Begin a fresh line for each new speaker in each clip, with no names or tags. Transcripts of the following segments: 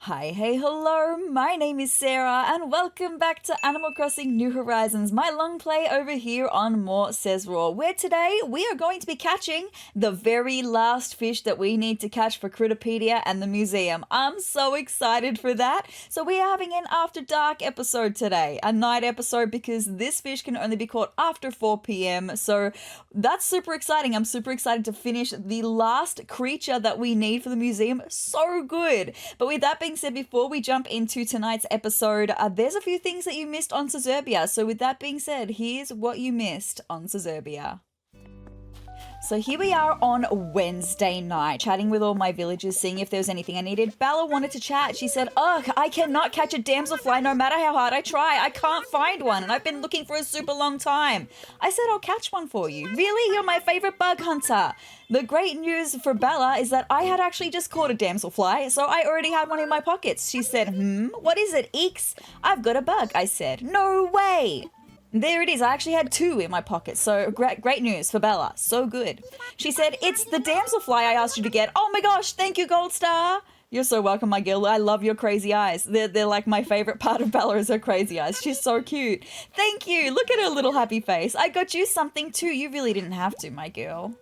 Hi, hey, hello, my name is Sarah and welcome back to Animal Crossing New Horizons, my long play over here on more SezRawrr, where today we are going to be catching the very last fish that we need to catch for Critterpedia and the museum. I'm so excited for that. So we are having an After Dark episode today, a night episode because this fish can only be caught after 4 p.m. So that's super exciting. I'm super excited to finish the last creature that we need for the museum. So good. But with that being said, before we jump into tonight's episode, there's a few things that you missed on Sezurbia. So with that being said, here's what you missed on Sezurbia. So here we are on Wednesday night, chatting with all my villagers, seeing if there was anything I needed. Bella wanted to chat. She said, ugh, I cannot catch a damselfly no matter how hard I try. I can't find one, and I've been looking for a super long time. I said, I'll catch one for you. Really? You're my favorite bug hunter. The great news for Bella is that I had actually just caught a damselfly, so I already had one in my pockets. She said, what is it, Eeks? I've got a bug. I said, no way. There it is. I actually had 2 in my pocket. So great news for Bella. So good. She said, it's the damselfly I asked you to get. Oh my gosh. Thank you, Gold Star. You're so welcome, my girl. I love your crazy eyes. They're like my favorite part of Bella is her crazy eyes. She's so cute. Thank you. Look at her little happy face. I got you something too. You really didn't have to, my girl.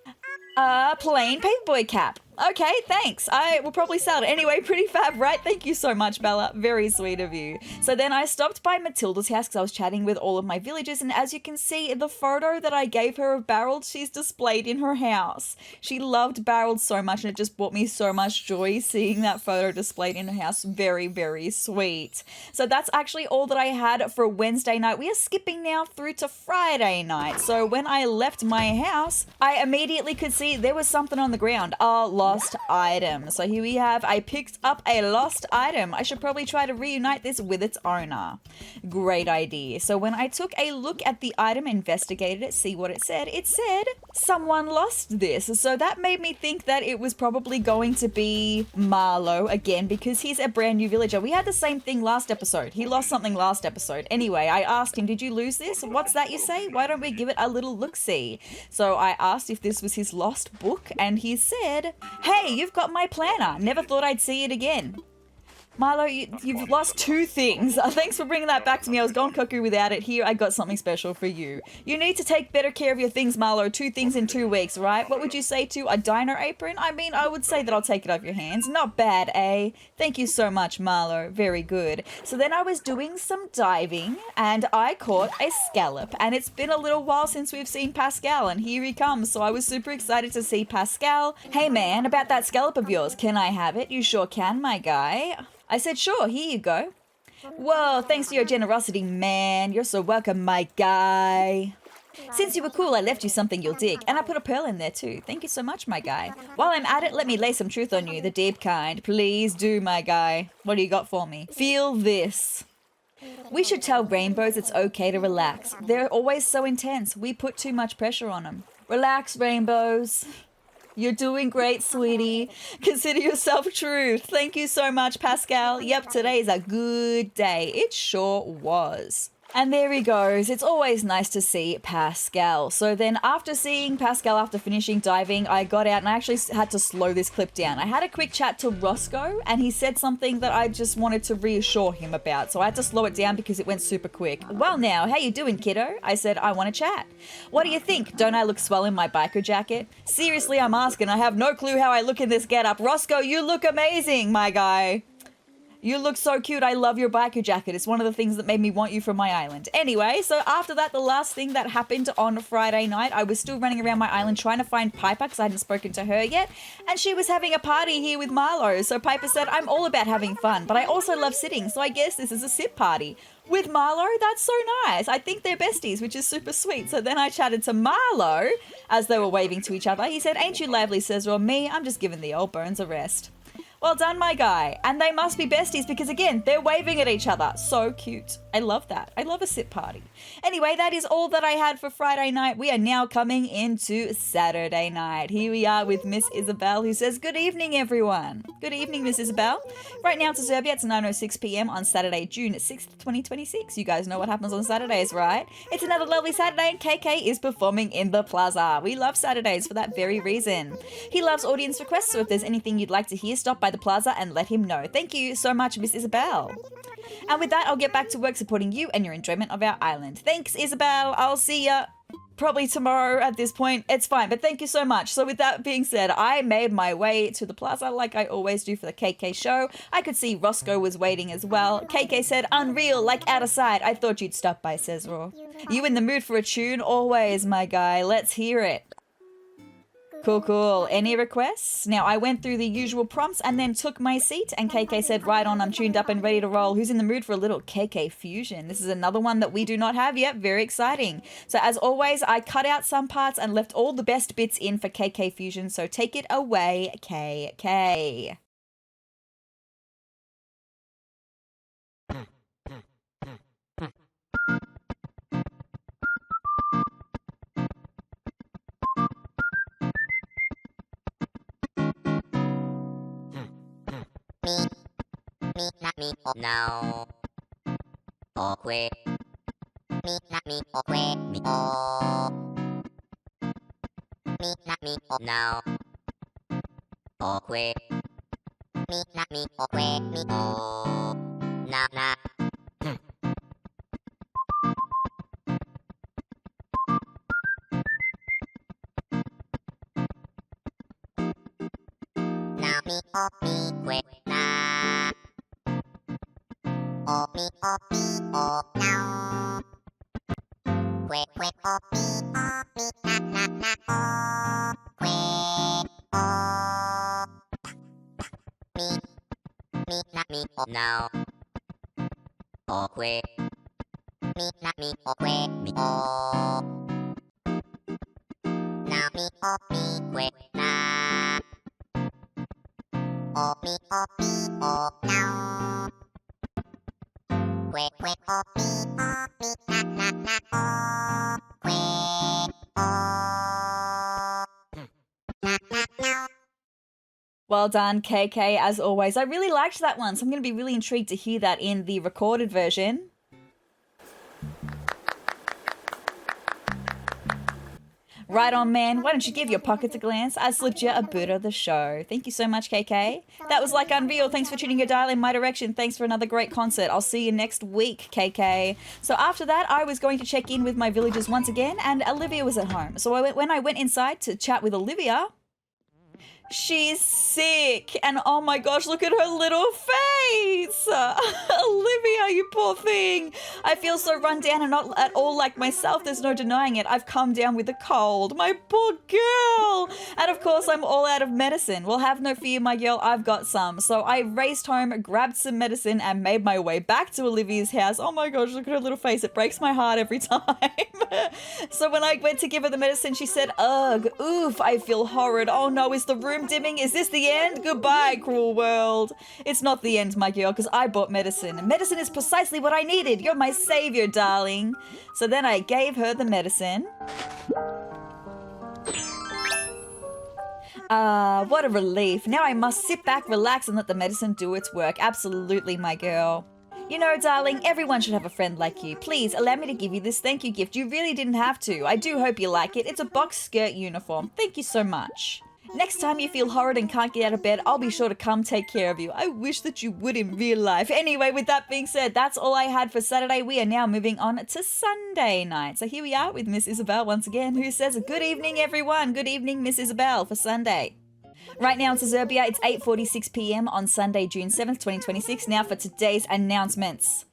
Plain paperboy cap. Okay, thanks. I will probably sell it. Anyway, pretty fab, right? Thank you so much, Bella. Very sweet of you. So then I stopped by Matilda's house because I was chatting with all of my villagers, and as you can see, the photo that I gave her of Barrel, she's displayed in her house. She loved Barrel so much, and it just brought me so much joy seeing that photo displayed in her house. Very, very sweet. So that's actually all that I had for Wednesday night. We are skipping now through to Friday night. So when I left my house, I immediately could see there was something on the ground. Lost item. So here we have, I picked up a lost item. I should probably try to reunite this with its owner. Great idea. So when I took a look at the item, investigated it, see what it said someone lost this. So that made me think that it was probably going to be Marlo again because he's a brand new villager. We had the same thing last episode. He lost something last episode. Anyway, I asked him, did you lose this? What's that you say? Why don't we give it a little look-see? So I asked if this was his lost book and he said, hey, you've got my planner. Never thought I'd see it again. Marlo, you've lost 2 things. Thanks for bringing that back to me. I was going cuckoo without it. Here, I got something special for you. You need to take better care of your things, Marlo. 2 things in 2 weeks, right? What would you say to a dino apron? I mean, I would say that I'll take it off your hands. Not bad, eh? Thank you so much, Marlo. Very good. So then I was doing some diving and I caught a scallop. And it's been a little while since we've seen Pascal, and here he comes. So I was super excited to see Pascal. Hey man, about that scallop of yours, can I have it? You sure can, my guy. I said, sure, here you go. Whoa, thanks to your generosity, man. You're so welcome, my guy. Since you were cool, I left you something you'll dig, and I put a pearl in there too. Thank you so much, my guy. While I'm at it, let me lay some truth on you, the deep kind. Please do, my guy. What do you got for me? Feel this. We should tell rainbows it's okay to relax. They're always so intense. We put too much pressure on them. Relax, rainbows. You're doing great, sweetie. Consider yourself truth. Thank you so much, Pascal. Yep, today is a good day. It sure was. And there he goes. It's always nice to see Pascal. So then after seeing Pascal, after finishing diving, I got out and I actually had to slow this clip down. I had a quick chat to Roscoe and he said something that I just wanted to reassure him about. So I had to slow it down because it went super quick. Well now, how you doing, kiddo? I said, I want to chat. What do you think? Don't I look swell in my biker jacket? Seriously, I'm asking. I have no clue how I look in this getup. Roscoe, you look amazing, my guy. You look so cute. I love your biker jacket. It's one of the things that made me want you from my island. Anyway, so after that, the last thing that happened on Friday night, I was still running around my island trying to find Piper because I hadn't spoken to her yet. And she was having a party here with Marlo. So Piper said, I'm all about having fun, but I also love sitting. So I guess this is a sit party. With Marlo, that's so nice. I think they're besties, which is super sweet. So then I chatted to Marlo as they were waving to each other. He said, ain't you lively, SezRawrr? Me, I'm just giving the old bones a rest. Well done, my guy. And they must be besties because, again, they're waving at each other. So cute. I love that. I love a sit party. Anyway, that is all that I had for Friday night. We are now coming into Saturday night. Here we are with Miss Isabel, who says, good evening, everyone. Good evening, Miss Isabel. Right now to Serbia, it's 9:06 p.m. on Saturday, June 6th, 2026. You guys know what happens on Saturdays, right? It's another lovely Saturday and KK is performing in the plaza. We love Saturdays for that very reason. He loves audience requests, so if there's anything you'd like to hear, stop by by the plaza and let him know. Thank you so much, Miss Isabel. And with that, I'll get back to work supporting you and your enjoyment of our island. Thanks, Isabel. I'll see ya probably tomorrow at this point. It's fine, but thank you so much. So with that being said, I made my way to the plaza like I always do for the KK show. I could see Roscoe was waiting as well. KK said, unreal, like out of sight. I thought you'd stop by, SezRawrr. You in the mood for a tune? Always, my guy. Let's hear it. Cool, cool. Any requests? Now, I went through the usual prompts and then took my seat, and KK said, right on, I'm tuned up and ready to roll. Who's in the mood for a little KK fusion? This is another one that we do not have yet. Very exciting. So as always, I cut out some parts and left all the best bits in for KK fusion, so take it away, KK.
Me, not me, oh no. Oh, quick. Me, not me, oh, quick. Me, oh. Me, not me, oh no. Oh, quick. Me, not me, oh, quick. Me, oh. Nah, nah. Now me, oh, me, quick. Nah. Oh, me, oh, now. Quick, quick, oh, nah, nah, nah, oh, quick, oh. Me, not me, oh, now. Oh, quick. Me, not me, oh, quick, me, oh. Now me, quick, nah. Oh, me, oh, now. Quick, quick, oh, nah, nah, nah, oh, quick, oh. Nah, nah, nah.
Well done, KK, as always. I really liked that one, so I'm going to be really intrigued to hear that in the recorded version. Right on, man. Why don't you give your pockets a glance? I slipped you a boot of the show. Thank you so much, KK. That was like unreal. Thanks for tuning your dial in my direction. Thanks for another great concert. I'll see you next week, KK. So after that, I was going to check in with my villagers once again, and Olivia was at home. So when I went inside to chat with Olivia, she's sick, and oh my gosh, look at her little face. Olivia, you poor thing. I feel so run down and not at all like myself. There's no denying it. I've come down with a cold. My poor girl. And of course, I'm all out of medicine. Well, have no fear, my girl. I've got some. So I raced home, grabbed some medicine, and made my way back to Olivia's house. Oh my gosh, look at her little face. It breaks my heart every time. So when I went to give her the medicine, she said, ugh, oof, I feel horrid. Oh no, is the room dimming? Is this the end? Goodbye, cruel world. It's not the end, my girl, because I bought medicine. Medicine is precisely what I needed. You're my savior, darling. So then I gave her the medicine. What a relief. Now I must sit back, relax, and let the medicine do its work. Absolutely, my girl. You know, darling, everyone should have a friend like you. Please, allow me to give you this thank you gift. You really didn't have to. I do hope you like it. It's a box skirt uniform. Thank you so much. Next time you feel horrid and can't get out of bed, I'll be sure to come take care of you. I wish that you would in real life. Anyway, with that being said, that's all I had for Saturday. We are now moving on to Sunday night. So here we are with Miss Isabel once again, who says, good evening, everyone. Good evening, Miss Isabel, for Sunday. Right now in Sezurbia, it's 8:46 p.m. on Sunday, June 7th, 2026. Now for today's announcements.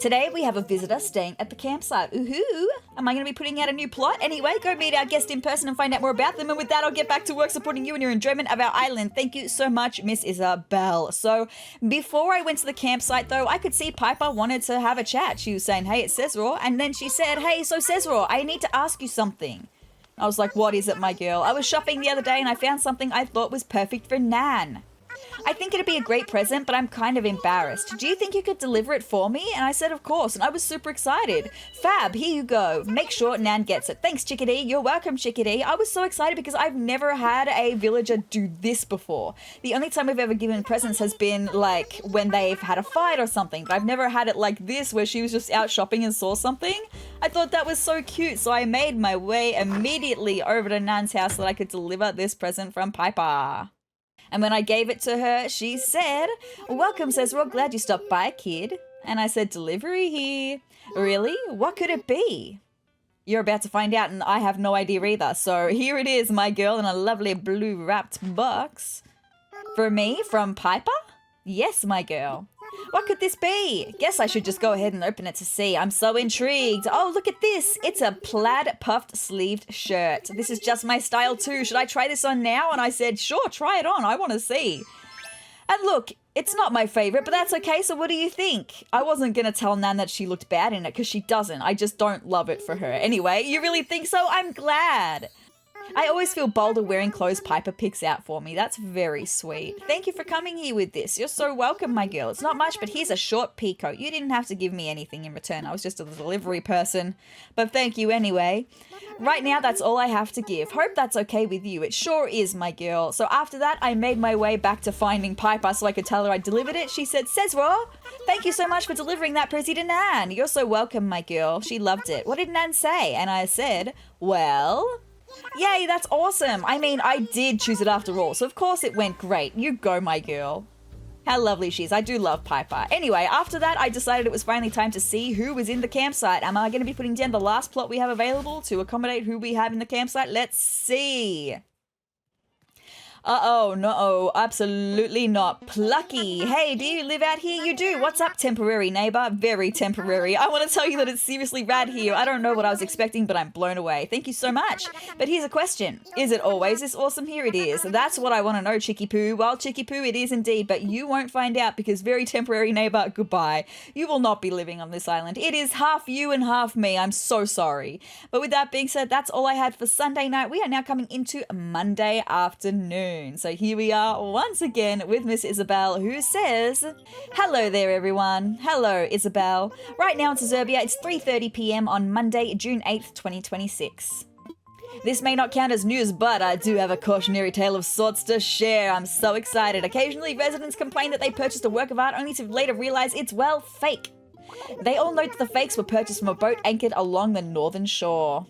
Today we have a visitor staying at the campsite. Ooh-hoo! Am I going to be putting out a new plot? Anyway, go meet our guest in person and find out more about them. And with that, I'll get back to work supporting you and your enjoyment of our island. Thank you so much, Miss Isabel. So before I went to the campsite, though, I could see Piper wanted to have a chat. She was saying, hey, it's SezRawrr. And then she said, hey, so SezRawrr, I need to ask you something. I was like, what is it, my girl? I was shopping the other day and I found something I thought was perfect for Nan. I think it'd be a great present, but I'm kind of embarrassed. Do you think you could deliver it for me? And I said, of course, and I was super excited. Fab, here you go. Make sure Nan gets it. Thanks, Chickadee. You're welcome, Chickadee. I was so excited because I've never had a villager do this before. The only time we've ever given presents has been like when they've had a fight or something, but I've never had it like this where she was just out shopping and saw something. I thought that was so cute, so I made my way immediately over to Nan's house so that I could deliver this present from Piper. And when I gave it to her, she said, "Welcome, SezRawrr, glad you stopped by, kid." And I said, "Delivery here." Really? What could it be? You're about to find out, and I have no idea either. So here it is, my girl, in a lovely blue wrapped box. For me, from Piper? Yes, my girl. What could this be? Guess I should just go ahead and open it to see. I'm so intrigued. Oh, look at this. It's a plaid puffed sleeved shirt. This is just my style too. Should I try this on now? And I said, sure, try it on. I want to see. And look, it's not my favorite, but that's okay. So what do you think? I wasn't going to tell Nan that she looked bad in it because she doesn't. I just don't love it for her. Anyway, you really think so? I'm glad. I always feel bolder wearing clothes Piper picks out for me. That's very sweet. Thank you for coming here with this. You're so welcome, my girl. It's not much, but here's a short pea coat. You didn't have to give me anything in return. I was just a delivery person. But thank you anyway. Right now, that's all I have to give. Hope that's okay with you. It sure is, my girl. So after that, I made my way back to finding Piper so I could tell her I delivered it. She said, SezRawrr, thank you so much for delivering that present to Nan. You're so welcome, my girl. She loved it. What did Nan say? And I said, well... yay, that's awesome. I mean, I did choose it after all, so of course it went great. You go, my girl. How lovely she is. I do love Piper. Anyway, after that, I decided it was finally time to see who was in the campsite. Am I going to be putting down the last plot we have available to accommodate who we have in the campsite? Let's see. Uh-oh, no, absolutely not. Plucky. Hey, do you live out here? You do. What's up, temporary neighbor? Very temporary. I want to tell you that it's seriously rad here. I don't know what I was expecting, but I'm blown away. Thank you so much. But here's a question. Is it always this awesome? Here it is. That's what I want to know, Chicky Poo. Well, Chicky Poo, it is indeed, but you won't find out because very temporary neighbor, goodbye. You will not be living on this island. It is half you and half me. I'm so sorry. But with that being said, that's all I had for Sunday night. We are now coming into Monday afternoon. So here we are once again with Miss Isabel, who says, hello there everyone. Hello Isabel. Right now in Sezurbia, it's 3:30 p.m. on Monday, June 8th, 2026. This may not count as news, but I do have a cautionary tale of sorts to share. I'm so excited. Occasionally residents complain that they purchased a work of art only to later realize it's, well, fake. They all note that the fakes were purchased from a boat anchored along the northern shore.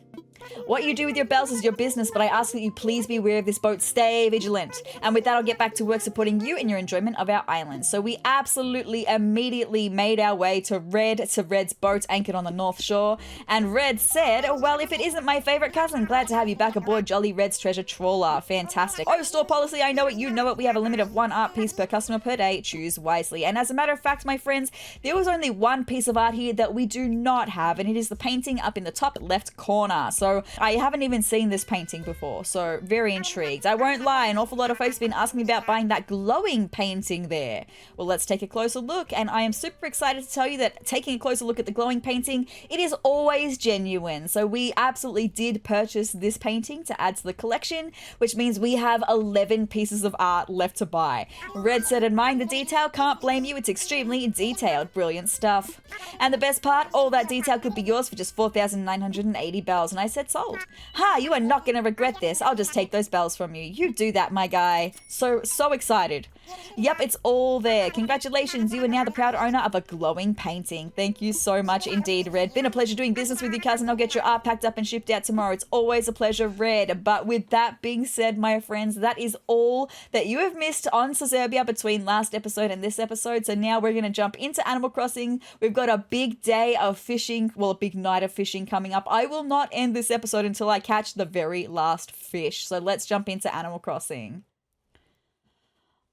What you do with your bells is your business, but I ask that you please be aware of this boat. Stay vigilant. And with that, I'll get back to work supporting you in your enjoyment of our island. So we absolutely immediately made our way to Red's boat anchored on the North Shore. And Red said, well, if it isn't my favorite cousin, glad to have you back aboard Jolly Red's treasure trawler. Fantastic. Oh, store policy, I know it, you know it. We have a limit of 1 art piece per customer per day. Choose wisely. And as a matter of fact, my friends, there was only one piece of art here that we do not have, and it is the painting up in the top left corner. So I haven't even seen this painting before, so very intrigued. I won't lie, an awful lot of folks have been asking me about buying that glowing painting there. Well, let's take a closer look, and I am super excited to tell you that taking a closer look at the glowing painting, it is always genuine. So we absolutely did purchase this painting to add to the collection, which means we have 11 pieces of art left to buy. Red said, admiring the detail, can't blame you, it's extremely detailed. Brilliant stuff. And the best part, all that detail could be yours for just 4,980 bells, and I said sold. Ha, you are not going to regret this. I'll just take those bells from you. You do that, my guy. So excited. Yep, it's all there. Congratulations, you are now the proud owner of a glowing painting. Thank you so much indeed, Red. Been a pleasure doing business with you, cousin. I'll get your art packed up and shipped out tomorrow. It's always a pleasure, Red. But with that being said, my friends, that is all that you have missed on Sezurbia between last episode and this episode. So now we're going to jump into Animal Crossing. We've got a big day of fishing, well, a big night of fishing coming up. I will not end this episode until I catch the very last fish. So let's jump into Animal Crossing.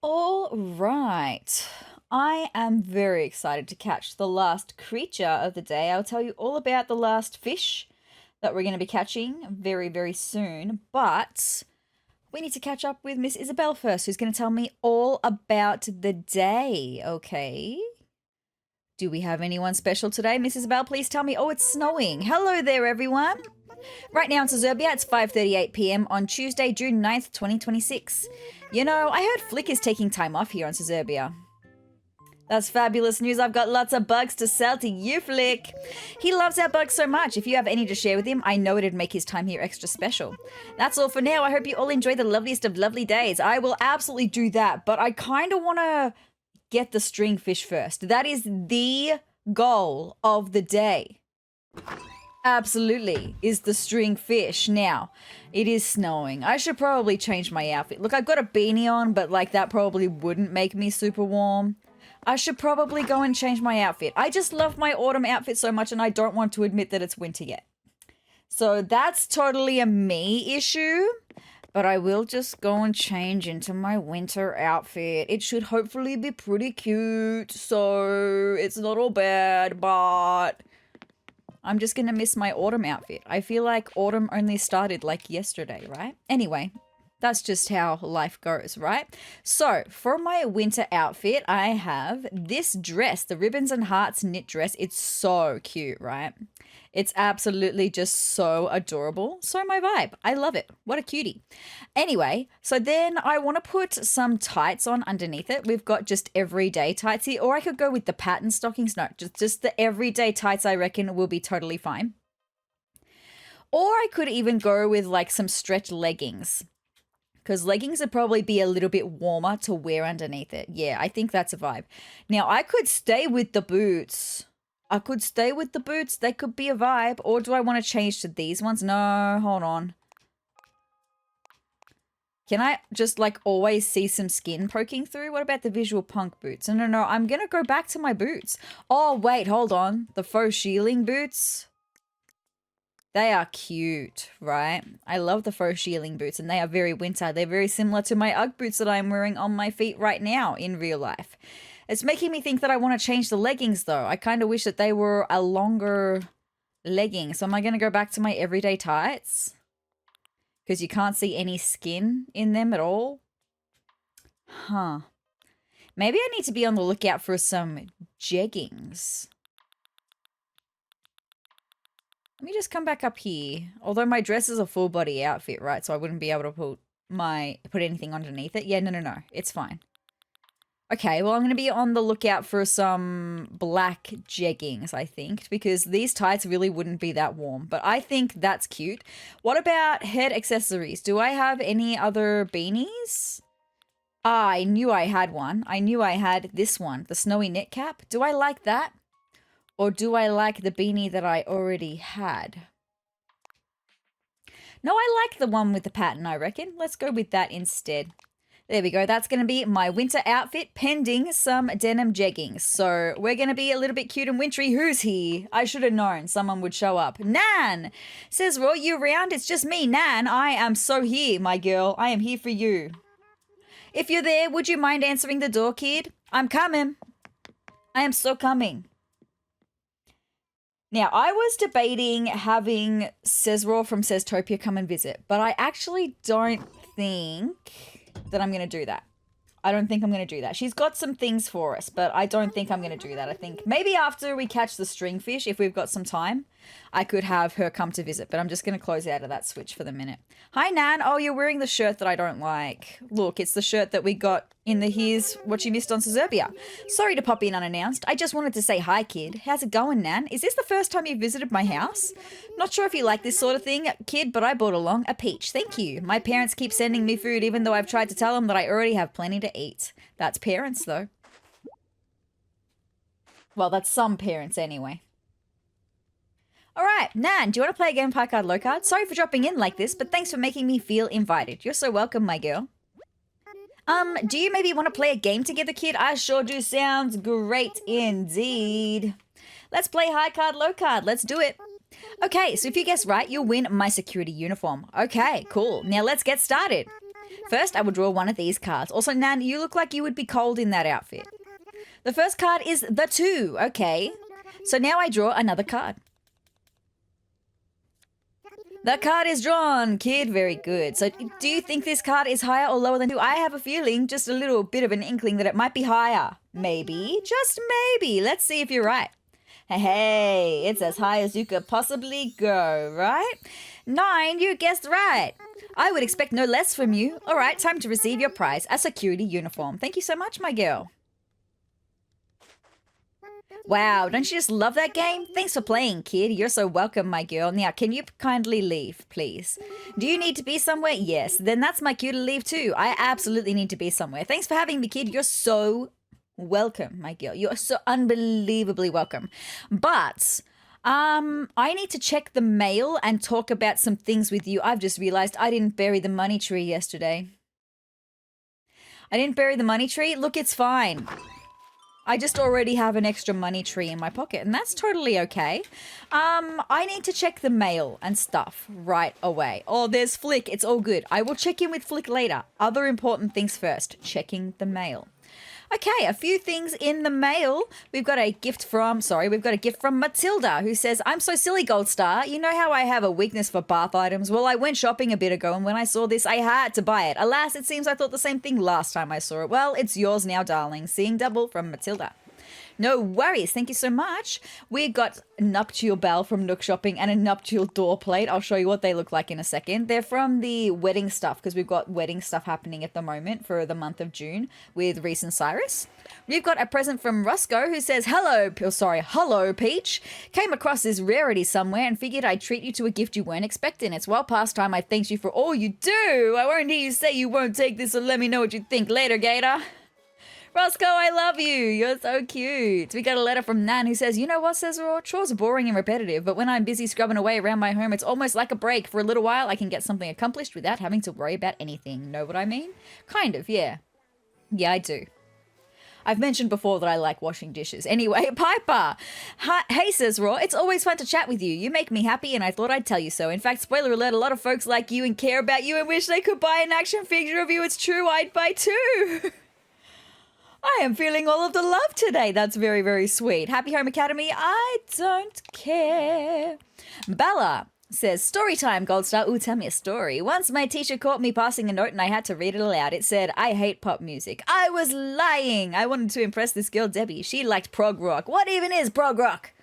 All right. I am very excited to catch the last creature of the day. I'll tell you all about the last fish that we're going to be catching very, very soon. But we need to catch up with Miss Isabel first, who's going to tell me all about the day, okay? Do we have anyone special today? Miss Isabel, please tell me. Oh, it's snowing. Hello there, everyone. Right now in Sezurbia, it's 5:38 p.m. on Tuesday, June 9th, 2026. You know, I heard Flick is taking time off here on Sezurbia. That's fabulous news. I've got lots of bugs to sell to you, Flick. He loves our bugs so much. If you have any to share with him, I know it'd make his time here extra special. That's all for now. I hope you all enjoy the loveliest of lovely days. I will absolutely do that, but I kind of want to get the stringfish first. That is the goal of the day. absolutely is the Stringfish. Now, it is snowing. I should probably change my outfit. Look, I've got a beanie on, but like that probably wouldn't make me super warm. I should probably go and change my outfit. I just love my autumn outfit so much and I don't want to admit that it's winter yet. So that's totally a me issue. But I will just go and change into my winter outfit. It should hopefully be pretty cute, so it's not all bad, but I'm just gonna miss my autumn outfit. I feel like autumn only started like yesterday, right? Anyway, that's just how life goes, right? So for my winter outfit, I have this dress, the Ribbons and Hearts knit dress. It's so cute, right? It's absolutely just so adorable. So my vibe. I love it. What a cutie. Anyway, so then I want to put some tights on underneath it. We've got just everyday tights here, or I could go with the pattern stockings. No, just the everyday tights I reckon will be totally fine. Or I could even go with like some stretch leggings, because leggings would probably be a little bit warmer to wear underneath it. Yeah, I think that's a vibe. Now I could stay with the boots. They could be a vibe. Or do I want to change to these ones? No, hold on. Can I just like always see some skin poking through? What about the visual punk boots? No, I'm going to go back to my boots. Oh, wait, hold on. The faux shielding boots. They are cute, right? I love the faux shielding boots and they are very winter. They're very similar to my Ugg boots that I'm wearing on my feet right now in real life. It's making me think that I want to change the leggings though. I kind of wish that they were a longer legging. So am I going to go back to my everyday tights? Because you can't see any skin in them at all. Huh. Maybe I need to be on the lookout for some jeggings. Let me just come back up here. Although my dress is a full body outfit, right? So I wouldn't be able to put anything underneath it. Yeah, no. It's fine. Okay, well, I'm going to be on the lookout for some black jeggings, I think, because these tights really wouldn't be that warm. But I think that's cute. What about head accessories? Do I have any other beanies? Ah, I knew I had one. I knew I had this one, the snowy knit cap. Do I like that? Or do I like the beanie that I already had? No, I like the one with the pattern, I reckon. Let's go with that instead. There we go. That's going to be my winter outfit pending some denim jeggings. So we're going to be a little bit cute and wintry. Who's here? I should have known someone would show up. Nan! SezRawrr, you around? It's just me, Nan. I am so here, my girl. I am here for you. If you're there, would you mind answering the door, kid? I'm coming. I am so coming. Now, I was debating having SezRawrr from SezTopia come and visit, but I actually don't think that I'm going to do that. I don't think I'm going to do that. She's got some things for us, but I don't think I'm going to do that. I think maybe after we catch the Stringfish, if we've got some time, I could have her come to visit, but I'm just going to close out of that switch for the minute. Hi, Nan. Oh, you're wearing the shirt that I don't like. Look, it's the shirt that we got in the Here's What You Missed on Sezurbia. Sorry to pop in unannounced. I just wanted to say hi, kid. How's it going, Nan? Is this the first time you visited my house? Not sure if you like this sort of thing, kid, but I brought along a peach. Thank you. My parents keep sending me food even though I've tried to tell them that I already have plenty to eat. That's parents, though. Well, that's some parents anyway. All right, Nan, do you want to play a game of High Card, Low Card? Sorry for dropping in like this, but thanks for making me feel invited. You're so welcome, my girl. Do you maybe want to play a game together, kid? I sure do. Sounds great indeed. Let's play High Card, Low Card. Let's do it. Okay, so if you guess right, you'll win my security uniform. Okay, cool. Now let's get started. First, I will draw one of these cards. Also, Nan, you look like you would be cold in that outfit. The first card is the 2. Okay, so now I draw another card. That card is drawn, kid. Very good. So do you think this card is higher or lower than 2? I have a feeling, just a little bit of an inkling that it might be higher. Maybe, just maybe. Let's see if you're right. Hey, it's as high as you could possibly go, right? 9, you guessed right. I would expect no less from you. All right, time to receive your prize, a security uniform. Thank you so much, my girl. Wow, don't you just love that game? Thanks for playing, kid. You're so welcome, my girl. Now, can you kindly leave, please? Do you need to be somewhere? Yes, then that's my cue to leave too. I absolutely need to be somewhere. Thanks for having me, kid. You're so welcome, my girl. You're so unbelievably welcome. But I need to check the mail and talk about some things with you. I've just realized I didn't bury the money tree yesterday. I didn't bury the money tree. Look, it's fine. I just already have an extra money tree in my pocket, and that's totally okay. I need to check the mail and stuff right away. Oh, there's Flick. It's all good. I will check in with Flick later. Other important things first. Checking the mail. Okay, a few things in the mail. We've got a gift from Matilda, who says, I'm so silly, Gold Star. You know how I have a weakness for bath items? Well, I went shopping a bit ago, and when I saw this, I had to buy it. Alas, it seems I thought the same thing last time I saw it. Well, it's yours now, darling. Seeing double from Matilda. No worries. Thank you so much. We got a nuptial bell from Nook Shopping and a nuptial door plate. I'll show you what they look like in a second. They're from the wedding stuff because we've got wedding stuff happening at the moment for the month of June with Reese and Cyrus. We've got a present from Roscoe who says, hello, Peach. Came across this rarity somewhere and figured I'd treat you to a gift you weren't expecting. It's well past time I thanked you for all you do. I won't hear you say you won't take this, so let me know what you think later, Gator. Roscoe, I love you. You're so cute. We got a letter from Nan who says, you know what, SezRawrr? Chores are boring and repetitive, but when I'm busy scrubbing away around my home, it's almost like a break. For a little while, I can get something accomplished without having to worry about anything. Know what I mean? Kind of, yeah. Yeah, I do. I've mentioned before that I like washing dishes. Anyway, Piper. Hey, SezRawrr. It's always fun to chat with you. You make me happy, and I thought I'd tell you so. In fact, spoiler alert, a lot of folks like you and care about you and wish they could buy an action figure of you. It's true, I'd buy two. I am feeling all of the love today. That's very, very sweet. Happy Home Academy. I don't care. Bella says, story time, Gold Star. Ooh, tell me a story. Once my teacher caught me passing a note and I had to read it aloud. It said, I hate pop music. I was lying. I wanted to impress this girl, Debbie. She liked prog rock. What even is prog rock?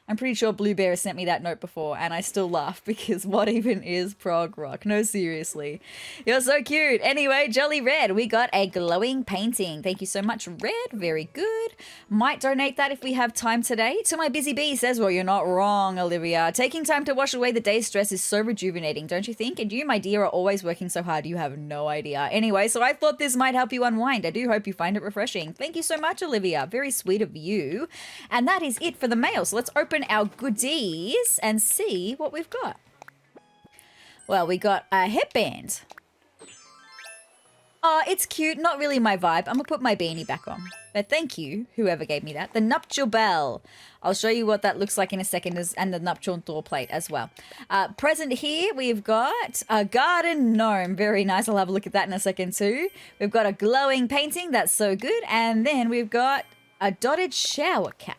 I'm pretty sure Blue Bear has sent me that note before, and I still laugh because what even is prog rock? No, seriously. You're so cute. Anyway, Jolly Red, we got a glowing painting. Thank you so much, Red. Very good. Might donate that if we have time today. To my busy bee says, well, you're not wrong, Olivia. Taking time to wash away the day's stress is so rejuvenating, don't you think? And you, my dear, are always working so hard. You have no idea. Anyway, so I thought this might help you unwind. I do hope you find it refreshing. Thank you so much, Olivia. Very sweet of you. And that is it for the mail. So let's open our goodies and see what we've got. Well, we got a headband. Oh, it's cute. Not really my vibe. I'm gonna put my beanie back on. But thank you, whoever gave me that. The nuptial bell. I'll show you what that looks like in a second, and the nuptial door plate as well. Present here, we've got a garden gnome. Very nice. I'll have a look at that in a second too. We've got a glowing painting. That's so good. And then we've got a dotted shower cap.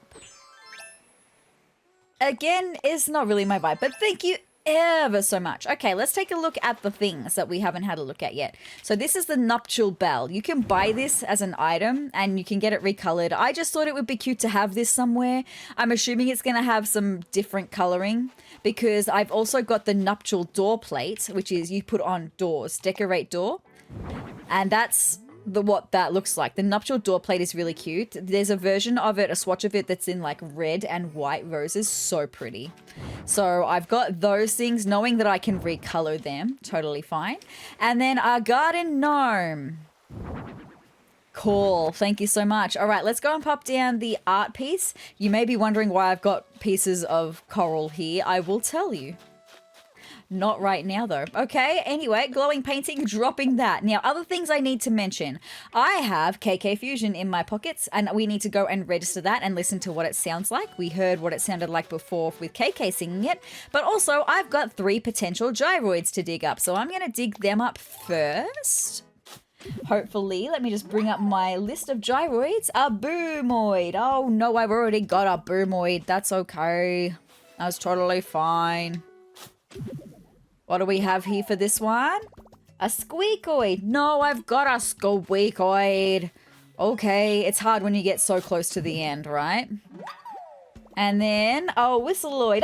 Again, it's not really my vibe, but thank you ever so much. Okay, let's take a look at the things that we haven't had a look at yet. So this is the nuptial bell. You can buy this as an item and you can get it recolored. I just thought it would be cute to have this somewhere. I'm assuming it's going to have some different coloring because I've also got the nuptial door plate, which is you put on doors, decorate door. And that's what that looks like. The nuptial door plate is really cute. There's a version of it, a swatch of it that's in like red and white roses. So pretty. So I've got those things, knowing that I can recolor them. Totally fine. And then our garden gnome. Cool. Thank you so much. All right, let's go and pop down the art piece. You may be wondering why I've got pieces of coral here. I will tell you. Not right now, though. Okay, anyway, glowing painting, dropping that. Now, other things I need to mention. I have KK Fusion in my pockets, and we need to go and register that and listen to what it sounds like. We heard what it sounded like before with KK singing it, but also I've got 3 potential gyroids to dig up, so I'm going to dig them up first. Hopefully, let me just bring up my list of gyroids. A boomoid. Oh, no, I've already got a boomoid. That's okay. That's totally fine. What do we have here for this one? A squeakoid. No, I've got a squeakoid. Okay, it's hard when you get so close to the end, right? And then, oh, whistleoid.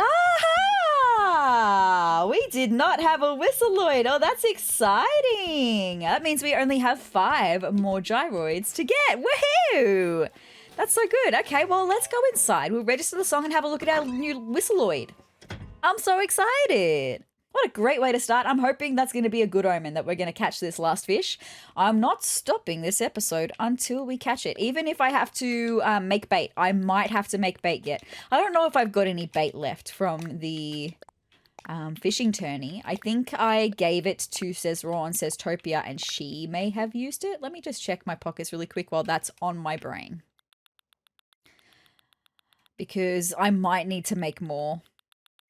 Aha! We did not have a whistleoid. Oh, that's exciting. That means we only have 5 more gyroids to get. Woohoo! That's so good. Okay, well, let's go inside. We'll register the song and have a look at our new whistleoid. I'm so excited. What a great way to start. I'm hoping that's going to be a good omen that we're going to catch this last fish. I'm not stopping this episode until we catch it. Even if I have to make bait. I might have to make bait yet. I don't know if I've got any bait left from the fishing tourney. I think I gave it to SezRawrr and SezTopia and she may have used it. Let me just check my pockets really quick while that's on my brain. Because I might need to make more.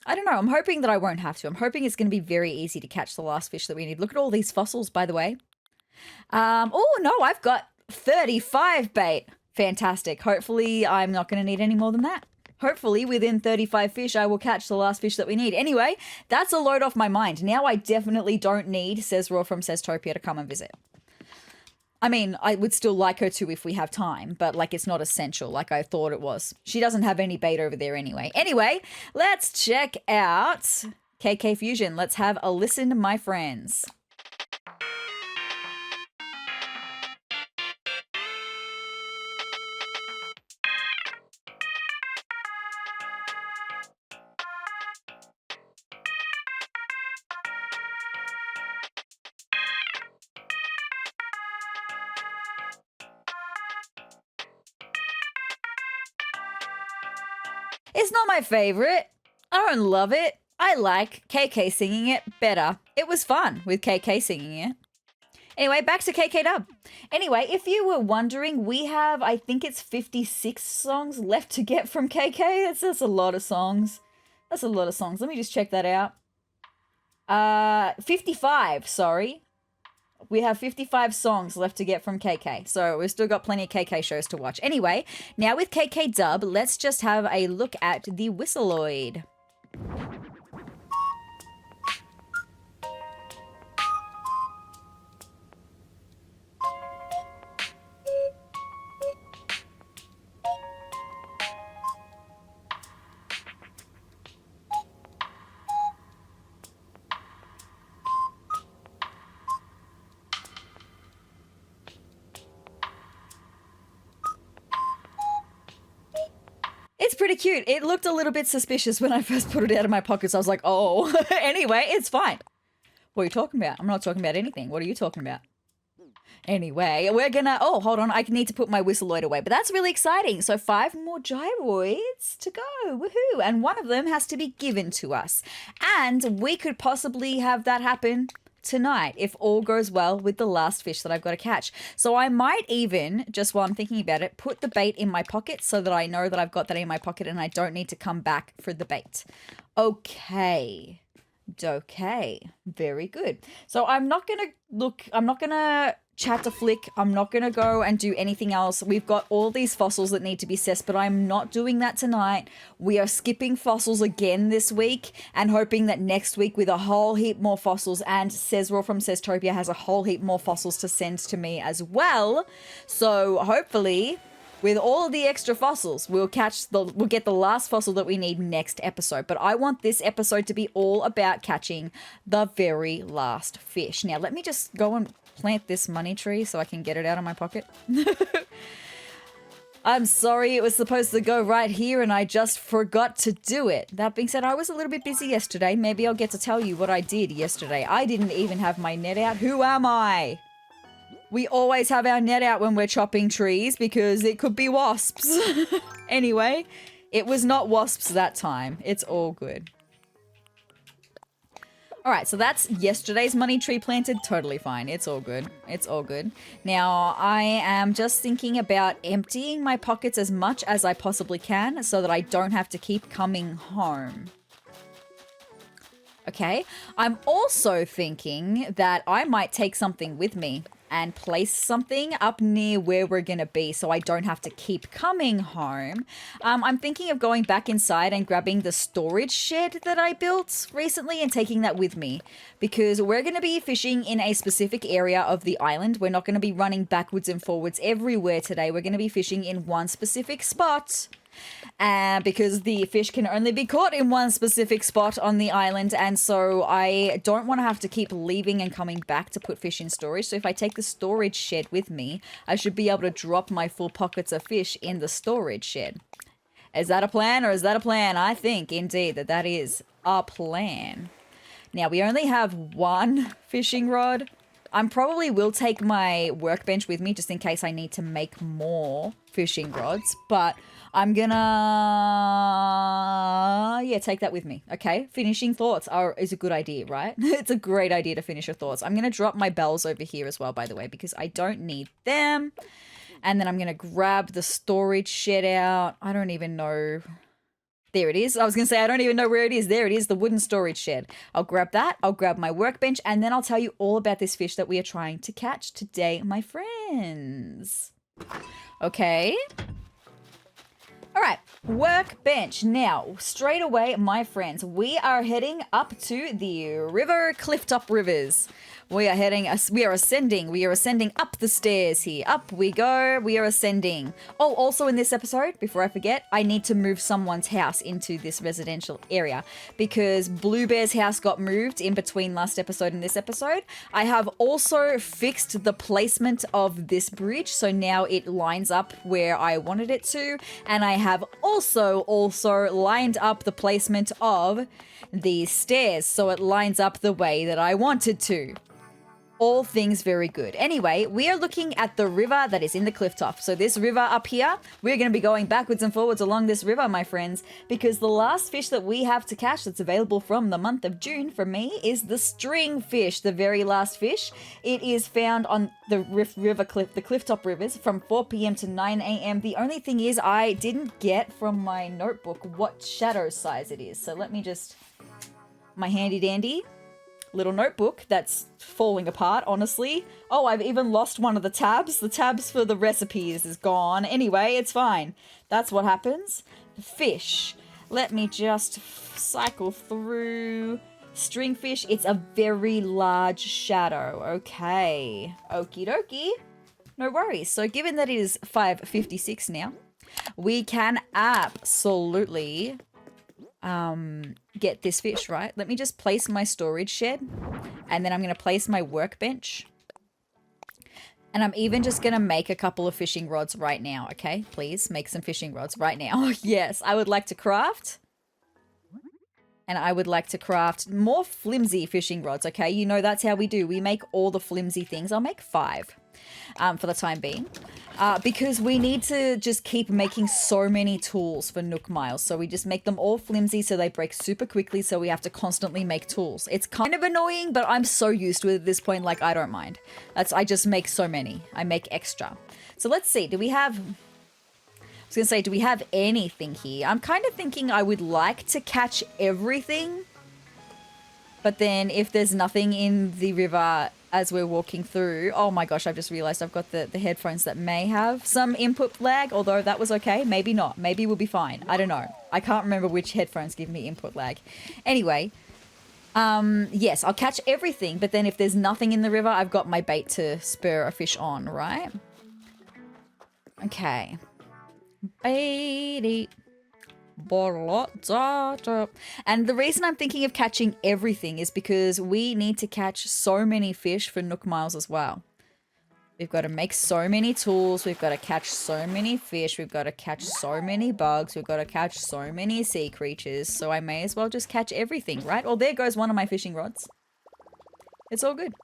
I don't know. I'm hoping that I won't have to. I'm hoping it's going to be very easy to catch the last fish that we need. Look at all these fossils, by the way. Oh, no, I've got 35 bait. Fantastic. Hopefully, I'm not going to need any more than that. Hopefully, within 35 fish, I will catch the last fish that we need. Anyway, that's a load off my mind. Now I definitely don't need SezRawrr from SezTopia to come and visit. I mean, I would still like her to if we have time, but like it's not essential like I thought it was. She doesn't have any bait over there anyway. Anyway, let's check out KK Fusion. Let's have a listen, my friends. It's not my favorite. I don't love it. I like KK singing it better. It was fun with KK singing it. Anyway, back to KK Dub. Anyway, if you were wondering, we have, I think it's 56 songs left to get from KK. That's a lot of songs. That's a lot of songs. Let me just check that out. 55, sorry. We have 55 songs left to get from KK, so we've still got plenty of KK shows to watch. Anyway, now with KK Dub, let's just have a look at the Whistleoid. It's pretty cute. It looked a little bit suspicious when I first put it out of my pockets. I was like, oh, anyway, it's fine. What are you talking about? I'm not talking about anything. What are you talking about? Anyway, we're gonna, oh, hold on. I need to put my Whistleoid away, but that's really exciting. So 5 more gyroids to go. Woohoo. And one of them has to be given to us. And we could possibly have that happen tonight if all goes well with the last fish that I've got to catch. So I might even, just while I'm thinking about it, put the bait in my pocket so that I know that I've got that in my pocket and I don't need to come back for the bait. Okay. Very good. So I'm not gonna chat to flick. I'm not gonna go and do anything else. We've got all these fossils that need to be cessed, but I'm not doing that tonight. We are skipping fossils again this week and hoping that next week with a whole heap more fossils, and SezRawrr from SezTopia has a whole heap more fossils to send to me as well. So hopefully with all of the extra fossils, we'll get the last fossil that we need next episode. But I want this episode to be all about catching the very last fish. Now, let me just go and plant this money tree so I can get it out of my pocket. I'm sorry, it was supposed to go right here and I just forgot to do it. That being said, I was a little bit busy yesterday. Maybe I'll get to tell you what I did yesterday. I didn't even have my net out. Who am I? We always have our net out when we're chopping trees because it could be wasps. Anyway, it was not wasps that time. It's all good. All right, so that's yesterday's money tree planted. Totally fine. It's all good. It's all good. Now, I am just thinking about emptying my pockets as much as I possibly can so that I don't have to keep coming home. Okay, I'm also thinking that I might take something with me and place something up near where we're gonna be so I don't have to keep coming home. I'm thinking of going back inside and grabbing the storage shed that I built recently and taking that with me because we're gonna be fishing in a specific area of the island. We're not gonna be running backwards and forwards everywhere today. We're gonna be fishing in one specific spot. Because the fish can only be caught in one specific spot on the island, and so I don't want to have to keep leaving and coming back to put fish in storage. So if I take the storage shed with me, I should be able to drop my full pockets of fish in the storage shed. Is that a plan or is that a plan? I think indeed that is a plan. Now, we only have one fishing rod. I probably will take my workbench with me just in case I need to make more fishing rods. But I'm gonna, yeah, take that with me. Okay, finishing thoughts is a good idea, right? It's a great idea to finish your thoughts. I'm gonna drop my bells over here as well, by the way, because I don't need them. And then I'm gonna grab the storage shed out. I don't even know. There it is. I was going to say, I don't even know where it is. There it is, the wooden storage shed. I'll grab that. I'll grab my workbench, and then I'll tell you all about this fish that we are trying to catch today, my friends. Okay. All right, workbench. Now, straight away, my friends, we are heading up to the river, Clifftop Rivers. We are ascending up the stairs here. Up we go, we are ascending. Oh, also in this episode, before I forget, I need to move someone's house into this residential area because Blue Bear's house got moved in between last episode and this episode. I have also fixed the placement of this bridge, so now it lines up where I wanted it to, and I have also lined up the placement of these stairs, so it lines up the way that I wanted to. All things very good. Anyway, we are looking at the river that is in the cliff top. So this river up here, we're going to be going backwards and forwards along this river, my friends, because the last fish that we have to catch that's available from the month of June for me is the stringfish, the very last fish. It is found on the the cliff top rivers from 4 p.m. to 9 a.m. The only thing is I didn't get from my notebook what shadow size it is. So let me just, my handy dandy little notebook that's falling apart, honestly. Oh, I've even lost one of the tabs. The tabs for the recipes is gone. Anyway, it's fine. That's what happens. Fish. Let me just cycle through. Stringfish. It's a very large shadow. Okay. Okie dokie. No worries. So given that it is 5:56 now, we can absolutely get this fish, right? Let me just place my storage shed, and then I'm going to place my workbench, and I'm even just going to make a couple of fishing rods right now, okay? Please make some fishing rods right now. Yes, I would like to craft, and I would like to craft more flimsy fishing rods, okay? You know that's how we do. We make all the flimsy things. I'll make 5 for the time being. Because we need to just keep making so many tools for Nook Miles. So we just make them all flimsy so they break super quickly, so we have to constantly make tools. It's kind of annoying, but I'm so used to it at this point, like I don't mind. I just make so many. I make extra. So let's see, do we have anything here? I'm kind of thinking I would like to catch everything, but then if there's nothing in the river as we're walking through, oh my gosh, I've just realized I've got the headphones that may have some input lag, although that was okay. Maybe not. Maybe we'll be fine. I don't know. I can't remember which headphones give me input lag. Anyway, yes, I'll catch everything, but then if there's nothing in the river, I've got my bait to spur a fish on, right? Okay. Baity. And the reason I'm thinking of catching everything is because we need to catch so many fish for Nook Miles as well. We've got to make so many tools. We've got to catch so many fish. We've got to catch so many bugs. We've got to catch so many sea creatures. So I may as well just catch everything, right? Well, there goes one of my fishing rods. It's all good.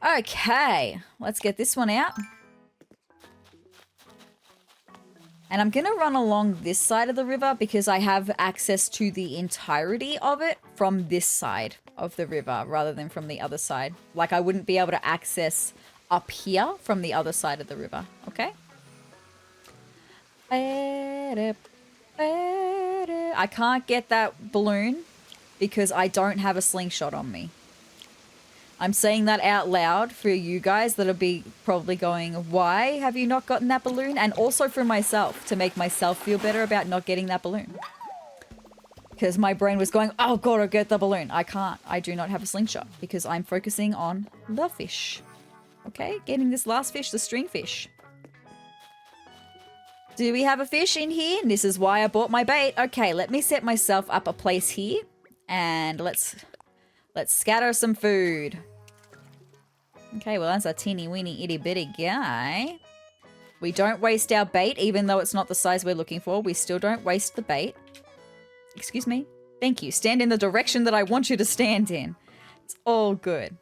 Okay, let's get this one out. And I'm going to run along this side of the river because I have access to the entirety of it from this side of the river rather than from the other side. Like I wouldn't be able to access up here from the other side of the river, okay? I can't get that balloon because I don't have a slingshot on me. I'm saying that out loud for you guys that'll be probably going, why have you not gotten that balloon? And also for myself, to make myself feel better about not getting that balloon. Because my brain was going, oh, gotta get the balloon. I can't. I do not have a slingshot because I'm focusing on the fish. Okay, getting this last fish, the stringfish. Do we have a fish in here? And this is why I bought my bait. Okay, let me set myself up a place here. And let's scatter some food. Okay, well, that's a teeny weeny itty bitty guy. We don't waste our bait, even though it's not the size we're looking for. We still don't waste the bait. Excuse me. Thank you. Stand in the direction that I want you to stand in. It's all good.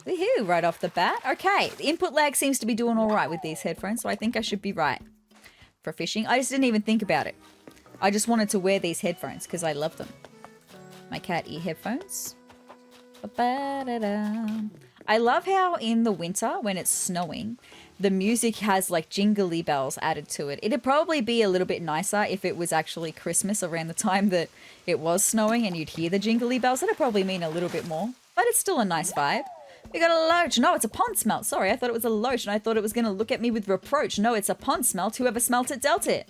Woohoo, right off the bat. Okay, the input lag seems to be doing all right with these headphones, so I think I should be right for fishing. I just didn't even think about it. I just wanted to wear these headphones because I love them. My cat ear headphones. Ba-ba-da-da. I love how in the winter, when it's snowing, the music has like jingly bells added to it. It'd probably be a little bit nicer if it was actually Christmas around the time that it was snowing and you'd hear the jingly bells. That'd probably mean a little bit more, but it's still a nice vibe. We got a loach. No, it's a pond smelt. Sorry, I thought it was a loach and I thought it was going to look at me with reproach. No, it's a pond smelt. Whoever smelt it dealt it.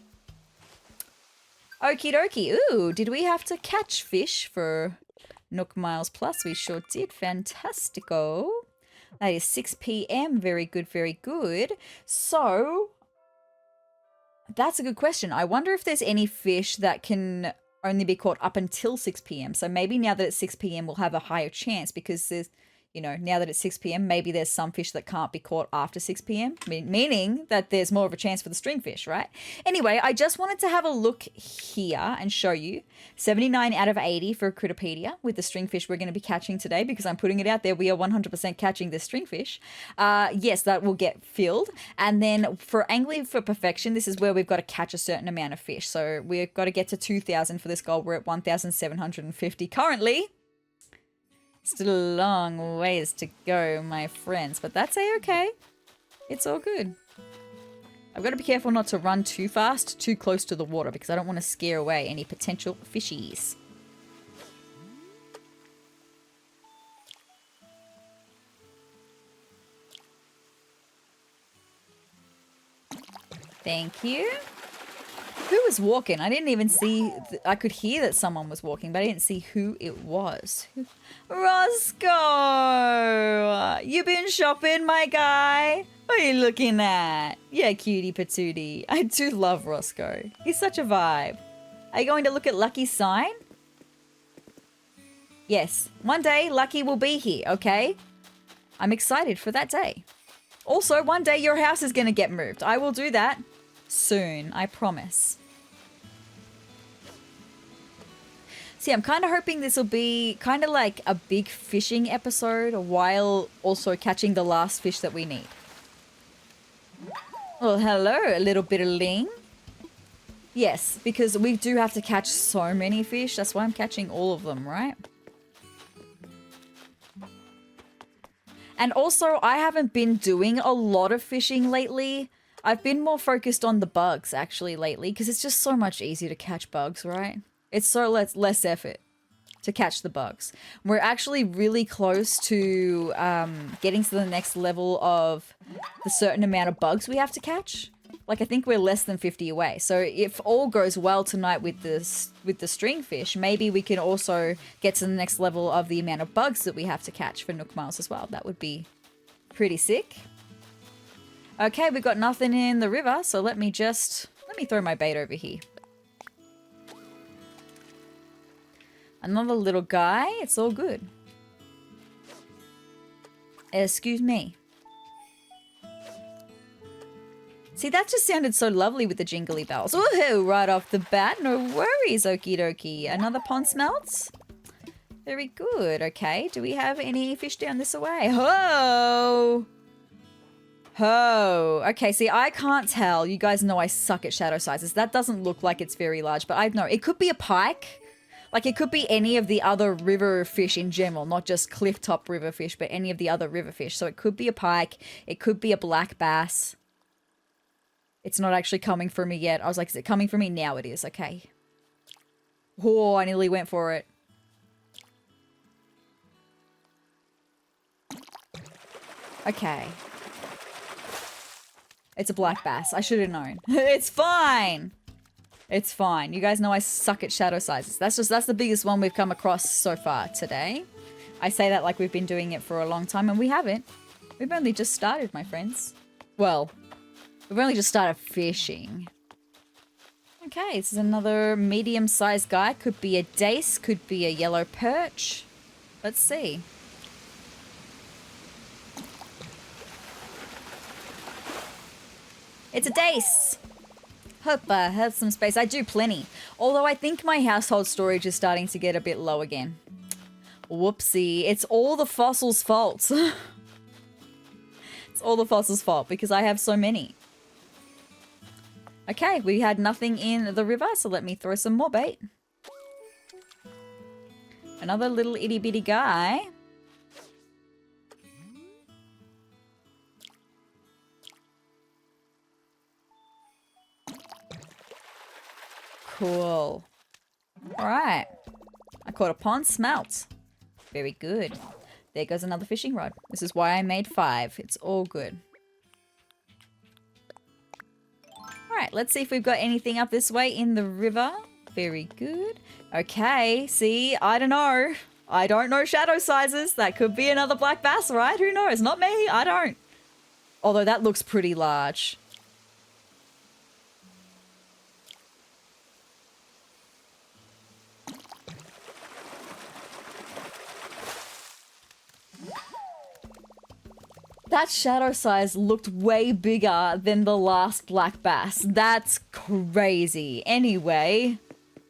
Okie dokie. Ooh, did we have to catch fish for Nook Miles Plus? We sure did. Fantastico. That is 6 p.m. Very good, very good. So, that's a good question. I wonder if there's any fish that can only be caught up until 6 p.m. So maybe now that it's 6 p.m. we'll have a higher chance because there's, you know, now that it's 6 p.m. maybe there's some fish that can't be caught after 6 p.m. Meaning that there's more of a chance for the stringfish, right? Anyway, I just wanted to have a look here and show you 79 out of 80 for Critterpedia with the stringfish we're going to be catching today because I'm putting it out there. We are 100% catching this stringfish. Yes, that will get filled. And then for Angling for Perfection, this is where we've got to catch a certain amount of fish. So we've got to get to 2,000 for this goal. We're at 1,750 currently. Still a long ways to go, my friends, but that's a-okay. It's all good. I've got to be careful not to run too fast, too close to the water, because I don't want to scare away any potential fishies. Thank you. Who was walking? I didn't even see... I could hear that someone was walking, but I didn't see who it was. Roscoe! You been shopping, my guy? What are you looking at? Yeah, cutie patootie. I do love Roscoe. He's such a vibe. Are you going to look at Lucky's sign? Yes. One day, Lucky will be here, okay? I'm excited for that day. Also, one day your house is going to get moved. I will do that. Soon, I promise. See, I'm kind of hoping this will be kind of like a big fishing episode while also catching the last fish that we need. Well, hello, a little bit of ling. Yes, because we do have to catch so many fish. That's why I'm catching all of them, right? And also, I haven't been doing a lot of fishing lately. I've been more focused on the bugs, actually, lately, because it's just so much easier to catch bugs, right? It's so less effort to catch the bugs. We're actually really close to getting to the next level of the certain amount of bugs we have to catch. Like, I think we're less than 50 away. So if all goes well tonight with the stringfish, maybe we can also get to the next level of the amount of bugs that we have to catch for Nook Miles as well. That would be pretty sick. Okay, we've got nothing in the river, so let me throw my bait over here. Another little guy, it's all good. Excuse me. See, that just sounded so lovely with the jingly bells. Woohoo, right off the bat, no worries, okie dokie. Another pond smelts? Very good, okay. Do we have any fish down this way? Ho! Ho! Okay, see, I can't tell. You guys know I suck at shadow sizes. That doesn't look like it's very large, but I know. It could be a pike. Like, it could be any of the other river fish in general, not just cliff-top river fish, but any of the other river fish. So it could be a pike. It could be a black bass. It's not actually coming for me yet. I was like, is it coming for me? Now it is. Okay. Oh, I nearly went for it. Okay. It's a black bass. I should have known. It's fine. It's fine. You guys know I suck at shadow sizes. That's the biggest one we've come across so far today. I say that like we've been doing it for a long time, and we haven't. We've only just started, my friends. Well, we've only just started fishing. Okay, this is another medium-sized guy. Could be a dace, could be a yellow perch. Let's see. It's a dace. Hope I have some space. I do plenty. Although I think my household storage is starting to get a bit low again. Whoopsie. It's all the fossils' fault. It's all the fossils' fault because I have so many. Okay, we had nothing in the river, so let me throw some more bait. Another little itty bitty guy. Cool. Alright. I caught a pond smelt. Very good. There goes another fishing rod. This is why I made 5. It's all good. Alright, let's see if we've got anything up this way in the river. Very good. Okay, see, I don't know. I don't know shadow sizes. That could be another black bass, right? Who knows? Not me. I don't. Although that looks pretty large. That shadow size looked way bigger than the last black bass. That's crazy. Anyway,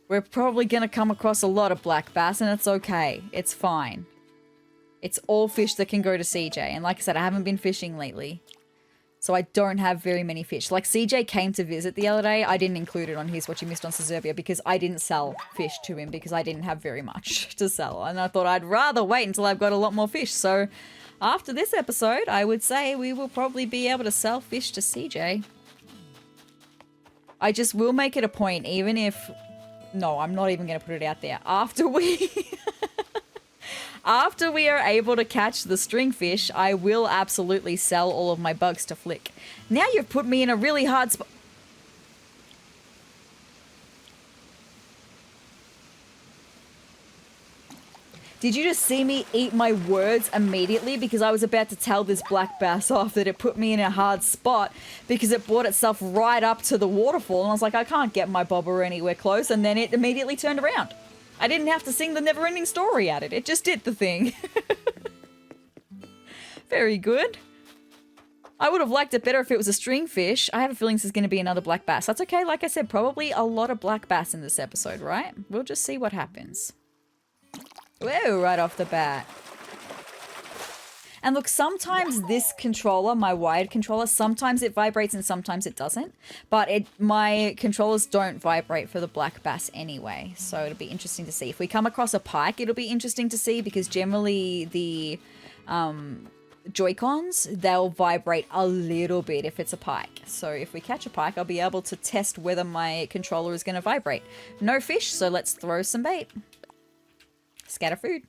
we're probably going to come across a lot of black bass, and it's okay. It's fine. It's all fish that can go to CJ. And like I said, I haven't been fishing lately, so I don't have very many fish. Like CJ came to visit the other day. I didn't include it on his What You Missed on Sezurbia because I didn't sell fish to him because I didn't have very much to sell. And I thought I'd rather wait until I've got a lot more fish. So after this episode, I would say we will probably be able to sell fish to CJ. I just will make it a point, even if... No, I'm not even going to put it out there. After we... After we are able to catch the stringfish, I will absolutely sell all of my bugs to Flick. Now you've put me in a really hard spot. Did you just see me eat my words immediately? Because I was about to tell this black bass off that it put me in a hard spot because it brought itself right up to the waterfall. And I was like, I can't get my bobber anywhere close. And then it immediately turned around. I didn't have to sing the never-ending story at it. It just did the thing. Very good. I would have liked it better if it was a stringfish. I have a feeling this is going to be another black bass. That's okay. Like I said, probably a lot of black bass in this episode, right? We'll just see what happens. Whoa, right off the bat. And look, sometimes this controller, my wired controller, sometimes it vibrates and sometimes it doesn't. But my controllers don't vibrate for the black bass anyway. So it'll be interesting to see. If we come across a pike, it'll be interesting to see because generally the Joy-Cons, they'll vibrate a little bit if it's a pike. So if we catch a pike, I'll be able to test whether my controller is going to vibrate. No fish, so let's throw some bait. Scatter food.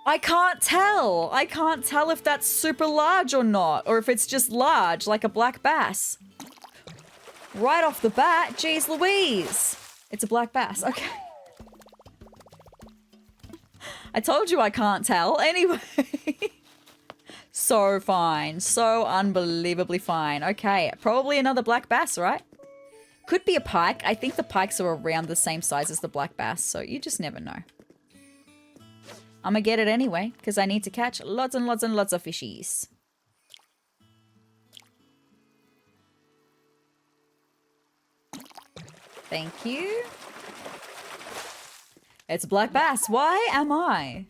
I can't tell. I can't tell if that's super large or not, or if it's just large, like a black bass. Right off the bat, geez Louise. It's a black bass. Okay. I told you I can't tell. Anyway. So fine. So unbelievably fine. Okay, probably another black bass, right? Could be a pike. I think the pikes are around the same size as the black bass, so you just never know. I'm gonna get it anyway, because I need to catch lots and lots and lots of fishies. Thank you. It's a black bass. Why am I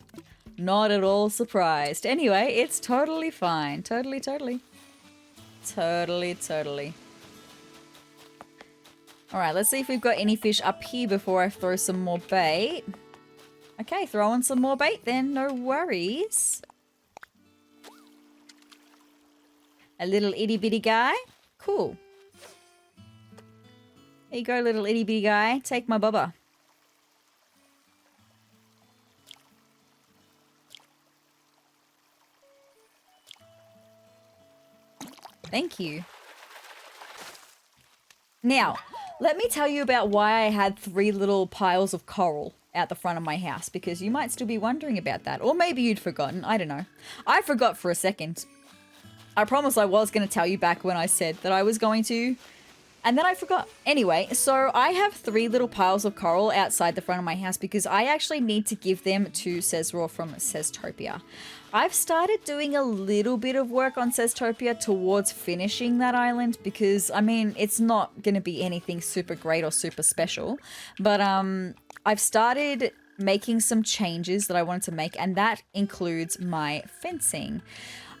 not at all surprised? Anyway, it's totally fine. Totally, totally. Totally, totally. Alright, let's see if we've got any fish up here before I throw some more bait. Okay, throwing some more bait then, no worries. A little itty bitty guy. Cool. Here you go, little itty bitty guy. Take my bubba. Thank you. Now, let me tell you about why I had 3 little piles of coral out the front of my house, because you might still be wondering about that. Or maybe you'd forgotten. I don't know. I forgot for a second. I promise I was going to tell you back when I said that I was going to And then I forgot. Anyway, so I have 3 little piles of coral outside the front of my house because I actually need to give them to SezRawrr from SezTopia. I've started doing a little bit of work on SezTopia towards finishing that island because, I mean, it's not going to be anything super great or super special. But I've started making some changes that I wanted to make, and that includes my fencing.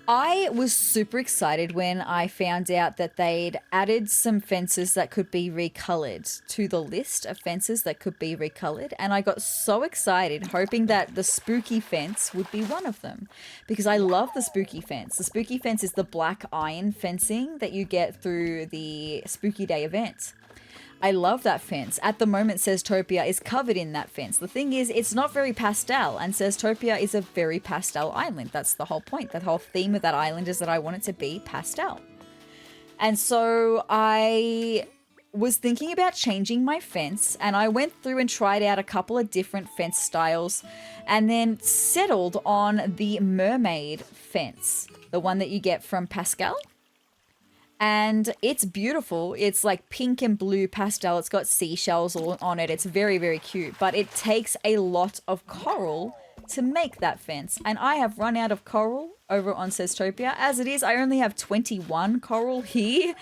I was super excited when I found out that they'd added some fences that could be recolored to the list of fences that could be recolored. And I got so excited, hoping that the spooky fence would be one of them because I love the spooky fence. The spooky fence is the black iron fencing that you get through the Spooky Day event. I love that fence. At the moment, SezTopia is covered in that fence. The thing is, it's not very pastel, and SezTopia is a very pastel island. That's the whole point. The whole theme of that island is that I want it to be pastel. And so I was thinking about changing my fence, and I went through and tried out a couple of different fence styles, and then settled on the mermaid fence, the one that you get from Pascal. And it's beautiful. It's like pink and blue pastel. It's got seashells all on it. It's very, very cute. But it takes a lot of coral to make that fence. And I have run out of coral over on SezTopia. As it is, I only have 21 coral here.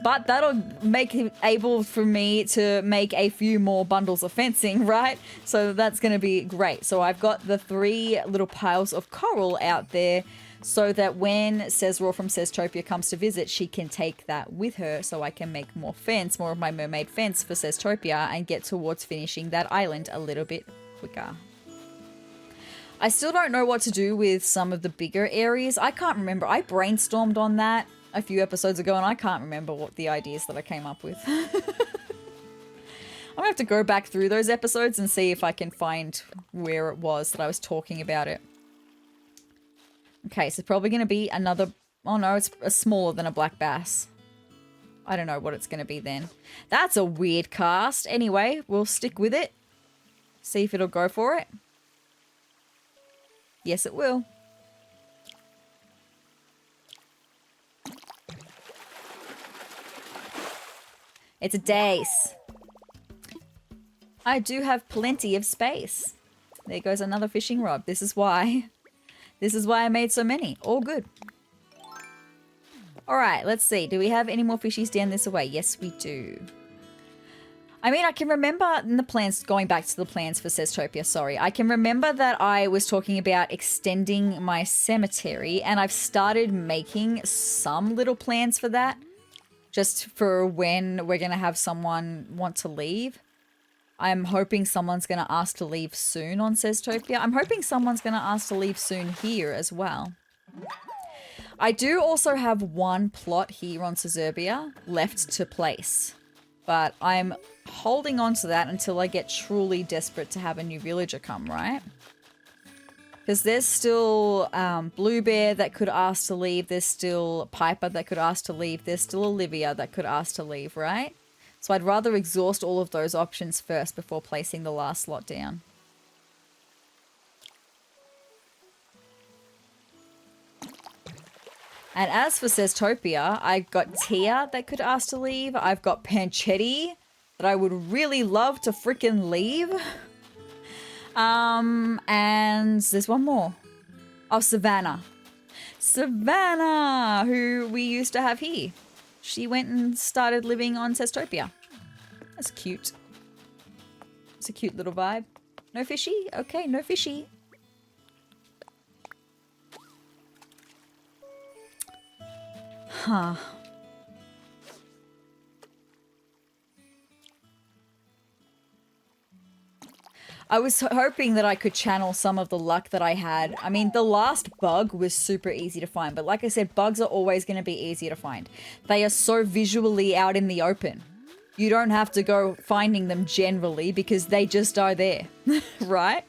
But that'll make it able for me to make a few more bundles of fencing, right? So that's going to be great. So I've got the 3 little piles of coral out there, so that when SezRawrr from SezTopia comes to visit, she can take that with her so I can make more of my mermaid fence for SezTopia and get towards finishing that island a little bit quicker. I still don't know what to do with some of the bigger areas. I can't remember. I brainstormed on that a few episodes ago and I can't remember what the ideas that I came up with. I'm gonna have to go back through those episodes and see if I can find where it was that I was talking about it. Okay, so probably going to be another... Oh no, it's smaller than a black bass. I don't know what it's going to be then. That's a weird cast. Anyway, we'll stick with it. See if it'll go for it. Yes, it will. It's a dace. I do have plenty of space. There goes another fishing rod. This is why I made so many. All good. All right, let's see. Do we have any more fishies down this way? Yes, we do. I mean, I can remember in the plans, going back to the plans for SezTopia, sorry. I can remember that I was talking about extending my cemetery, and I've started making some little plans for that, just for when we're going to have someone want to leave. I'm hoping someone's going to ask to leave soon on SezTopia. I'm hoping someone's going to ask to leave soon here as well. I do also have 1 plot here on Sezurbia left to place, but I'm holding on to that until I get truly desperate to have a new villager come, right? Because there's still Blue Bear that could ask to leave. There's still Piper that could ask to leave. There's still Olivia that could ask to leave, right? So I'd rather exhaust all of those options first before placing the last slot down. And as for SezTopia, I've got Tia that could ask to leave. I've got Panchetti that I would really love to frickin' leave. And there's one more. Oh, Savannah. Savannah, who we used to have here. She went and started living on SezTopia. That's cute. It's a cute little vibe. No fishy? Okay, no fishy. Huh. I was hoping that I could channel some of the luck that I had. I mean, the last bug was super easy to find, but like I said, bugs are always going to be easier to find. They are so visually out in the open. You don't have to go finding them generally because they just are there, right?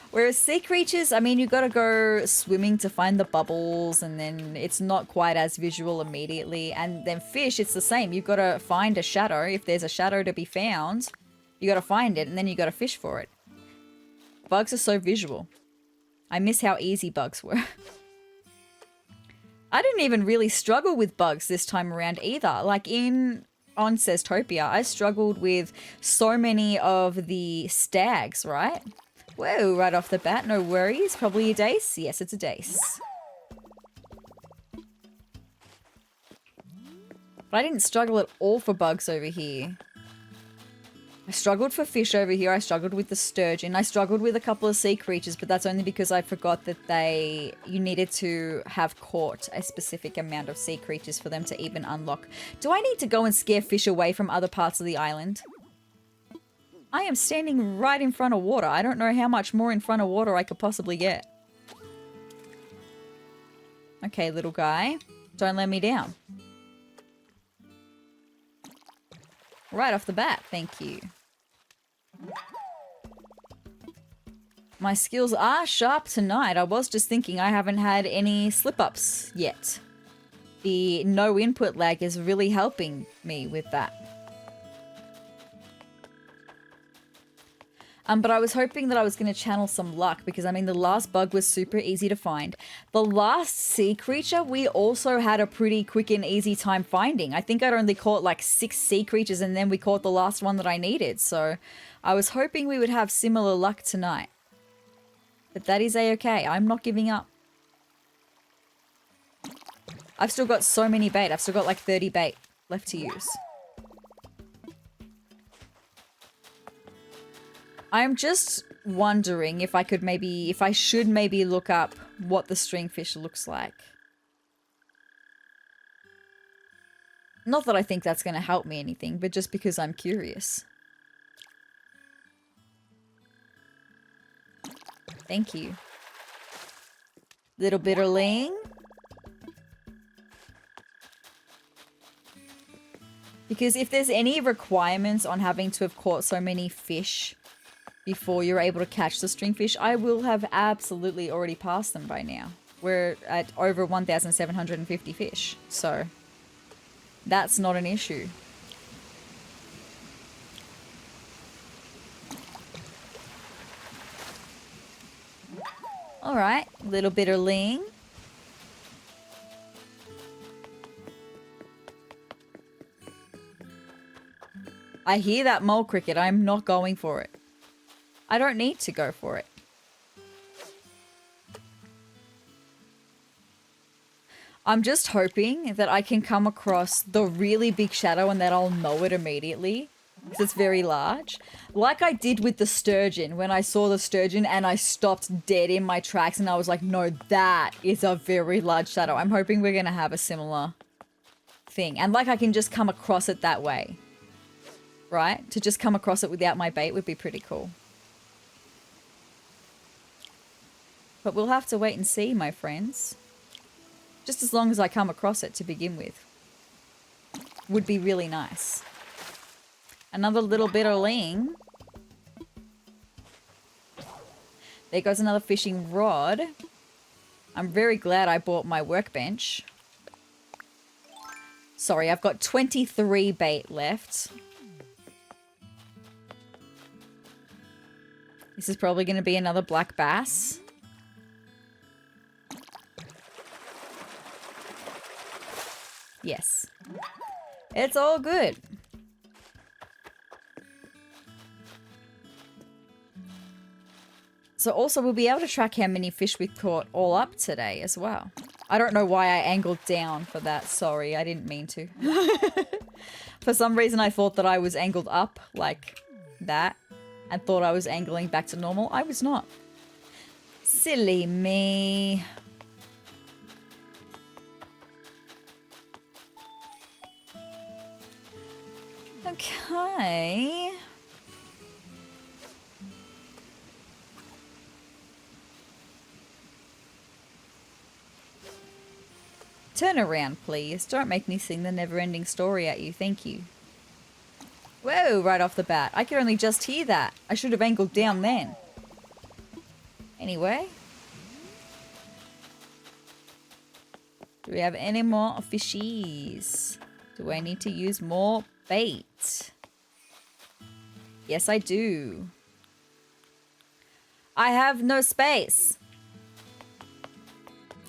Whereas sea creatures, I mean, you got to go swimming to find the bubbles, and then it's not quite as visual immediately. And then fish, it's the same. You've got to find a shadow. If there's a shadow to be found, you got to find it, and then you got to fish for it. Bugs are so visual. I miss how easy bugs were. I didn't even really struggle with bugs this time around either. Like in on SezTopia, I struggled with so many of the stags, right? Whoa, right off the bat, no worries. Probably a dace? Yes, it's a dace. But I didn't struggle at all for bugs over here. I struggled for fish over here. I struggled with the sturgeon. I struggled with a couple of sea creatures, but that's only because I forgot that you needed to have caught a specific amount of sea creatures for them to even unlock. Do I need to go and scare fish away from other parts of the island? I am standing right in front of water. I don't know how much more in front of water I could possibly get. Okay, little guy. Don't let me down. Right off the bat, thank you. My skills are sharp tonight. I was just thinking I haven't had any slip-ups yet. The no input lag is really helping me with that. But I was hoping that I was going to channel some luck because, I mean, the last bug was super easy to find. The last sea creature, we also had a pretty quick and easy time finding. I think I'd only caught like 6 sea creatures and then we caught the last one that I needed. So I was hoping we would have similar luck tonight. But that is a-okay. I'm not giving up. I've still got so many bait. I've still got like 30 bait left to use. I'm just wondering if I should maybe look up what the stringfish looks like. Not that I think that's going to help me anything, but just because I'm curious. Thank you. Little bitterling. Because if there's any requirements on having to have caught so many fish before you're able to catch the stringfish, I will have absolutely already passed them by now. We're at over 1,750 fish, so that's not an issue. Alright, little bitterling. I hear that mole cricket. I'm not going for it. I don't need to go for it. I'm just hoping that I can come across the really big shadow and that I'll know it immediately. Because it's very large. Like I did with the sturgeon. When I saw the sturgeon and I stopped dead in my tracks and I was like, no, that is a very large shadow. I'm hoping we're going to have a similar thing. And like I can just come across it that way. Right? To just come across it without my bait would be pretty cool. But we'll have to wait and see, my friends. Just as long as I come across it to begin with. Would be really nice. Another little bitterling. There goes another fishing rod. I'm very glad I bought my workbench. Sorry, I've got 23 bait left. This is probably going to be another black bass. Yes. It's all good. So also we'll be able to track how many fish we caught all up today as well. I don't know why I angled down for that. Sorry, I didn't mean to. For some reason I thought that I was angled up like that and thought I was angling back to normal. I was not. Silly me. Okay. Turn around, please. Don't make me sing the never-ending story at you. Thank you. Whoa, right off the bat. I could only just hear that. I should have angled down then. Anyway. Do we have any more fishies? Do I need to use more bait? Yes, I do. I have no space.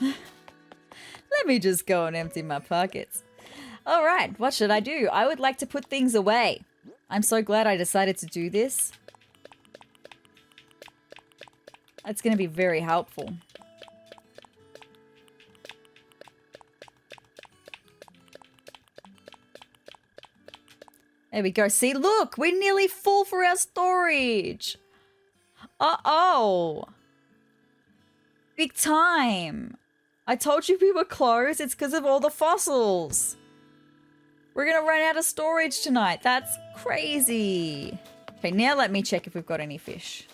Let me just go and empty my pockets. All right, what should I do? I would like to put things away. I'm so glad I decided to do this. It's going to be very helpful. There we go. See, look, we're nearly full for our storage. Uh-oh. Big time. I told you we were close. It's because of all the fossils. We're going to run out of storage tonight. That's crazy. Okay, now let me check if we've got any fish.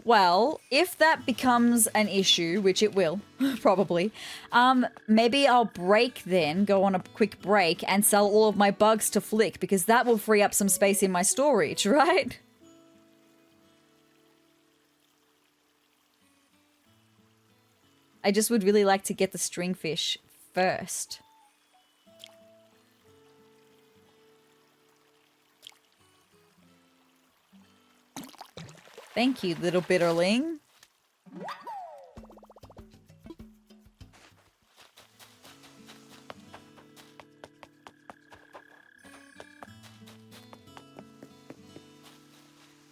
Well, if that becomes an issue, which it will, probably, maybe I'll break then, go on a quick break and sell all of my bugs to Flick because that will free up some space in my storage, right? I just would really like to get the stringfish first. Thank you, little bitterling.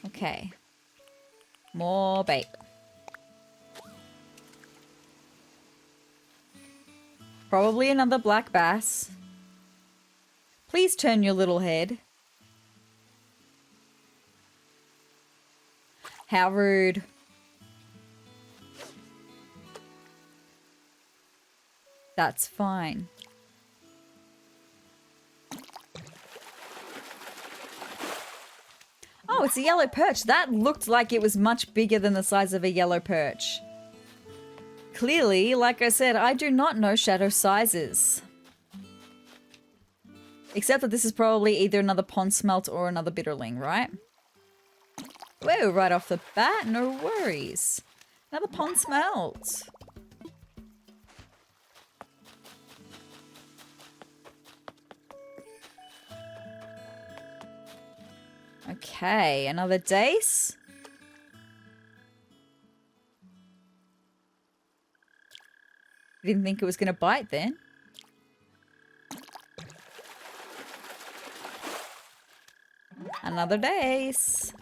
Okay. More bait. Probably another black bass. Please turn your little head. How rude. That's fine. Oh, it's a yellow perch. That looked like it was much bigger than the size of a yellow perch. Clearly, like I said, I do not know shadow sizes. Except that this is probably either another pond smelt or another bitterling, right? Whoa, right off the bat, no worries. Another pond smelt. Okay, another dace. Didn't think it was going to bite then. Another dace.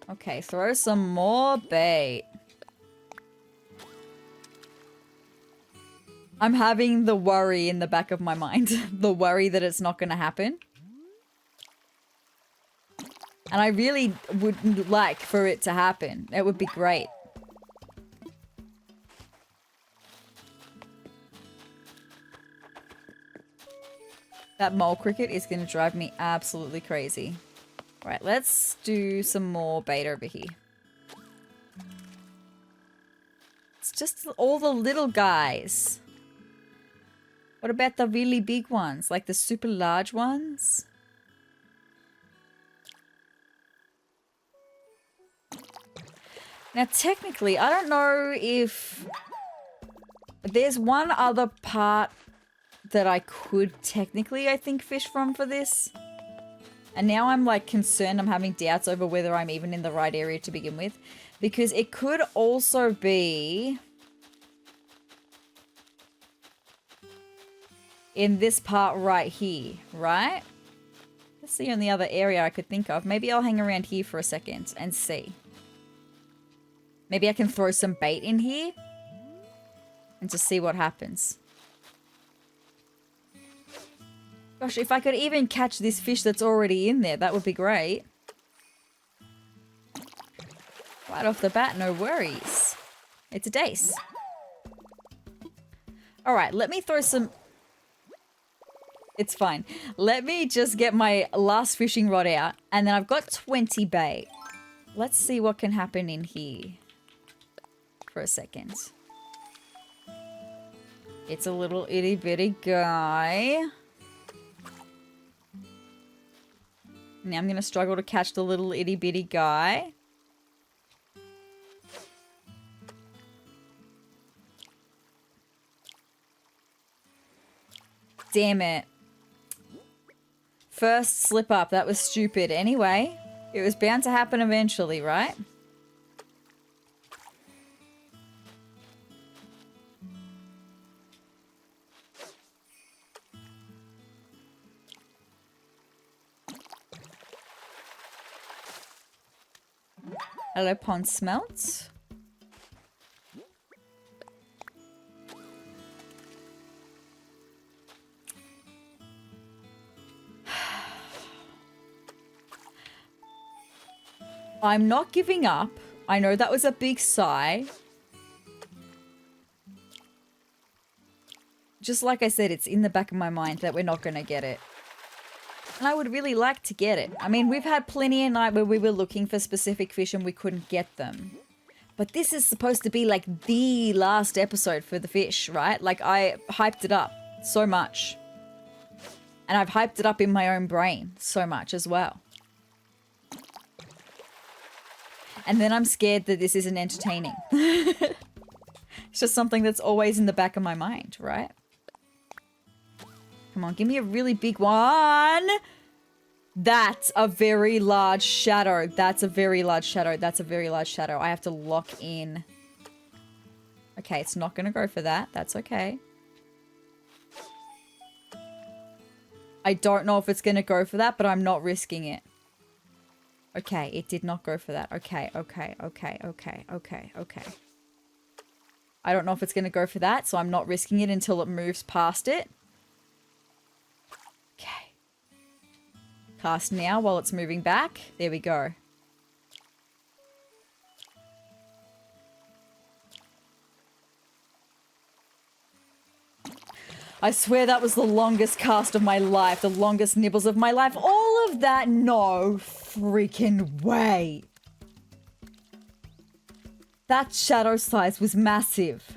Okay, throw some more bait. I'm having the worry in the back of my mind. The worry that it's not going to happen. And I really would like for it to happen. It would be great. That mole cricket is going to drive me absolutely crazy. Right, let's do some more bait over here. It's just all the little guys. What about the really big ones? Like the super large ones? Now, technically, I don't know if... There's one other part that I could technically, I think, fish from for this. And now I'm like concerned, I'm having doubts over whether I'm even in the right area to begin with. Because it could also be in this part right here, right? That's the only other area I could think of. Maybe I'll hang around here for a second and see. Maybe I can throw some bait in here and just see what happens. Gosh, if I could even catch this fish that's already in there, that would be great. Right off the bat, no worries. It's a dace. Alright, let me throw some... It's fine. Let me just get my last fishing rod out, and then I've got 20 bait. Let's see what can happen in here for a second. It's a little itty bitty guy. Now I'm going to struggle to catch the little itty bitty guy. Damn it. First slip up. That was stupid. Anyway, it was bound to happen eventually, right? Hello, pond smelt. I'm not giving up. I know that was a big sigh. Just like I said, it's in the back of my mind that we're not going to get it. And I would really like to get it. I mean, we've had plenty of night where we were looking for specific fish and we couldn't get them. But this is supposed to be like the last episode for the fish, right? Like I hyped it up so much. And I've hyped it up in my own brain so much as well. And then I'm scared that this isn't entertaining. It's just something that's always in the back of my mind, right? Come on, give me a really big one. That's a very large shadow. That's a very large shadow. That's a very large shadow. I have to lock in. Okay, it's not going to go for that. That's okay. I don't know if it's going to go for that, but I'm not risking it. Okay, it did not go for that. Okay. I don't know if it's going to go for that, so I'm not risking it until it moves past it. Okay. Cast now while it's moving back. There we go. I swear that was the longest cast of my life, the longest nibbles of my life. All of that, no freaking way. That shadow size was massive.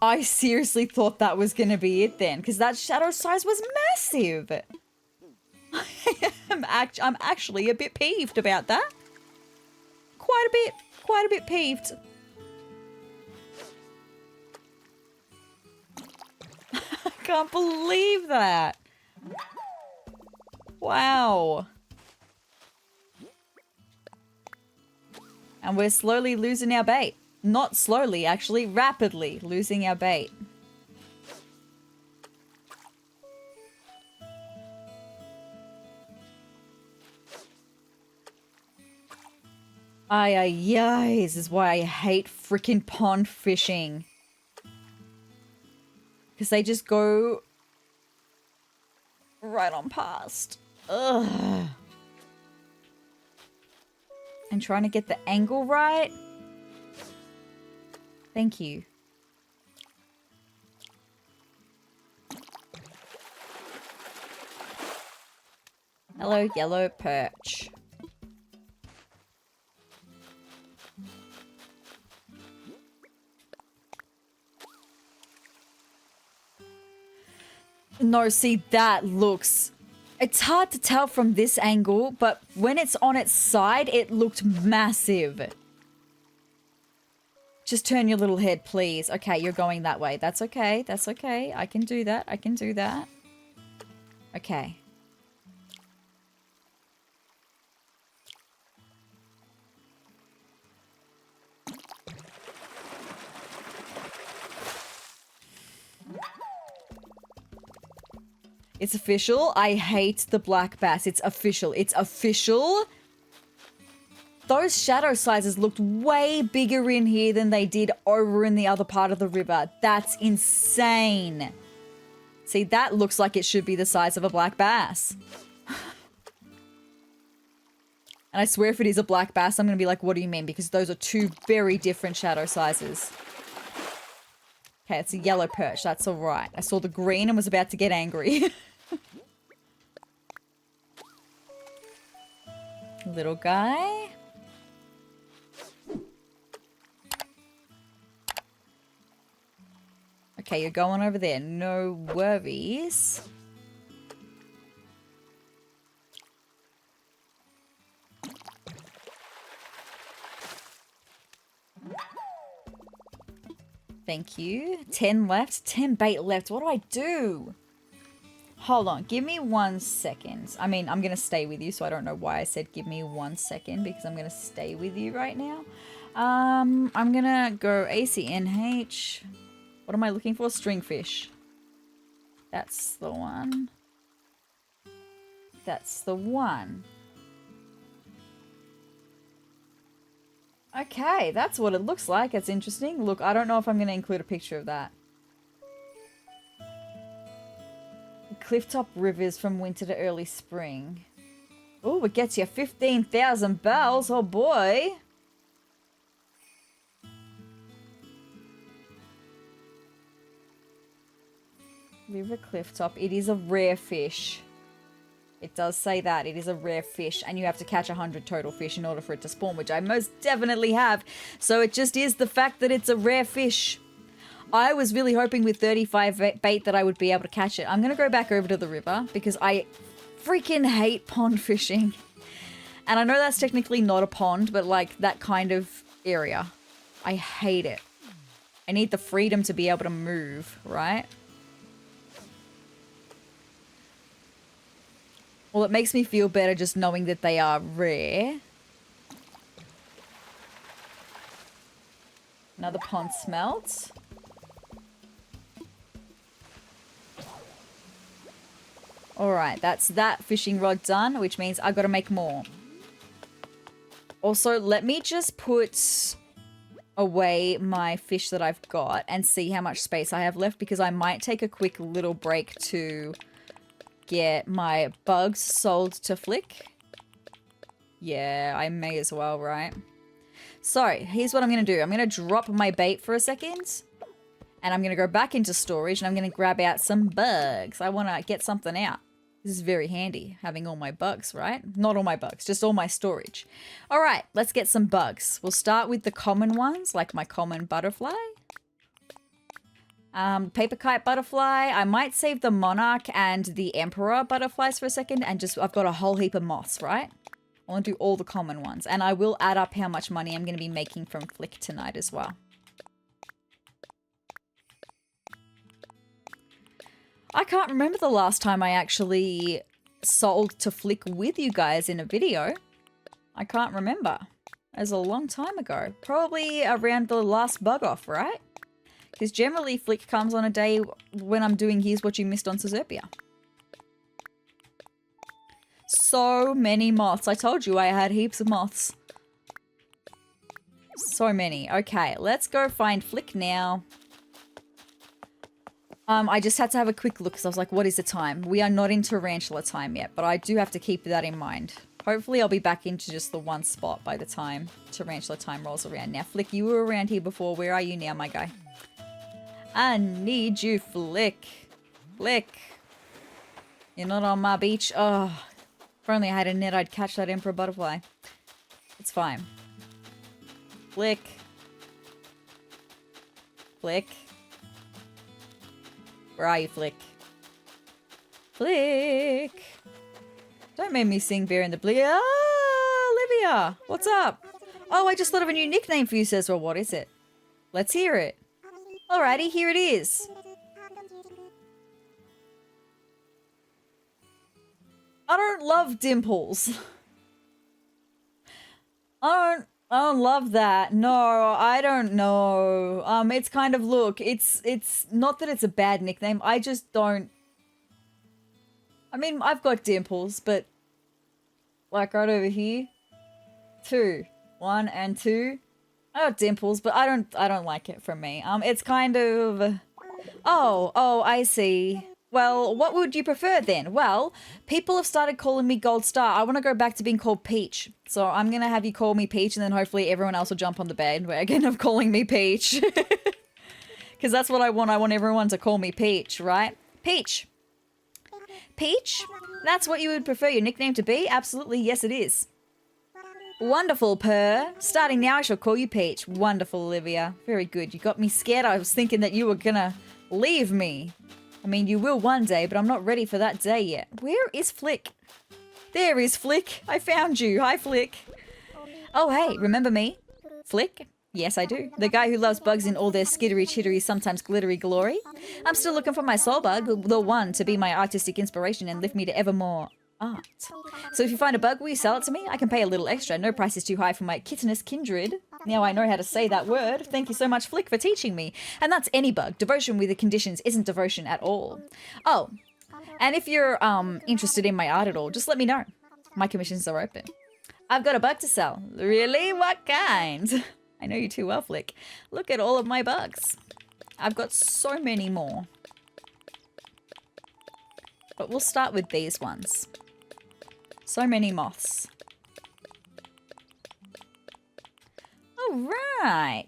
I seriously thought that was going to be it then, because that shadow size was massive. I'm actually a bit peeved about that. Quite a bit peeved. I can't believe that. Wow. And we're slowly losing our bait. Not slowly, actually, rapidly losing our bait. This is why I hate freaking pond fishing. Because they just go right on past. Ugh. And trying to get the angle right. Thank you. Hello, yellow perch. No, see, that looks... It's hard to tell from this angle, but when it's on its side, it looked massive. Just turn your little head, please. Okay, you're going that way. That's okay. That's okay. I can do that. I can do that. Okay. It's official. I hate the black bass. It's official. It's official. Those shadow sizes looked way bigger in here than they did over in the other part of the river. That's insane. See, that looks like it should be the size of a black bass. And I swear if it is a black bass, I'm going to be like, what do you mean? Because those are two very different shadow sizes. Okay, it's a yellow perch. That's all right. I saw the green and was about to get angry. Little guy. Okay, you're going over there. No worries. Thank you. 10 left. 10 bait left. What do I do? Hold on, give me 1 second. I mean, I'm going to stay with you, so I don't know why I said give me 1 second, because I'm going to stay with you right now. I'm going to go acnh. What am I looking for? Stringfish. That's the one. That's the one. Okay, that's what it looks like. It's interesting. Look, I don't know if I'm going to include a picture of that. Clifftop rivers from winter to early spring. Oh, it gets you 15,000 bells. Oh boy. River Clifftop. It is a rare fish. It does say that. It is a rare fish, and you have to catch 100 total fish in order for it to spawn, which I most definitely have. So it just is the fact that it's a rare fish. I was really hoping with 35 bait that I would be able to catch it. I'm going to go back over to the river because I freaking hate pond fishing. And I know that's technically not a pond, but like that kind of area. I hate it. I need the freedom to be able to move, right? Well, it makes me feel better just knowing that they are rare. Another pond smelt. Alright, that's that fishing rod done, which means I gotta make more. Also, let me just put away my fish that I've got and see how much space I have left, because I might take a quick little break to get my bugs sold to Flick. Yeah, I may as well, right? So, here's what I'm going to do. I'm going to drop my bait for a second. And I'm going to go back into storage and I'm going to grab out some bugs. I want to get something out. This is very handy, having all my bugs, right? Not all my bugs, just all my storage. All right, let's get some bugs. We'll start with the common ones, like my common butterfly. Paper kite butterfly. I might save the monarch and the emperor butterflies for a second and just, I've got a whole heap of moths, right? I want to do all the common ones. And I will add up how much money I'm going to be making from Flick tonight as well. I can't remember the last time I actually sold to Flick with you guys in a video. I can't remember. It was a long time ago. Probably around the last bug off, right? Because generally Flick comes on a day when I'm doing Here's What You Missed on Sezurbia. So many moths. I told you I had heaps of moths. So many. Okay, let's go find Flick now. I just had to have a quick look because I was like, what is the time? We are not in tarantula time yet, but I do have to keep that in mind. Hopefully I'll be back into just the one spot by the time tarantula time rolls around. Now, Flick, you were around here before. Where are you now, my guy? I need you, Flick. Flick. You're not on my beach. Oh, if only I had a net, I'd catch that emperor butterfly. It's fine. Flick. Flick. Where are you, Flick? Flick. Don't make me sing Bear in the Blue. Ah, Olivia. What's up? Oh, I just thought of a new nickname for you, SezRawrr. What is it? Let's hear it. Alrighty, here it is. I don't love dimples. I don't love that. No, I don't know. It's kind of, look, it's not that it's a bad nickname. I just don't. I mean, I've got dimples, but like right over here, 2, 1 and 2. I got dimples, but I don't like it from me. It's kind of, oh, I see. Well, what would you prefer then? Well, people have started calling me Gold Star. I want to go back to being called Peach. So I'm going to have you call me Peach, and then hopefully everyone else will jump on the bandwagon of calling me Peach. Because that's what I want. I want everyone to call me Peach, right? Peach. Peach? That's what you would prefer your nickname to be? Absolutely, yes it is. Wonderful, Purr. Starting now, I shall call you Peach. Wonderful, Olivia. Very good. You got me scared. I was thinking that you were gonna leave me. I mean, you will one day, but I'm not ready for that day yet. Where is Flick? There is Flick. I found you. Hi, Flick. Oh, hey, remember me? Flick? Yes, I do. The guy who loves bugs in all their skittery chittery, sometimes glittery glory. I'm still looking for my soul bug, the one to be my artistic inspiration and lift me to evermore art. So if you find a bug, will you sell it to me? I can pay a little extra. No price is too high for my kittenous kindred. Now I know how to say that word. Thank you so much, Flick, for teaching me. And that's any bug. Devotion with the conditions isn't devotion at all. Oh, and if you're interested in my art at all, just let me know. My commissions are open. I've got a bug to sell. Really? What kind? I know you too well, Flick. Look at all of my bugs. I've got so many more. But we'll start with these ones. So many moths. All right.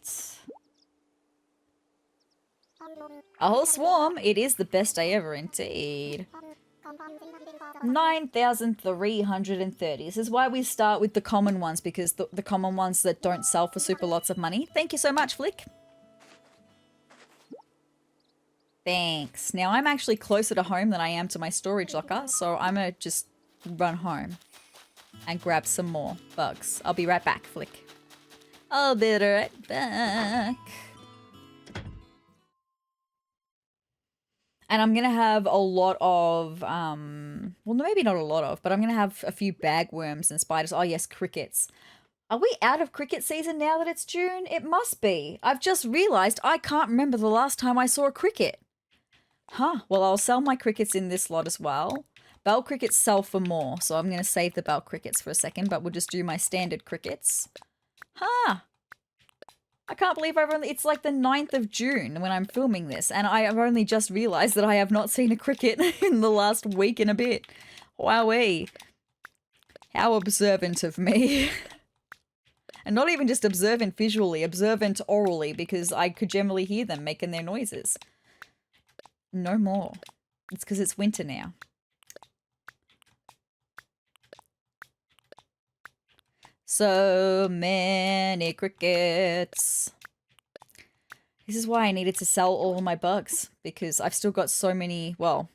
A whole swarm. It is the best day ever indeed. 9,330. This is why we start with the common ones, because the common ones that don't sell for super lots of money. Thank you so much, Flick. Thanks. Now I'm actually closer to home than I am to my storage locker, so I'm gonna just run home and grab some more bugs. I'll be right back, Flick. I'll be right back. And I'm going to have a lot of, well, maybe not a lot of, but I'm going to have a few bagworms and spiders. Oh, yes, crickets. Are we out of cricket season now that it's June? It must be. I've just realized I can't remember the last time I saw a cricket. Huh. Well, I'll sell my crickets in this lot as well. Bell crickets sell for more, so I'm going to save the bell crickets for a second, but we'll just do my standard crickets. Huh. I can't believe it's like the 9th of June when I'm filming this, and I have only just realized that I have not seen a cricket in the last week and a bit. Wowee. How observant of me. And not even just observant visually, observant orally, because I could generally hear them making their noises. No more. It's because it's winter now. So many crickets. This is why I needed to sell all my bugs, because I've still got so many, well,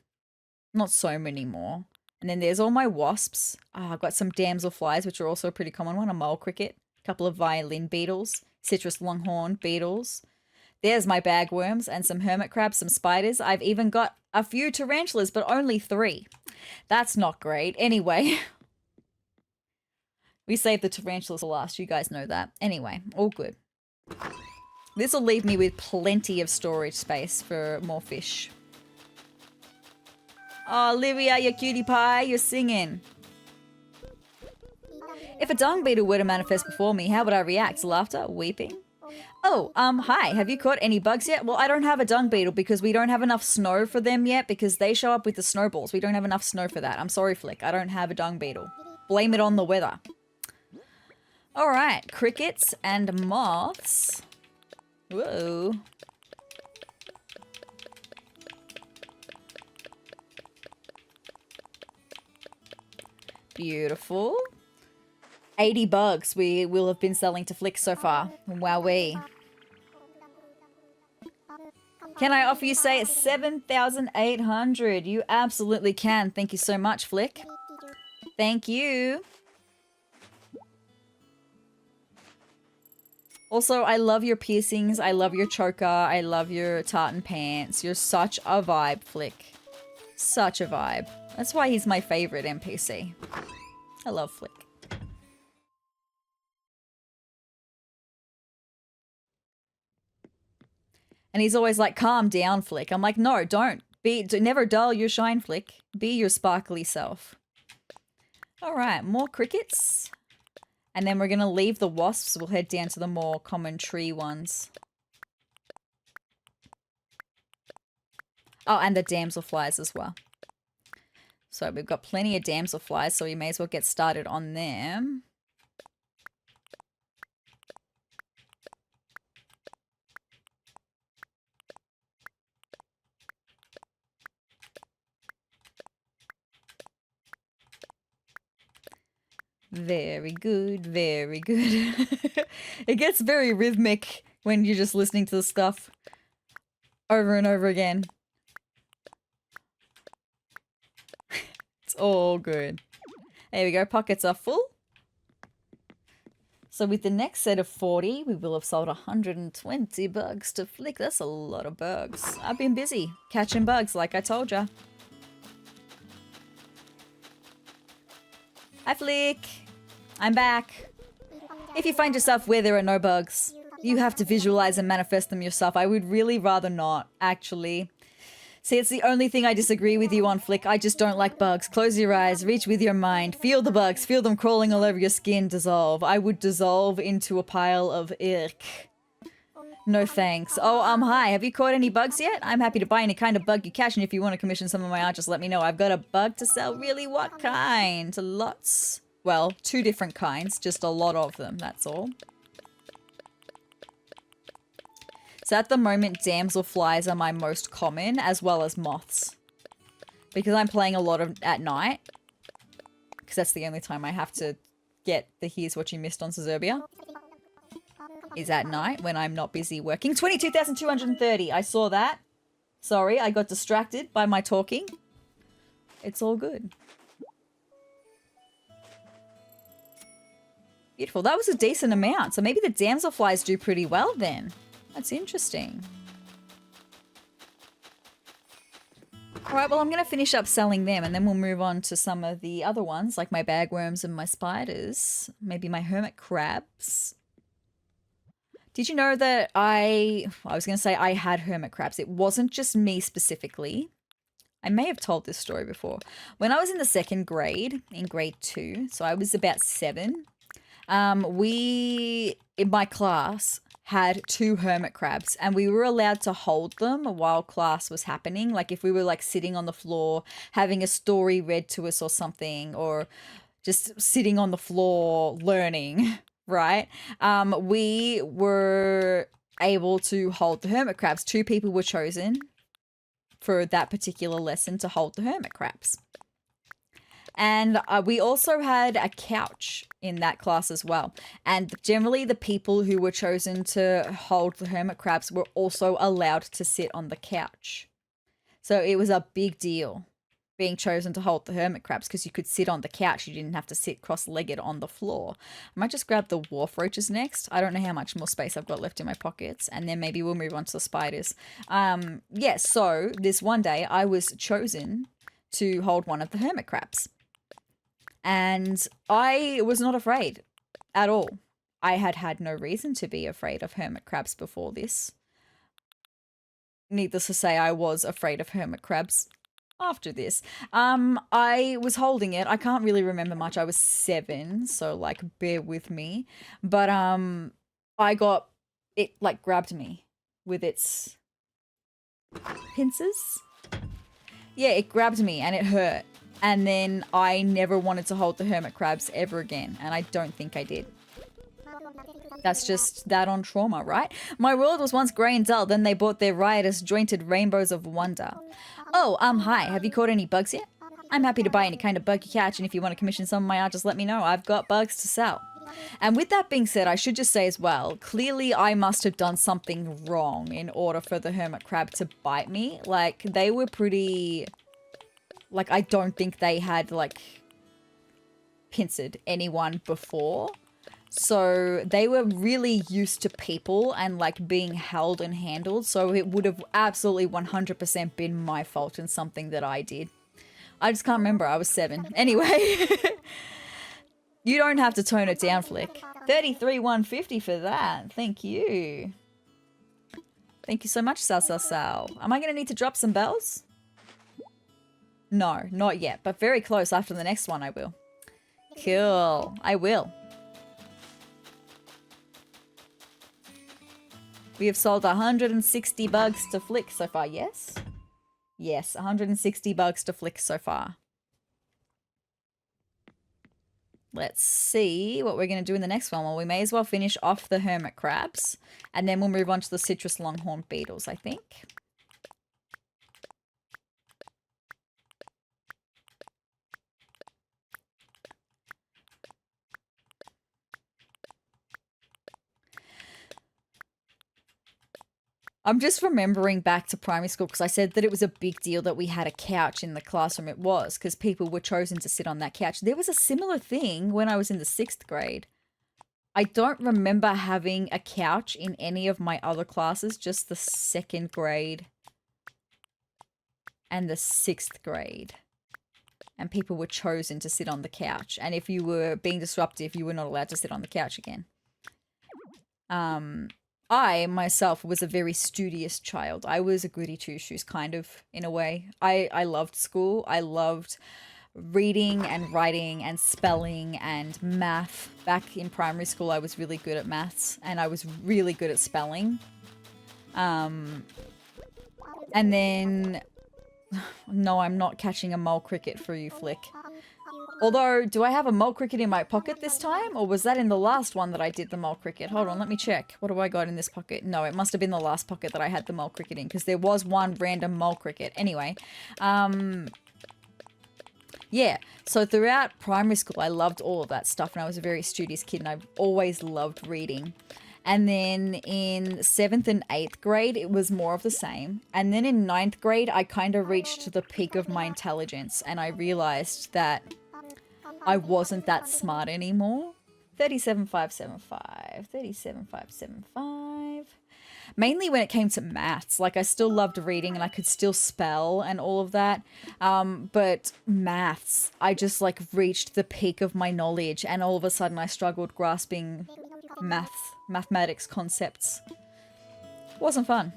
not so many more. And then there's all my wasps. Oh, I've got some damselflies, which are also a pretty common one, a mole cricket, a couple of violin beetles, citrus longhorn beetles. There's my bagworms and some hermit crabs, some spiders. I've even got a few tarantulas, but only 3. That's not great. Anyway, we saved the tarantulas for last. You guys know that. Anyway, all good. This will leave me with plenty of storage space for more fish. Oh, Olivia, you cutie pie, you're singing. If a dung beetle were to manifest before me, how would I react? Laughter? Weeping? Oh, hi, have you caught any bugs yet? Well, I don't have a dung beetle because we don't have enough snow for them yet, because they show up with the snowballs. We don't have enough snow for that. I'm sorry, Flick. I don't have a dung beetle. Blame it on the weather. All right, crickets and moths. Whoa. Beautiful. 80 bugs we will have been selling to Flick so far. Wowee. Can I offer you, say, 7,800? You absolutely can. Thank you so much, Flick. Thank you. Also, I love your piercings. I love your choker. I love your tartan pants. You're such a vibe, Flick. Such a vibe. That's why he's my favorite NPC. I love Flick. And he's always like, calm down, Flick. I'm like, no, don't. Never dull your shine, Flick. Be your sparkly self. All right, more crickets. And then we're going to leave the wasps. We'll head down to the more common tree ones. Oh, and the damselflies as well. So we've got plenty of damselflies, so we may as well get started on them. Very good, very good. It gets very rhythmic when you're just listening to the stuff over and over again. It's all good. There we go, pockets are full. So with the next set of 40, we will have sold 120 bugs to Flick. That's a lot of bugs. I've been busy catching bugs, like I told ya. Hi, Flick. I'm back. If you find yourself where there are no bugs, you have to visualize and manifest them yourself. I would really rather not, actually. See, it's the only thing I disagree with you on, Flick. I just don't like bugs. Close your eyes, reach with your mind, feel the bugs, feel them crawling all over your skin, dissolve. I would dissolve into a pile of ick. No thanks. Oh, hi. Have you caught any bugs yet? I'm happy to buy any kind of bug you catch, and if you want to commission some of my art, just let me know. I've got a bug to sell. Really? What kind? Lots. Well, 2 different kinds. Just a lot of them, that's all. So at the moment, damselflies are my most common, as well as moths. Because I'm playing a lot of at night. Because that's the only time I have to get the Here's What You Missed on Sezurbia. Is at night, when I'm not busy working. 22,230, I saw that. Sorry, I got distracted by my talking. It's all good. Beautiful, that was a decent amount. So maybe the damselflies do pretty well then. That's interesting. All right, well, I'm going to finish up selling them and then we'll move on to some of the other ones, like my bagworms and my spiders. Maybe my hermit crabs. Did you know that I was going to say I had hermit crabs. It wasn't just me specifically. I may have told this story before. When I was in the 2nd grade, in grade 2, so I was about 7, we, in my class, had 2 hermit crabs and we were allowed to hold them while class was happening. Like if we were like sitting on the floor, having a story read to us or something, or just sitting on the floor learning, right? We were able to hold the hermit crabs. 2 people were chosen for that particular lesson to hold the hermit crabs. And we also had a couch in that class as well. And generally the people who were chosen to hold the hermit crabs were also allowed to sit on the couch. So it was a big deal being chosen to hold the hermit crabs because you could sit on the couch. You didn't have to sit cross-legged on the floor. I might just grab the wharf roaches next. I don't know how much more space I've got left in my pockets. And then maybe we'll move on to the spiders. Yeah, so this one day I was chosen to hold one of the hermit crabs. And I was not afraid at all. I had had no reason to be afraid of hermit crabs before this. Needless to say, I was afraid of hermit crabs after this. I was holding it. I can't really remember much. I was 7, so like bear with me. But it like grabbed me with its pincers. Yeah, it grabbed me and it hurt. And then I never wanted to hold the hermit crabs ever again. And I don't think I did. That's just that on trauma, right? My world was once grey and dull. Then they bought their riotous, jointed rainbows of wonder. Oh, hi. Have you caught any bugs yet? I'm happy to buy any kind of bug you catch. And if you want to commission some of my art, just let me know. I've got bugs to sell. And with that being said, I should just say as well, clearly I must have done something wrong in order for the hermit crab to bite me. Like, they were pretty... Like, I don't think they had, like, pincered anyone before. So they were really used to people and, like, being held and handled. So it would have absolutely 100% been my fault and something that I did. I just can't remember. I was 7. Anyway. You don't have to tone it down, Flick. 33,150 for that. Thank you. Thank you so much, Sal. Am I going to need to drop some bells? No, not yet, but very close. After the next one, I will. Cool. I will. We have sold 160 bugs to Flick so far, yes? Yes, 160 bugs to Flick so far. Let's see what we're going to do in the next one. Well, we may as well finish off the hermit crabs, and then we'll move on to the citrus longhorn beetles, I think. I'm just remembering back to primary school because I said that it was a big deal that we had a couch in the classroom. It was because people were chosen to sit on that couch. There was a similar thing when I was in the 6th grade. I don't remember having a couch in any of my other classes, just the 2nd grade and the 6th grade. And people were chosen to sit on the couch. And if you were being disruptive, you were not allowed to sit on the couch again. I, myself, was a very studious child. I was a goody two-shoes, kind of, in a way. I loved school. I loved reading and writing and spelling and math. Back in primary school, I was really good at maths. And I was really good at spelling. And then... No, I'm not catching a mole cricket for you, Flick. Although, do I have a mole cricket in my pocket this time? Or was that in the last one that I did the mole cricket? Hold on, let me check. What do I got in this pocket? No, it must have been the last pocket that I had the mole cricket in, because there was one random mole cricket. Anyway, yeah, so throughout primary school, I loved all of that stuff, and I was a very studious kid, and I've always loved reading. And then in 7th and 8th grade, it was more of the same. And then in 9th grade, I kind of reached the peak of my intelligence, and I realized that I wasn't that smart anymore. 37,575, 37,575. Mainly when it came to maths. Like, I still loved reading and I could still spell and all of that. But maths, I just like reached the peak of my knowledge, and all of a sudden I struggled grasping mathematics concepts. Wasn't fun.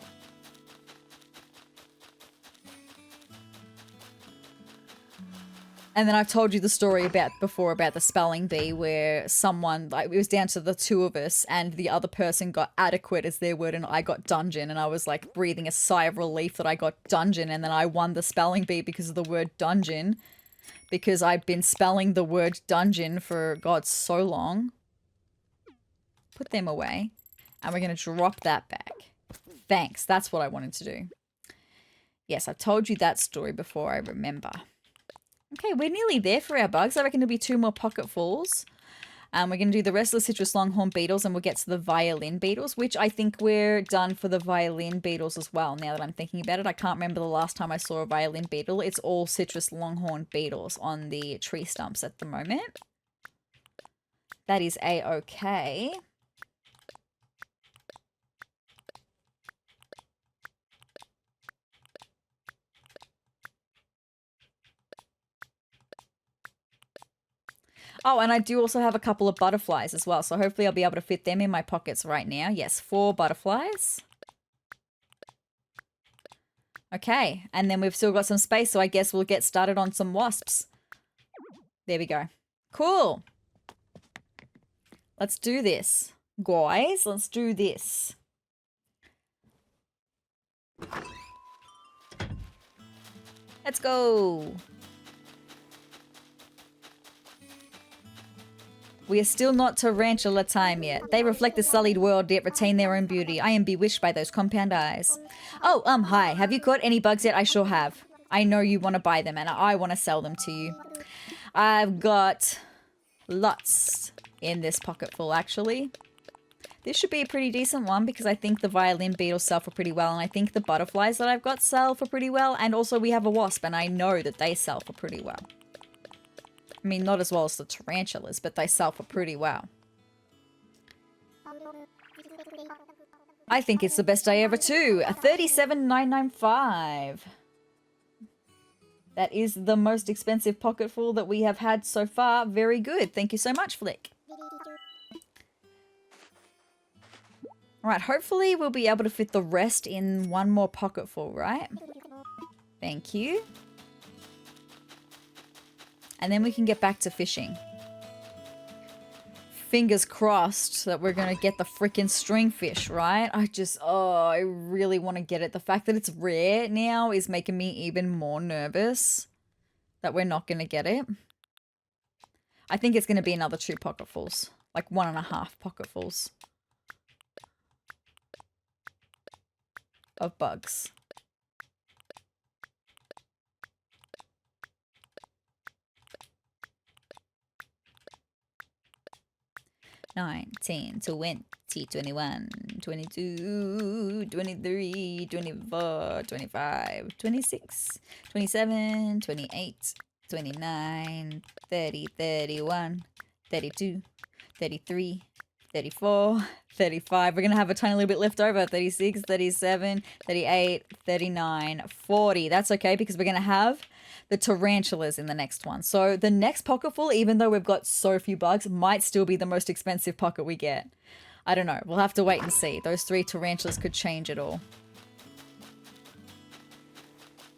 And then I've told you the story before about the spelling bee, where someone, like, it was down to the 2 of us, and the other person got adequate as their word and I got dungeon, and I was like breathing a sigh of relief that I got dungeon, and then I won the spelling bee because of the word dungeon, because I'd been spelling the word dungeon for, God, so long. Put them away, and we're going to drop that back. Thanks, that's what I wanted to do. Yes, I told you that story before, I remember. Okay, we're nearly there for our bugs. I reckon there'll be 2 more pocketfuls. We're going to do the restless citrus longhorn beetles, and we'll get to the violin beetles, which I think we're done for the violin beetles as well, now that I'm thinking about it. I can't remember the last time I saw a violin beetle. It's all citrus longhorn beetles on the tree stumps at the moment. That is a-okay. Oh, and I do also have a couple of butterflies as well, so hopefully I'll be able to fit them in my pockets right now. Yes, 4 butterflies. Okay, and then we've still got some space, so I guess we'll get started on some wasps. There we go. Cool. Let's do this. Guys, let's do this. Let's go. We are still not tarantula time yet. They reflect the sullied world, yet retain their own beauty. I am bewitched by those compound eyes. Oh, hi. Have you caught any bugs yet? I sure have. I know you want to buy them, and I want to sell them to you. I've got lots in this pocket full, actually. This should be a pretty decent one, because I think the violin beetles sell for pretty well, and I think the butterflies that I've got sell for pretty well, and also we have a wasp, and I know that they sell for pretty well. I mean, not as well as the tarantulas, but they sell for pretty well. I think it's the best day ever too. A 37,995. That is the most expensive pocketful that we have had so far. Very good. Thank you so much, Flick. Alright, hopefully we'll be able to fit the rest in one more pocketful, right? Thank you. And then we can get back to fishing. Fingers crossed that we're going to get the freaking stringfish, right? I really want to get it. The fact that it's rare now is making me even more nervous that we're not going to get it. I think it's going to be another 2 pocketfuls. Like 1.5 pocketfuls of bugs. 19, 20, 21, 22, 23, 24, 25, 26, 27, 28, 29, 30, 31, 32, 33, 34, 35. We're going to have a tiny little bit left over. 36, 37, 38, 39, 40. That's okay because we're going to have the tarantulas in the next one. So the next pocketful, even though we've got so few bugs, might still be the most expensive pocket we get. I don't know. We'll have to wait and see. Those 3 tarantulas could change it all.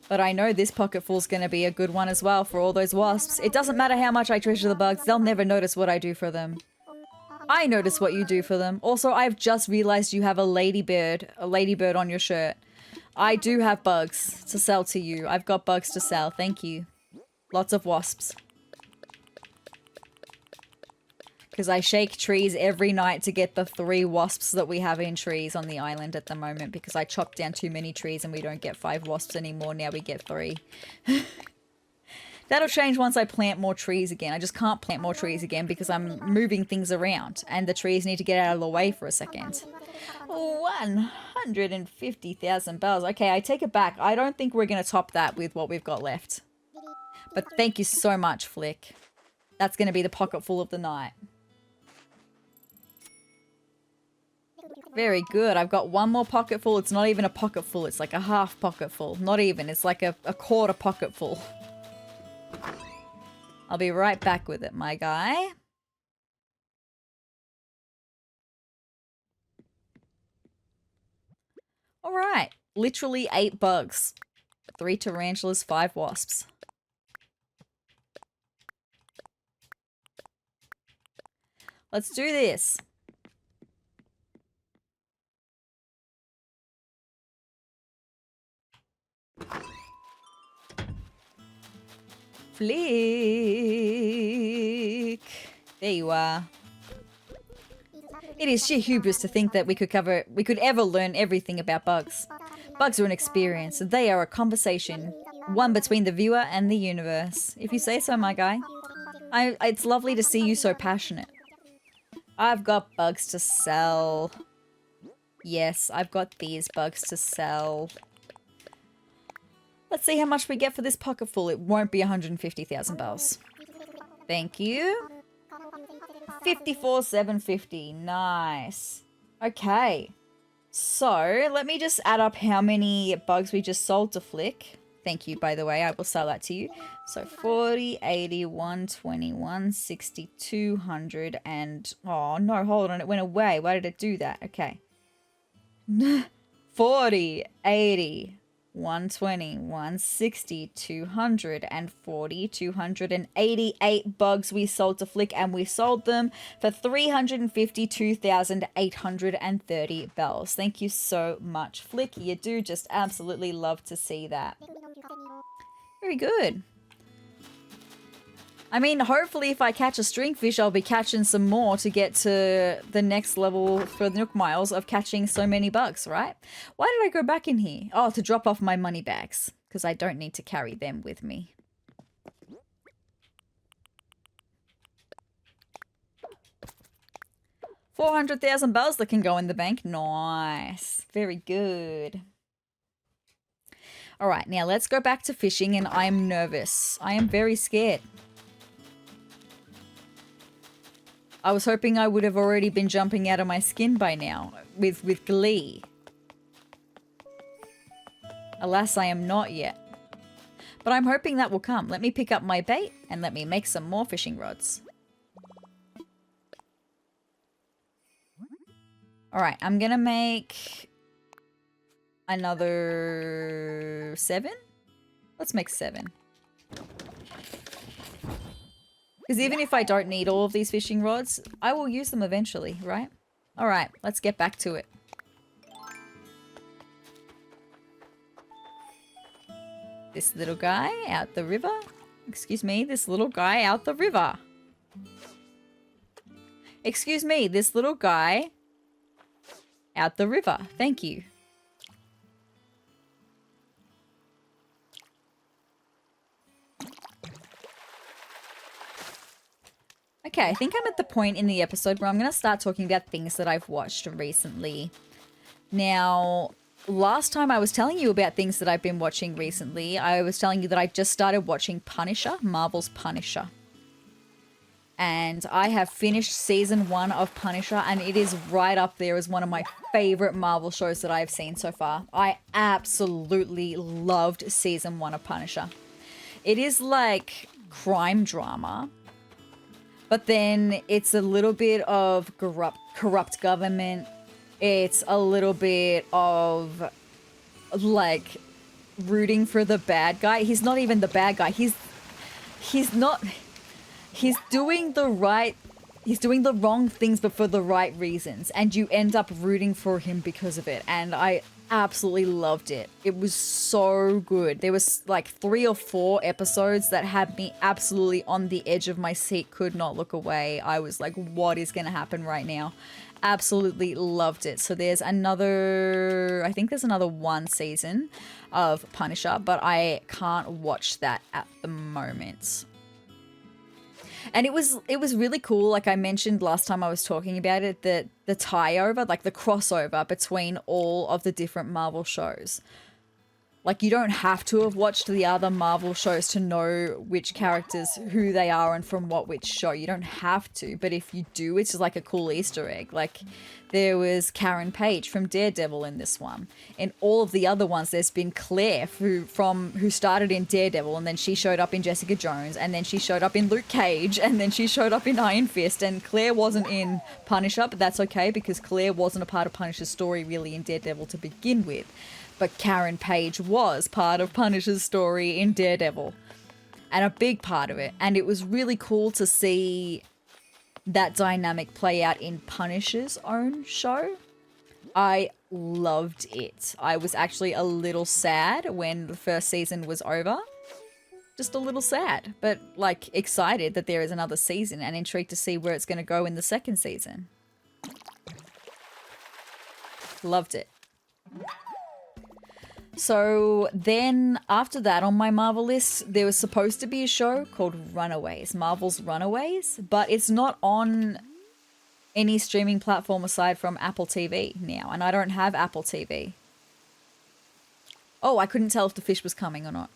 But I know this pocketful is going to be a good one as well for all those wasps. It doesn't matter how much I treasure the bugs. They'll never notice what I do for them. I notice what you do for them. Also, I've just realized you have a ladybird on your shirt. I do have bugs to sell to you. I've got bugs to sell. Thank you. Lots of wasps. Because I shake trees every night to get the 3 wasps that we have in trees on the island at the moment. Because I chopped down too many trees and we don't get 5 wasps anymore. Now we get 3. That'll change once I plant more trees again. I just can't plant more trees again because I'm moving things around. And the trees need to get out of the way for a second. 150,000 bells. Okay, I take it back. I don't think we're going to top that with what we've got left. But thank you so much, Flick. That's going to be the pocket full of the night. Very good. I've got one more pocket full. It's not even a pocket full. It's like a half pocket full. Not even. It's like a quarter pocket full. I'll be right back with it, my guy. All right. Literally 8 bugs. 3 tarantulas, 5 wasps. Let's do this. Flick. There you are. It is sheer hubris to think that we could ever learn everything about bugs. Bugs are an experience. They are a conversation. One between the viewer and the universe. If you say so, my guy. It's lovely to see you so passionate. I've got bugs to sell. Yes, I've got these bugs to sell. Let's see how much we get for this pocket full. It won't be 150,000 bells. Thank you. 54,750. Nice. Okay. So, let me just add up how many bugs we just sold to Flick. Thank you, by the way. I will sell that to you. So, 40, 80, 120, 160, 200, and... Oh, no, hold on. It went away. Why did it do that? Okay. 40, 80... 120, 160, 240, 288 bugs we sold to Flick, and we sold them for 352,830 bells. Thank you so much, Flick. You do just absolutely love to see that. Very good. I mean, hopefully if I catch a stringfish, I'll be catching some more to get to the next level for the Nook Miles of catching so many bugs, right? Why did I go back in here? Oh, to drop off my money bags, because I don't need to carry them with me. $400,000 bells that can go in the bank. Nice. Very good. All right, now let's go back to fishing, and I'm nervous. I am very scared. I was hoping I would have already been jumping out of my skin by now, with glee. Alas, I am not yet. But I'm hoping that will come. Let me pick up my bait, and let me make some more fishing rods. Alright, I'm gonna make another 7? Let's make 7. Because even if I don't need all of these fishing rods, I will use them eventually, right? Alright, let's get back to it. This little guy out the river. Excuse me, this little guy out the river. Excuse me, this little guy out the river. Thank you. Okay, I think I'm at the point in the episode where I'm going to start talking about things that I've watched recently. Now, last time I was telling you about things that I've been watching recently, I was telling you that I just started watching Punisher, Marvel's Punisher. and I have finished season 1 of Punisher, and it is right up there as one of my favorite Marvel shows that I've seen so far. I absolutely loved season 1 of Punisher. It is like crime drama, but then it's a little bit of corrupt government. It's a little bit of like rooting for the bad guy. He's not even the bad guy. He's doing the wrong things, but for the right reasons, and you end up rooting for him because of it. And I absolutely loved it. It was so good. There was like 3 or 4 episodes that had me absolutely on the edge of my seat, could not look away. I was like, what is going to happen right now? Absolutely loved it. So there's another, I think there's another 1 season of Punisher, but I can't watch that at the moment. And it was really cool, like I mentioned last time I was talking about it, that the tie-over, like the crossover between all of the different Marvel shows. Like, you don't have to have watched the other Marvel shows to know which characters, who they are, and from which show. You don't have to, but if you do, it's just like a cool Easter egg. Like, there was Karen Page from Daredevil in this one. In all of the other ones, there's been Claire, who started in Daredevil, and then she showed up in Jessica Jones, and then she showed up in Luke Cage, and then she showed up in Iron Fist, and Claire wasn't in Punisher, but that's okay, because Claire wasn't a part of Punisher's story really in Daredevil to begin with. But Karen Page was part of Punisher's story in Daredevil, and a big part of it. And it was really cool to see that dynamic play out in Punisher's own show. I loved it. I was actually a little sad when the first season was over. Just a little sad, but like excited that there is another season and intrigued to see where it's going to go in the second season. Loved it. So then after that on my Marvel list, there was supposed to be a show called Runaways, Marvel's Runaways, but it's not on any streaming platform aside from Apple TV now, and I don't have Apple TV. Oh, I couldn't tell if the fish was coming or not.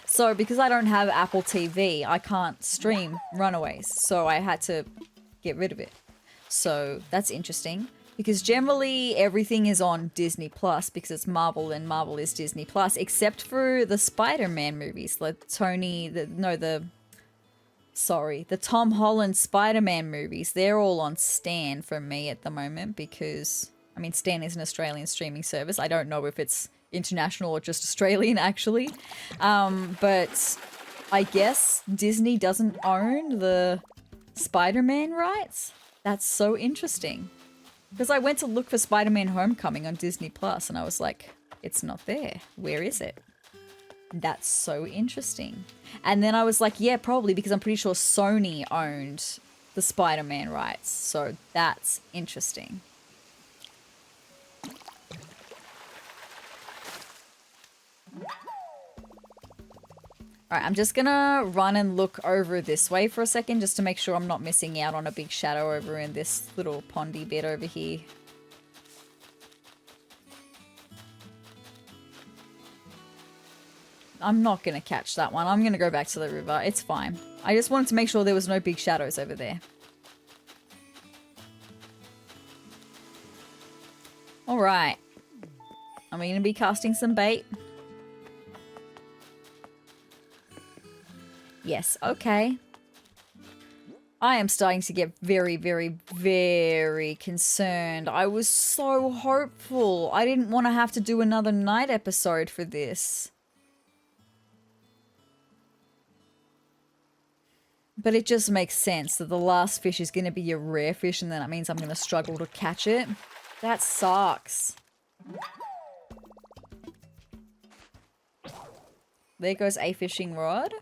So because I don't have Apple TV, I can't stream Runaways, so I had to get rid of it. So that's interesting. Because generally everything is on Disney Plus because it's Marvel and Marvel is Disney Plus, except for the Spider-Man movies. Like the Tom Holland Spider-Man movies. They're all on Stan for me at the moment because, I mean, Stan is an Australian streaming service. I don't know if it's international or just Australian actually. But I guess Disney doesn't own the Spider-Man rights. That's so interesting. Because I went to look for Spider-Man Homecoming on Disney Plus and I was like, it's not there. Where is it? That's so interesting. And then I was like, yeah, probably because I'm pretty sure Sony owned the Spider-Man rights. So that's interesting. Alright, I'm just gonna run and look over this way for a second just to make sure I'm not missing out on a big shadow over in this little pondy bit over here. I'm not gonna catch that one. I'm gonna go back to the river. It's fine. I just wanted to make sure there was no big shadows over there. Alright. Are we gonna be casting some bait? Yes, okay. I am starting to get very, very, very concerned. I was so hopeful. I didn't want to have to do another night episode for this. But it just makes sense that the last fish is going to be a rare fish and then that means I'm going to struggle to catch it. That sucks. There goes a fishing rod.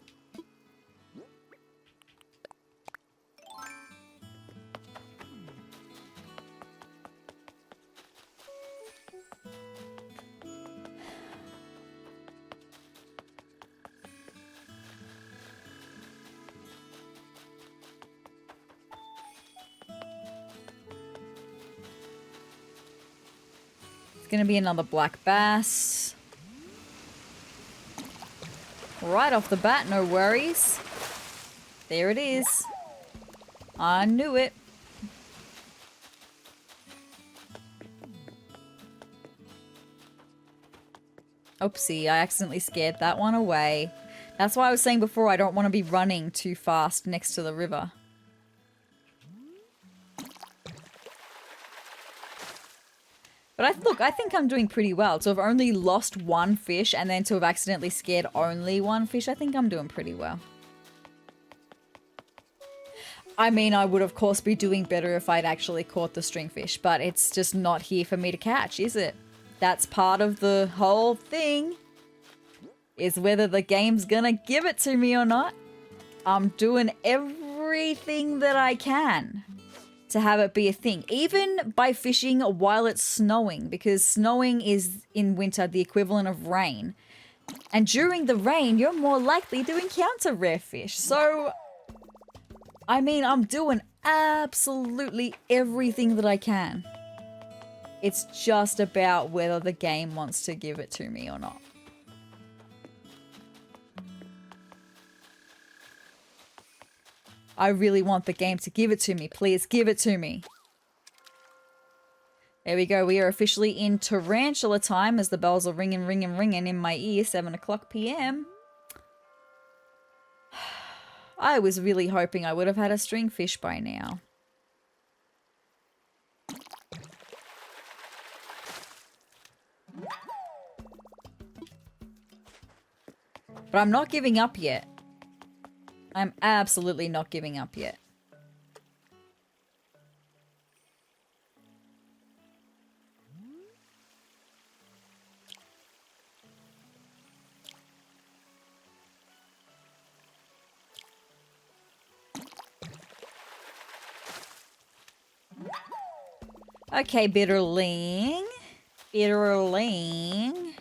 Gonna be another black bass. Right off the bat, no worries. There it is. I knew it. Oopsie, I accidentally scared that one away. That's why I was saying before I don't want to be running too fast next to the river. But look, I think I'm doing pretty well. To have only lost one fish and then to have accidentally scared only one fish, I think I'm doing pretty well. I mean, I would of course be doing better if I'd actually caught the stringfish, but it's just not here for me to catch, is it? That's part of the whole thing, is whether the game's gonna give it to me or not. I'm doing everything that I can to have it be a thing, even by fishing while it's snowing, because snowing is in winter the equivalent of rain. And during the rain, you're more likely to encounter rare fish. So, I mean, I'm doing absolutely everything that I can. It's just about whether the game wants to give it to me or not. I really want the game to give it to me. Please give it to me. There we go. We are officially in tarantula time as the bells are ringing, ringing, ringing in my ear. 7 o'clock p.m. I was really hoping I would have had a stringfish by now. But I'm not giving up yet. I'm absolutely not giving up yet. Okay, bitterling. Bitterling.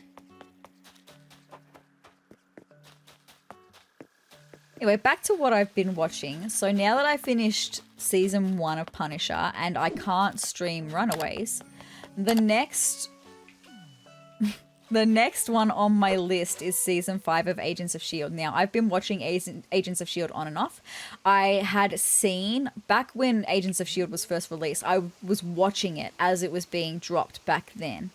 Anyway, back to what I've been watching. So now that I finished season 1 of Punisher and I can't stream Runaways, the next one on my list is season 5 of Agents of S.H.I.E.L.D. Now, I've been watching Agents of S.H.I.E.L.D. on and off. I had seen, back when Agents of S.H.I.E.L.D. was first released, I was watching it as it was being dropped back then.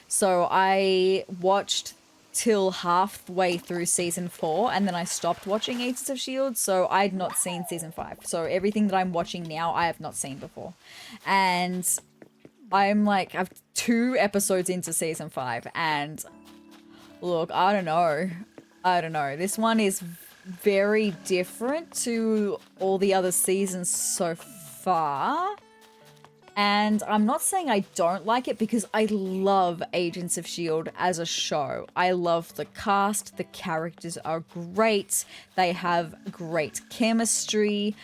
So I watched till halfway through season 4 and then I stopped watching Agents of S.H.I.E.L.D. So I'd not seen season 5. So everything that I'm watching now, I have not seen before. And I'm like, I've 2 episodes into season 5 and look, I don't know. This one is very different to all the other seasons so far. And I'm not saying I don't like it because I love Agents of S.H.I.E.L.D. as a show. I love the cast. The characters are great. They have great chemistry.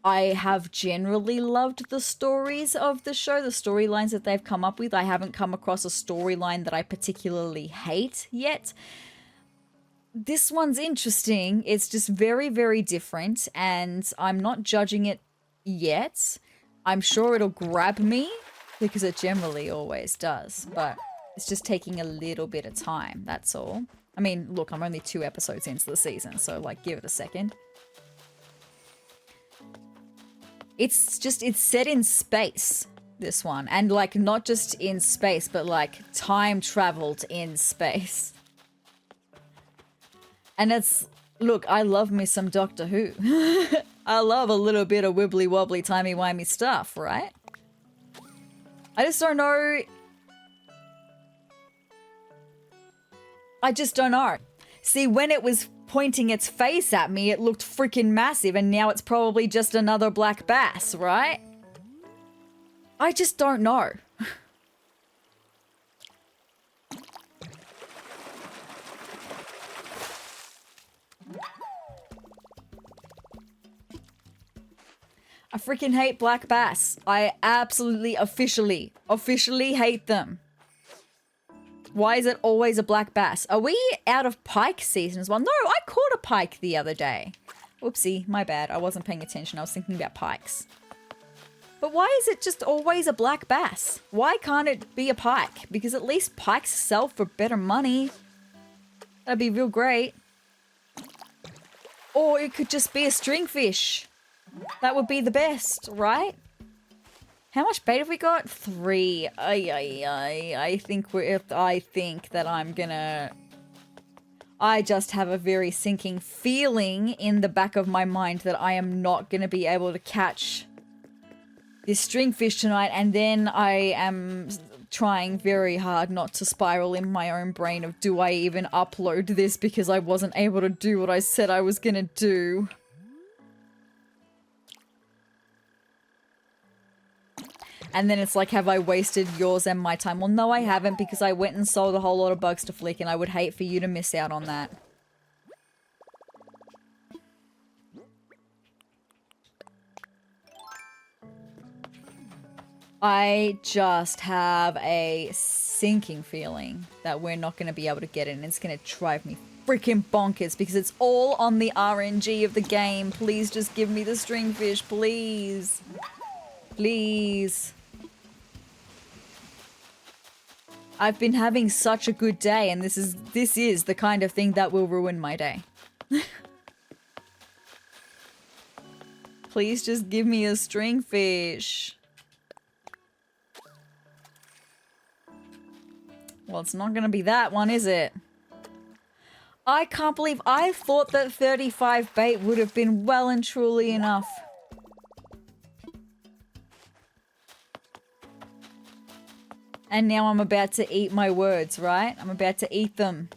I have generally loved the stories of the show, the storylines that they've come up with. I haven't come across a storyline that I particularly hate yet. This one's interesting. It's just very, very different, and I'm not judging it yet. I'm sure it'll grab me, because it generally always does, but it's just taking a little bit of time, that's all. I mean, look, I'm only 2 episodes into the season, so, like, give it a second. It's set in space, this one, and, like, not just in space, but, like, time traveled in space. And it's, look, I love me some Doctor Who. I love a little bit of wibbly wobbly timey wimey stuff, right? I just don't know. I just don't know. See, when it was pointing its face at me, it looked freaking massive, and now it's probably just another black bass, right? I just don't know. I freaking hate black bass. I absolutely, officially hate them. Why is it always a black bass? Are we out of pike season as well? No, I caught a pike the other day. Whoopsie, my bad. I wasn't paying attention. I was thinking about pikes. But why is it just always a black bass? Why can't it be a pike? Because at least pikes sell for better money. That'd be real great. Or it could just be a stringfish. That would be the best, right? How much bait have we got? 3. I think that I'm gonna... I just have a very sinking feeling in the back of my mind that I am not gonna be able to catch this stringfish tonight, and then I am trying very hard not to spiral in my own brain of, do I even upload this because I wasn't able to do what I said I was gonna do? And then it's like, have I wasted yours and my time? Well, no, I haven't, because I went and sold a whole lot of bugs to Flick, and I would hate for you to miss out on that. I just have a sinking feeling that we're not going to be able to get it, and it's going to drive me freaking bonkers because it's all on the RNG of the game. Please just give me the stringfish, please. Please. I've been having such a good day, and this is the kind of thing that will ruin my day. Please just give me a stringfish. Well, it's not gonna be that one, is it? I can't believe I thought that 35 bait would have been well and truly enough. And now I'm about to eat my words, right? I'm about to eat them.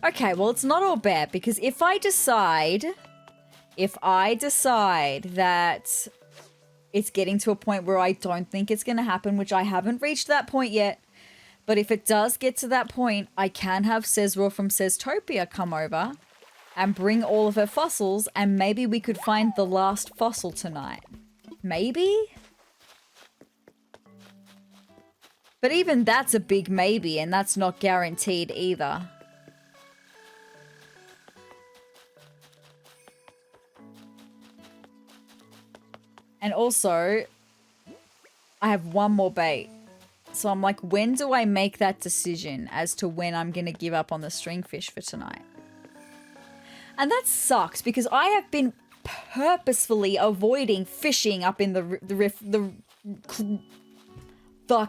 Okay, well, it's not all bad, because if I decide that it's getting to a point where I don't think it's going to happen, which I haven't reached that point yet, but if it does get to that point, I can have SezRawrr from SezTopia come over and bring all of her fossils, and maybe we could find the last fossil tonight. Maybe? But even that's a big maybe, and that's not guaranteed either. And also, I have one more bait. So I'm like, when do I make that decision as to when I'm going to give up on the stringfish for tonight? And that sucks, because I have been purposefully avoiding fishing up in the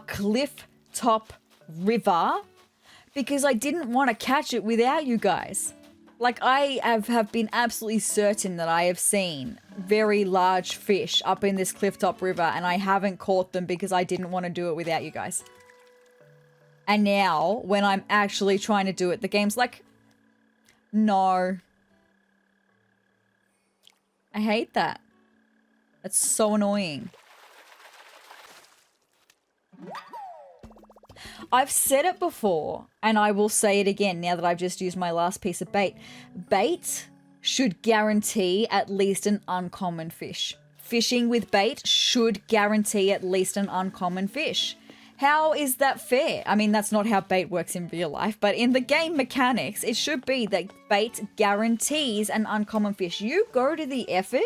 cliff top river because I didn't want to catch it without you guys. Like, I have been absolutely certain that I have seen very large fish up in this clifftop river, and I haven't caught them because I didn't want to do it without you guys. And now, when I'm actually trying to do it, the game's like, no. I hate that. That's so annoying. I've said it before, and I will say it again now that I've just used my last piece of bait. Bait should guarantee at least an uncommon fish. Fishing with bait should guarantee at least an uncommon fish. How is that fair? I mean, that's not how bait works in real life, but in the game mechanics, it should be that bait guarantees an uncommon fish. You go to the effort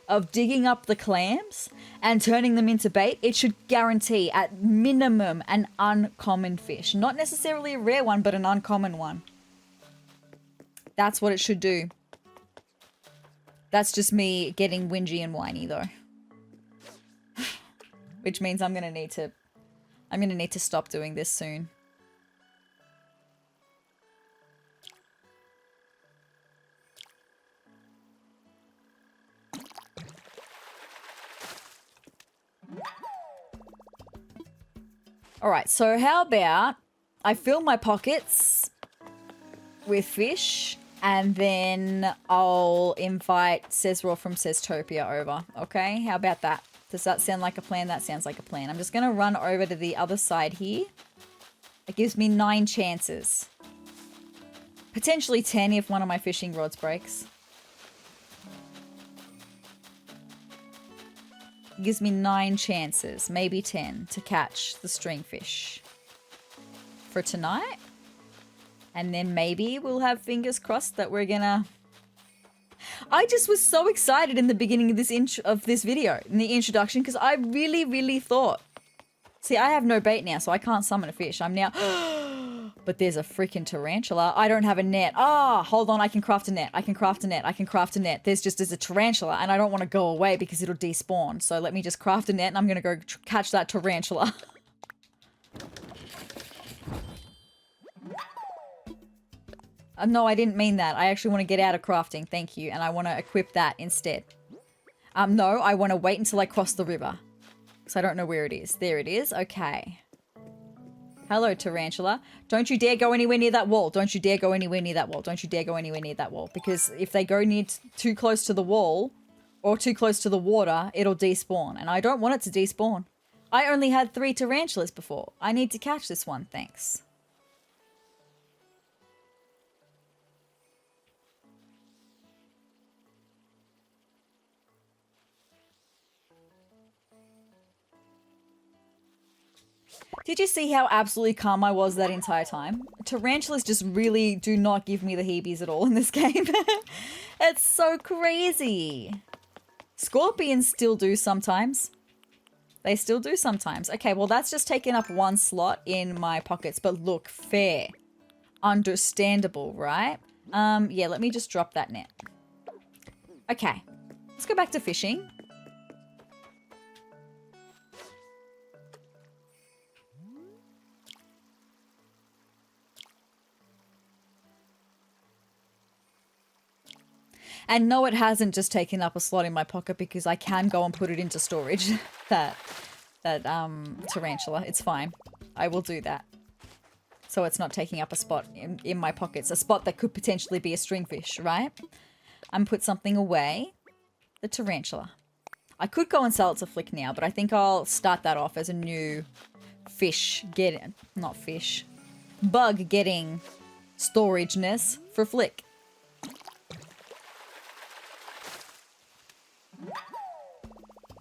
of digging up the clams and turning them into bait, it should guarantee at minimum an uncommon fish. Not necessarily a rare one, but an uncommon one. That's what it should do. That's just me getting whingy and whiny though. Which means I'm gonna need to stop doing this soon. Alright, so how about I fill my pockets with fish, and then I'll invite SezRawrr from SezTopia over, okay? How about that? Does that sound like a plan? That sounds like a plan. I'm just going to run over to the other side here. It gives me 9 chances. Potentially 10 if one of my fishing rods breaks. gives me 9 chances, maybe 10, to catch the stringfish for tonight. And then maybe we'll have fingers crossed that we're gonna... I just was so excited in the beginning of this video, in the introduction, because I really, really thought... See, I have no bait now, so I can't summon a fish. I'm now... But there's a freaking tarantula. I don't have a net. Ah, hold on, I can craft a net. I can craft a net. I can craft a net. There's a tarantula, and I don't want to go away because it'll despawn. So let me just craft a net, and I'm going to go catch that tarantula. No, I didn't mean that. I actually want to get out of crafting, thank you, and I want to equip that instead. No, I want to wait until I cross the river. Because I don't know where it is. There it is. Okay. Hello, tarantula. Don't you dare go anywhere near that wall. Don't you dare go anywhere near that wall. Don't you dare go anywhere near that wall. Because if they go too close to the wall or too close to the water, it'll despawn. And I don't want it to despawn. I only had 3 tarantulas before. I need to catch this one, thanks. Did you see how absolutely calm I was that entire time? Tarantulas just really do not give me the heebies at all in this game. It's so crazy. Scorpions still do sometimes. They still do sometimes. Okay, well that's just taken up 1 slot in my pockets, but look, fair. Understandable, right? Yeah, let me just drop that net. Okay, let's go back to fishing. And no, it hasn't just taken up a slot in my pocket because I can go and put it into storage. that tarantula. It's fine. I will do that. So it's not taking up a spot in my pockets. A spot that could potentially be a stringfish, right? And put something away. The tarantula. I could go and sell it to Flick now, but I think I'll start that off as a new fish getting... Not fish. Bug getting storageness for Flick.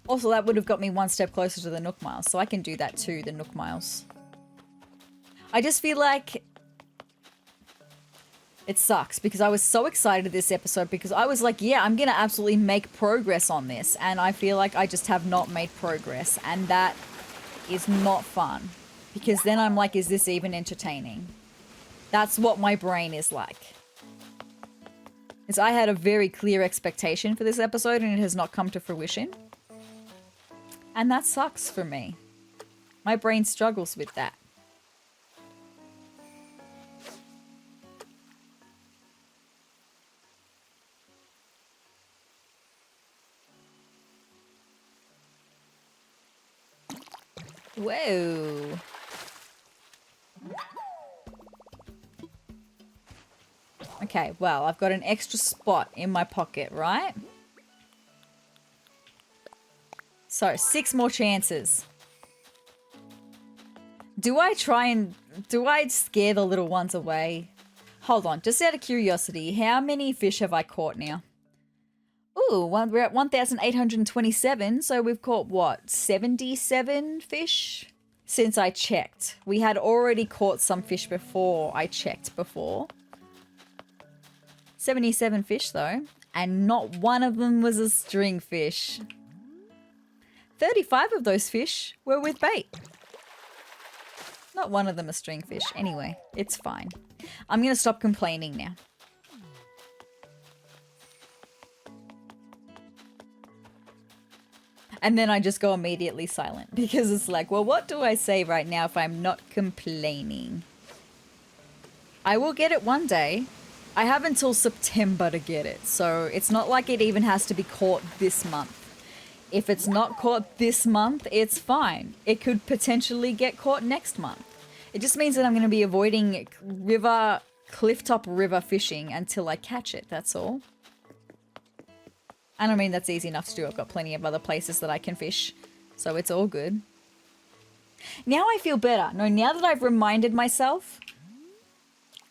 Also, that would have got me 1 step closer to the Nook Miles, so I can do that too, the Nook Miles. I just feel like it sucks because I was so excited this episode because I was like, yeah, I'm going to absolutely make progress on this, and I feel like I just have not made progress, and that is not fun because then I'm like, is this even entertaining? That's what my brain is like. Because I had a very clear expectation for this episode and it has not come to fruition. And that sucks for me. My brain struggles with that. Whoa. Okay, well, I've got an extra spot in my pocket, right? So, 6 more chances. Do I scare the little ones away? Hold on, just out of curiosity, how many fish have I caught now? Ooh, we're at 1,827, so we've caught, what, 77 fish? Since I checked. We had already caught some fish before I checked before. 77 fish, though, and not one of them was a stringfish. 35 of those fish were with bait. Not one of them a stringfish. Anyway, it's fine. I'm going to stop complaining now. And then I just go immediately silent because it's like, well, what do I say right now if I'm not complaining? I will get it one day. I have until September to get it, so it's not like it even has to be caught this month. If it's not caught this month, it's fine. It could potentially get caught next month. It just means that I'm going to be avoiding clifftop river fishing until I catch it, that's all. And I mean, that's easy enough to do. I've got plenty of other places that I can fish, so it's all good. Now I feel better. No, now that I've reminded myself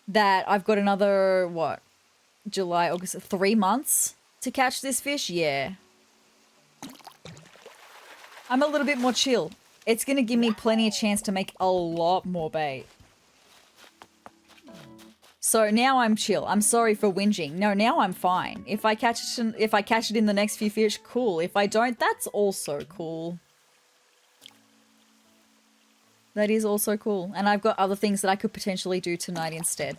that I've got another, what, July, August, 3 months to catch this fish, yeah. I'm a little bit more chill. It's going to give me plenty of chance to make a lot more bait. So now I'm chill. I'm sorry for whinging. No, now I'm fine. If I catch it in the next few fish, cool. If I don't, that's also cool. That is also cool. And I've got other things that I could potentially do tonight instead.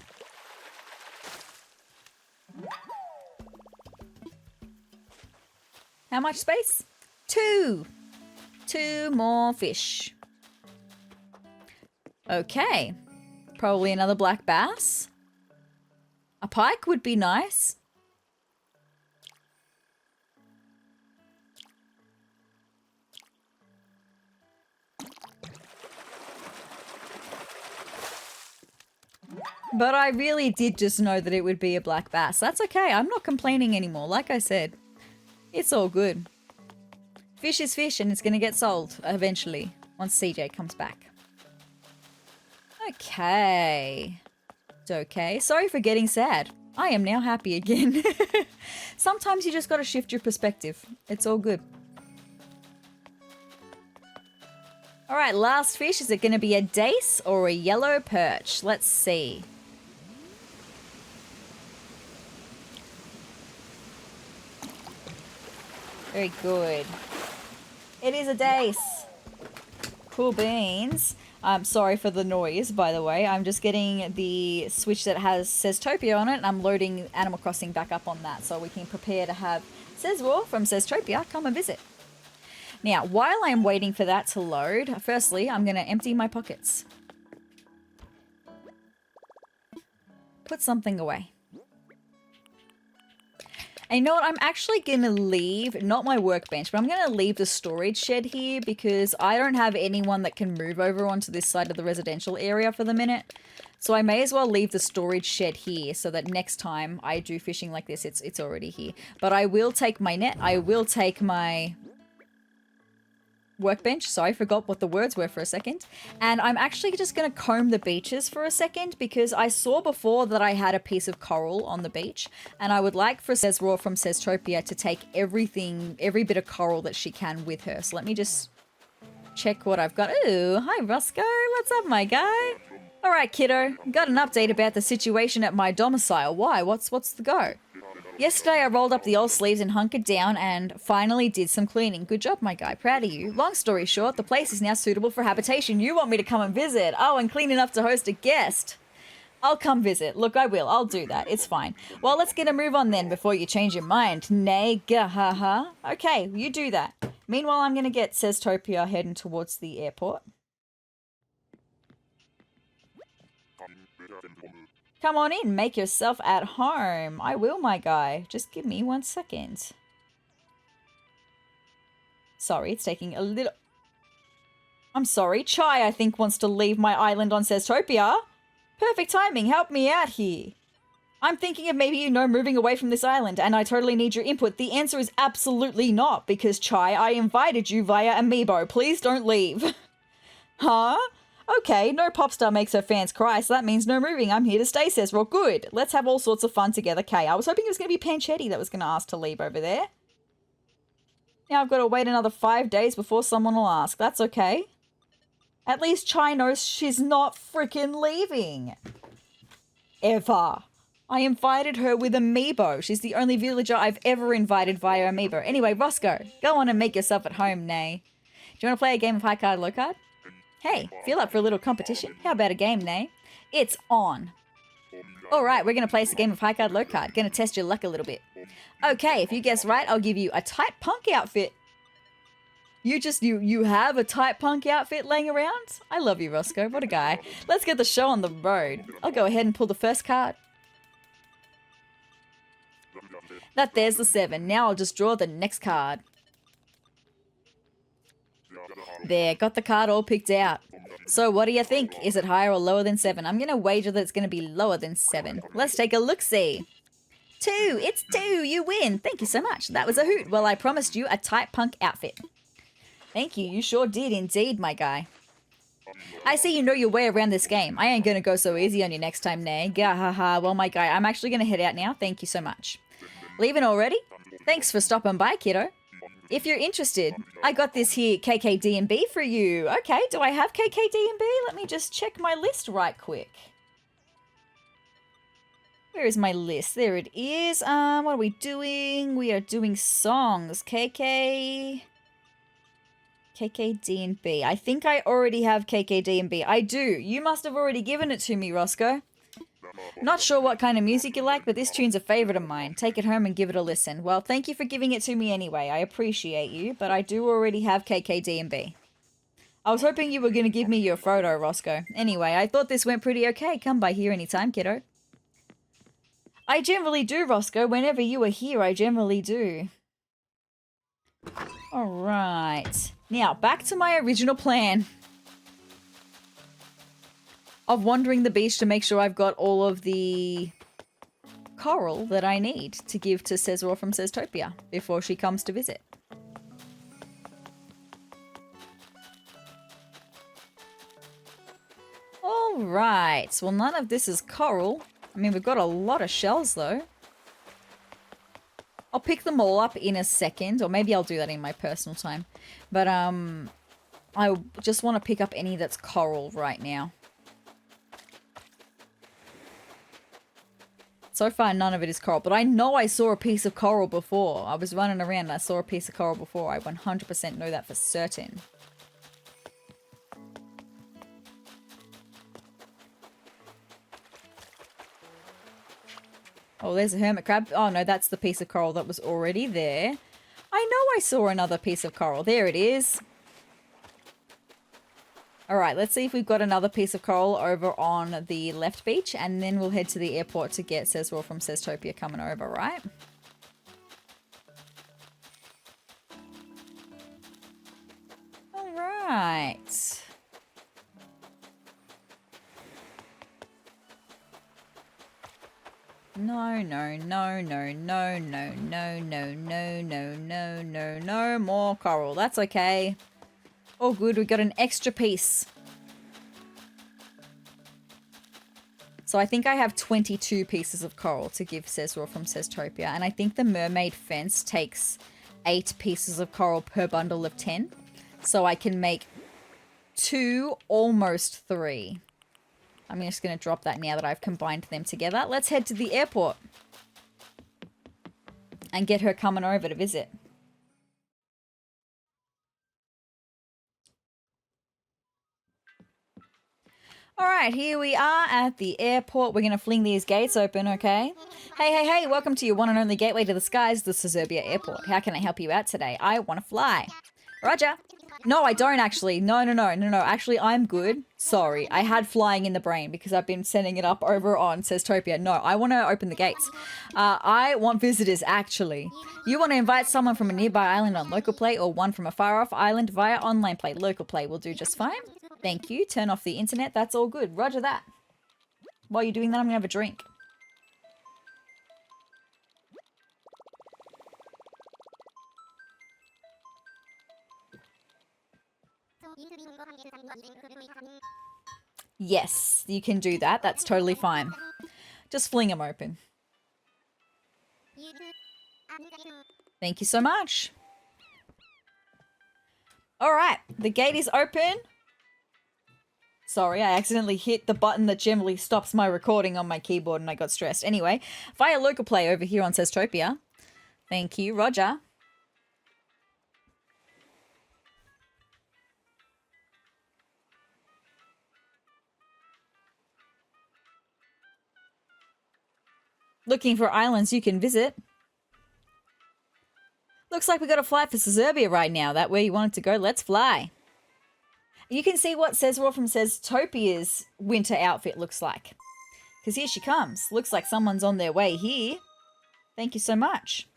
How much space? 2. 2 more fish. Okay. Probably another black bass. A pike would be nice. But I really did just know that it would be a black bass. That's okay. I'm not complaining anymore. Like I said, it's all good. Fish is fish and it's going to get sold eventually once CJ comes back. Okay. It's okay. Sorry for getting sad. I am now happy again. Sometimes you just got to shift your perspective. It's all good. All right, last fish. Is it going to be a dace or a yellow perch? Let's see. Very good. It is a dace. Cool beans. I'm sorry for the noise, by the way. I'm just getting the Switch that has SezTopia on it, and I'm loading Animal Crossing back up on that so we can prepare to have SezRawrr from SezTopia come and visit. Now, while I'm waiting for that to load, firstly, I'm going to empty my pockets. Put something away. And you know what? I'm actually going to leave, not my workbench, but I'm going to leave the storage shed here because I don't have anyone that can move over onto this side of the residential area for the minute. So I may as well leave the storage shed here so that next time I do fishing like this, it's already here. But I will take my net. I will take my workbench. Sorry, I forgot what the words were for a second. And I'm actually just going to comb the beaches for a second because I saw before that I had a piece of coral on the beach and I would like for SezRawrr from SezTopia to take every bit of coral that she can with her. So let me just check what I've got. Ooh, hi Roscoe. What's up, my guy? All right, kiddo. Got an update about the situation at my domicile. Why? What's the go? Yesterday I rolled up the old sleeves and hunkered down and finally did some cleaning. Good job, my guy. Proud of you. Long story short, the place is now suitable for habitation. You want me to come and visit? Oh, and clean enough to host a guest. I'll come visit. Look, I will. I'll do that. It's fine. Well, let's get a move on then before you change your mind. Nay, gahaha. Okay, you do that. Meanwhile, I'm going to get SezTopia heading towards the airport. Come on in, make yourself at home. I will, my guy. Just give me 1 second. Sorry, it's taking a little... I'm sorry, Chai, I think, wants to leave my island on SezTopia. Perfect timing, help me out here. I'm thinking of maybe, moving away from this island, and I totally need your input. The answer is absolutely not, because Chai, I invited you via Amiibo. Please don't leave. Huh? Okay, no pop star makes her fans cry, so that means no moving. I'm here to stay, SezRawrr. Good. Let's have all sorts of fun together. Okay, I was hoping it was going to be Panchetti that was going to ask to leave over there. Now I've got to wait another 5 days before someone will ask. That's okay. At least Chai knows she's not freaking leaving. Ever. I invited her with Amiibo. She's the only villager I've ever invited via Amiibo. Anyway, Roscoe, go on and make yourself at home, Nay. Do you want to play a game of high card, low card? Hey, feel up for a little competition? How about a game, Nay? It's on. Alright, we're going to play a game of high card, low card. Going to test your luck a little bit. Okay, if you guess right, I'll give you a tight punk outfit. You have a tight punk outfit laying around? I love you, Roscoe. What a guy. Let's get the show on the road. I'll go ahead and pull the first card. There's the 7. Now I'll just draw the next card. There, got the card all picked out. So what do you think? Is it higher or lower than 7? I'm going to wager that it's going to be lower than 7. Let's take a look-see. 2! It's 2! You win! Thank you so much. That was a hoot. Well, I promised you a tight punk outfit. Thank you. You sure did indeed, my guy. I see you know your way around this game. I ain't going to go so easy on you next time, Nay. Gahaha. Well, my guy, I'm actually going to head out now. Thank you so much. Leaving already? Thanks for stopping by, kiddo. if you're interested, I got this here KKD&B for you. Okay, do I have KKD&B? Let me just check my list right quick. Where is my list? There it is. What are we doing? We are doing songs. KKD&B. I think I already have KKD&B. I do. You must have already given it to me, Roscoe. Not sure what kind of music you like, but this tune's a favorite of mine. Take it home and give it a listen. Well, thank you for giving it to me anyway. I appreciate you, but I do already have KKD&B. I was hoping you were going to give me your photo, Roscoe. Anyway, I thought this went pretty okay. Come by here anytime, kiddo. I generally do, Roscoe. Whenever you are here, I generally do. Alright. Now, back to my original plan of wandering the beach to make sure I've got all of the coral that I need to give to SezRawrr from SezTopia before she comes to visit. Alright. Well, none of this is coral. I mean, we've got a lot of shells, though. I'll pick them all up in a second, or maybe I'll do that in my personal time. But, I just want to pick up any that's coral right now. So far, none of it is coral, but I know I saw a piece of coral before. I was running around and I saw a piece of coral before. I 100% know that for certain. Oh, there's a hermit crab. Oh, no, that's the piece of coral that was already there. I know I saw another piece of coral. There it is. All right, let's see if we've got another piece of coral over on the left beach, and then we'll head to the airport to get SezRawrr from SezTopia coming over, right? All right. No, no, no, no, no, no, no, no, no, no, no, no, no more coral. That's okay. Oh, good. We got an extra piece. So I think I have 22 pieces of coral to give SezRawrr from SezTopia. And I think the mermaid fence takes 8 pieces of coral per bundle of 10. So I can make 2, almost 3. I'm just going to drop that now that I've combined them together. Let's head to the airport and get her coming over to visit. All right, here we are at the airport. We're going to fling these gates open, okay? Hey, hey, hey, welcome to your one and only gateway to the skies, the Sezurbia airport. How can I help you out today? I want to fly. Roger. No, I don't actually. No. Actually, I'm good. Sorry. I had flying in the brain because I've been sending it up over on SezTopia. No, I want to open the gates. I want visitors, actually. You want to invite someone from a nearby island on local play or one from a far-off island via online play. Local play will do just fine. Thank you. Turn off the internet. That's all good. Roger that. While you're doing that, I'm going to have a drink. Yes, you can do that. That's totally fine. Just fling them open. Thank you so much. All right, the gate is open. Sorry, I accidentally hit the button that generally stops my recording on my keyboard and I got stressed. Anyway, via local play over here on SezTopia. Thank you, Roger. Looking for islands you can visit. Looks like we got a flight for Sezurbia right now. That where you wanted to go? Let's fly. You can see what SezRawrr from SezTopia's winter outfit looks like. Because here she comes. Looks like someone's on their way here. Thank you so much.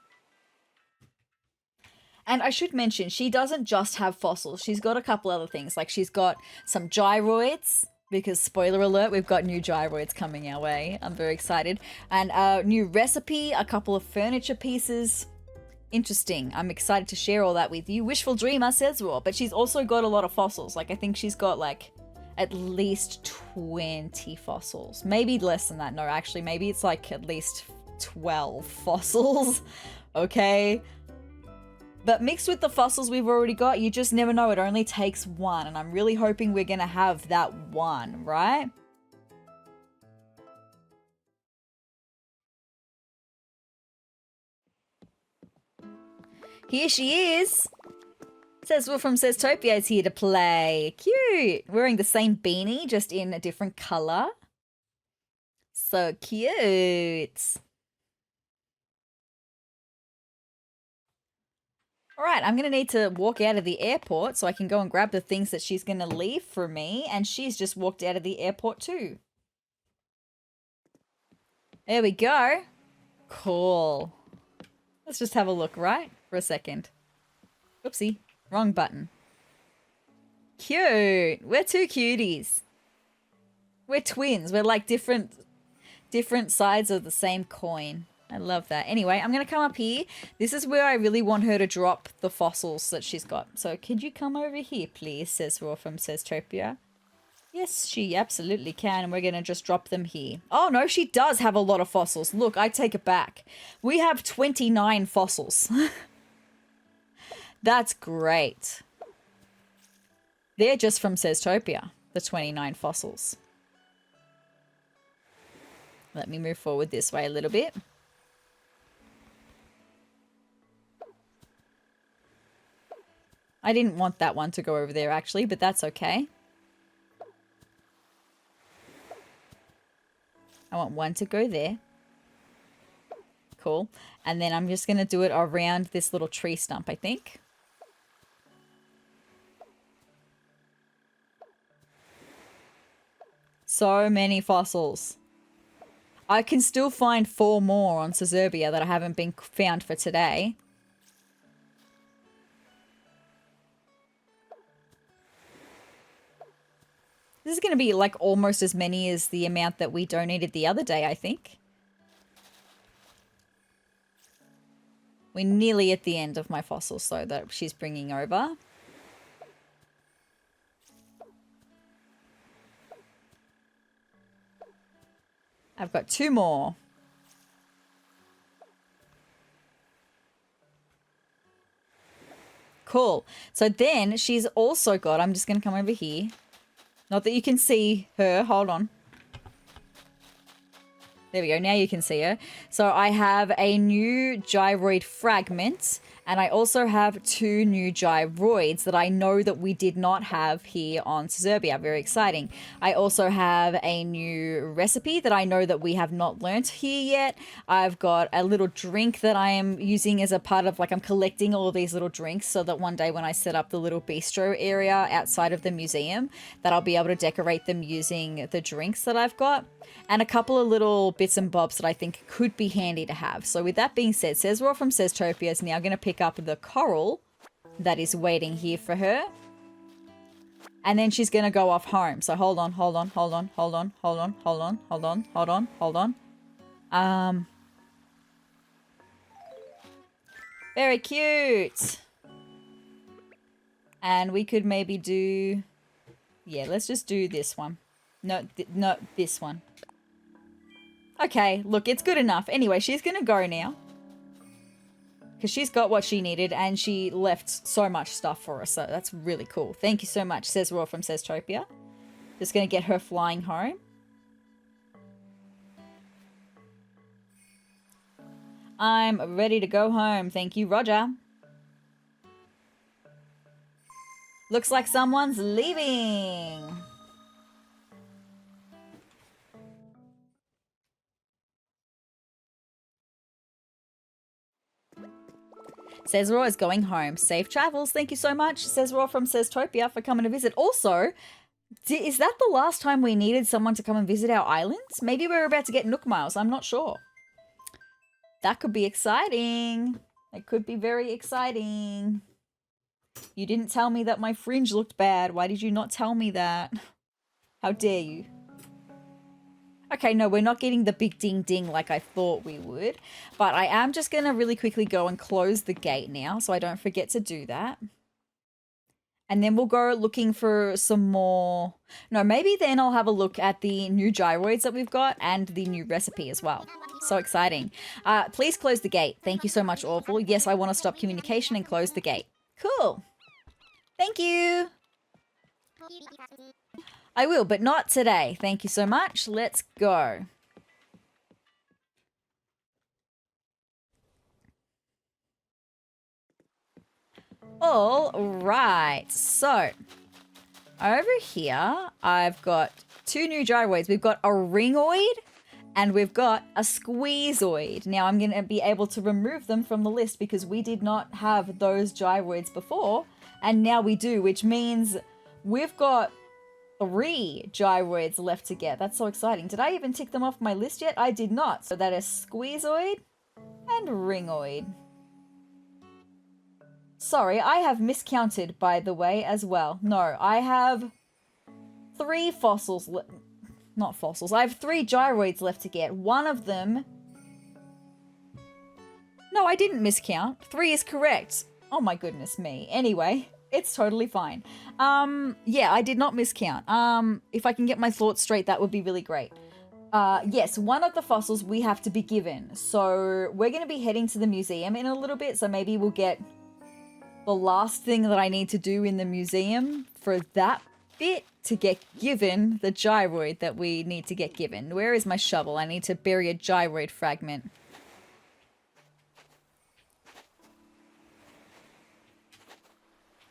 And I should mention, she doesn't just have fossils. She's got a couple other things. Like she's got some gyroids. Because, spoiler alert, we've got new gyroids coming our way. I'm very excited. And a new recipe, a couple of furniture pieces. Interesting. I'm excited to share all that with you. Wishful dreamer, SezRawrr. But she's also got a lot of fossils. Like, I think she's got, like, at least 20 fossils. Maybe less than that. No, actually, maybe it's, like, at least 12 fossils. Okay? But mixed with the fossils we've already got, you just never know. It only takes one. And I'm really hoping we're going to have that one, right? Here she is. SezRawrr from SezTopia is here to play. Cute. Wearing the same beanie, just in a different color. So cute. All right, I'm going to need to walk out of the airport so I can go and grab the things that she's going to leave for me. And she's just walked out of the airport too. There we go. Cool. Let's just have a look, right? For a second. Oopsie. Wrong button. Cute. We're two cuties. We're twins. We're like different sides of the same coin. I love that. Anyway, I'm going to come up here. This is where I really want her to drop the fossils that she's got. So could you come over here, please, SezRawrr from SezTopia? Yes, she absolutely can. And we're going to just drop them here. Oh, no, she does have a lot of fossils. Look, I take it back. We have 29 fossils. That's great. They're just from SezTopia, the 29 fossils. Let me move forward this way a little bit. I didn't want that one to go over there, actually, but that's okay. I want one to go there. Cool. And then I'm just going to do it around this little tree stump, I think. So many fossils. I can still find 4 more on Sezurbia that I haven't been found for today. This is going to be like almost as many as the amount that we donated the other day, I think. We're nearly at the end of my fossils, though, that she's bringing over. I've got 2 more. Cool. So then she's also got, I'm just going to come over here. Not that you can see her. Hold on. There we go. Now you can see her. So I have a new gyroid fragment, and I also have 2 new gyroids that I know that we did not have here on Sezurbia. Very exciting. I also have a new recipe that I know that we have not learnt here yet. I've got a little drink that I am using as a part of, like, I'm collecting all of these little drinks so that one day when I set up the little bistro area outside of the museum, that I'll be able to decorate them using the drinks that I've got. And a couple of little bits and bobs that I think could be handy to have. So with that being said, SezRawrr from SezTopia is now going to pick up the coral that is waiting here for her. And then she's going to go off home. So hold on. Very cute. And we could maybe do... Yeah, let's just do this one. No, this one. Okay, look, it's good enough. Anyway, she's going to go now. Because she's got what she needed and she left so much stuff for us. So that's really cool. Thank you so much, SezRawrr from SezTopia. Just going to get her flying home. I'm ready to go home. Thank you, Roger. Looks like someone's leaving. SezRawrr is going home. Safe travels. Thank you so much, SezRawrr from SezTopia, for coming to visit. Also, is that the last time we needed someone to come and visit our islands? Maybe we're about to get Nook Miles. I'm not sure. That could be exciting. It could be very exciting. You didn't tell me that my fringe looked bad. Why did you not tell me that? How dare you? Okay, no, we're not getting the big ding ding like I thought we would. But I am just going to really quickly go and close the gate now so I don't forget to do that. And then we'll go looking for some more. No, maybe then I'll have a look at the new gyroids that we've got and the new recipe as well. So exciting. Please close the gate. Thank you so much, Orville. Yes, I want to stop communication and close the gate. Cool. Thank you. I will, but not today. Thank you so much. Let's go. All right. So over here, I've got two new gyroids. We've got a ringoid and we've got a squeezoid. Now I'm going to be able to remove them from the list because we did not have those gyroids before, and now we do, which means we've got 3 gyroids left to get. That's so exciting. Did I even tick them off my list yet? I did not. So that is squeezoid and ringoid. Sorry, I have miscounted, by the way, as well. No, I have 3 fossils. Not fossils. I have 3 gyroids left to get. One of them... No, I didn't miscount. 3 is correct. Oh my goodness me. Anyway, it's totally fine. Yeah, I did not miscount. If I can get my thoughts straight, that would be really great. Yes, one of the fossils we have to be given. So we're going to be heading to the museum in a little bit, so maybe we'll get the last thing that I need to do in the museum for that bit to get given the gyroid that we need to get given. Where is my shovel? I need to bury a gyroid fragment.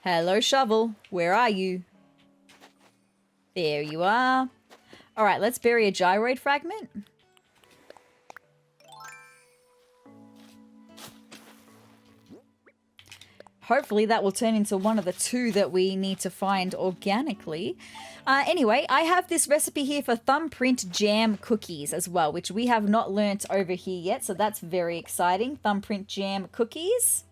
Hello, shovel. Where are you? There you are. All right, let's bury a gyroid fragment. Hopefully that will turn into one of the 2 that we need to find organically. Anyway, I have this recipe here for thumbprint jam cookies as well, which we have not learnt over here yet, so that's very exciting. Thumbprint jam cookies.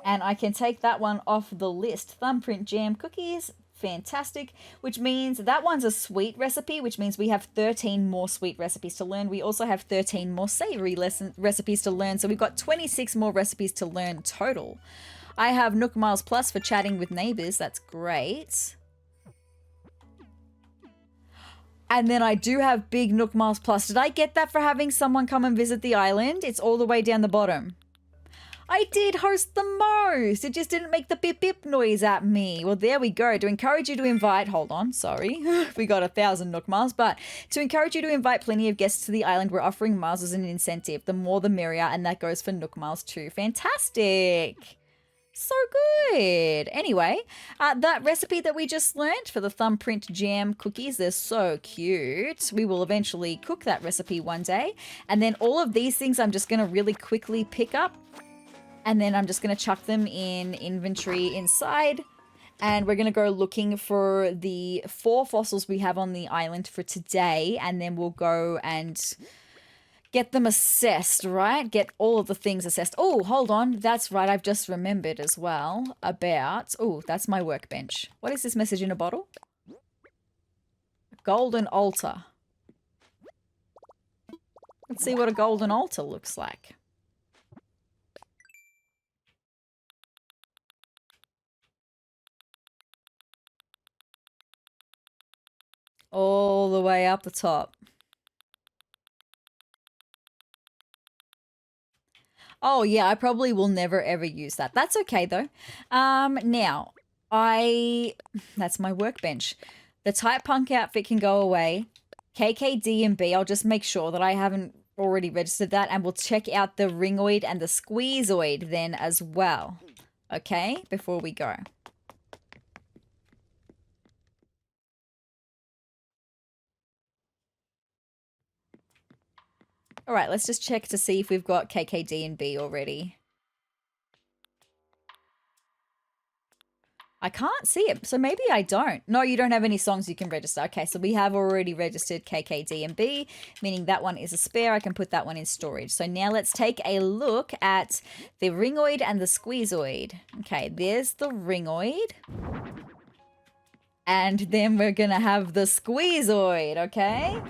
And I can take that one off the list. Thumbprint jam cookies. Fantastic. Which means that one's a sweet recipe, which means we have 13 more sweet recipes to learn. We also have 13 more savory recipes to learn. So we've got 26 more recipes to learn total. I have Nook Miles Plus for chatting with neighbors. That's great. And then I do have Big Nook Miles Plus. Did I get that for having someone come and visit the island? It's all the way down the bottom. I did host the most. It just didn't make the bip bip noise at me. Well, there we go. To encourage you to invite, hold on, sorry. We got 1,000 Nook Miles, but to encourage you to invite plenty of guests to the island, we're offering miles as an incentive. The more the merrier, and that goes for Nook Miles too. Fantastic. So good. Anyway, that recipe that we just learned for the thumbprint jam cookies, they're so cute. We will eventually cook that recipe one day. And then all of these things I'm just going to really quickly pick up. And then I'm just going to chuck them in inventory inside. And we're going to go looking for the 4 fossils we have on the island for today. And then we'll go and get them assessed, right? Get all of the things assessed. Oh, hold on. That's right. I've just remembered as well about... Oh, that's my workbench. What is this message in a bottle? Golden altar. Let's see what a golden altar looks like. All the way up the top. Oh yeah, I probably will never ever use that. That's okay though. Now, that's my workbench. The Type Punk outfit can go away. KKD and B, I'll just make sure that I haven't already registered that, and we'll check out the ringoid and the squeezoid then as well. Okay, before we go. All right, let's just check to see if we've got KKD and B already. I can't see it, so maybe I don't. No, you don't have any songs you can register. Okay, so we have already registered KKD and B, meaning that one is a spare. I can put that one in storage. So now let's take a look at the ringoid and the squeezoid. Okay, there's the ringoid. And then we're going to have the squeezoid, okay?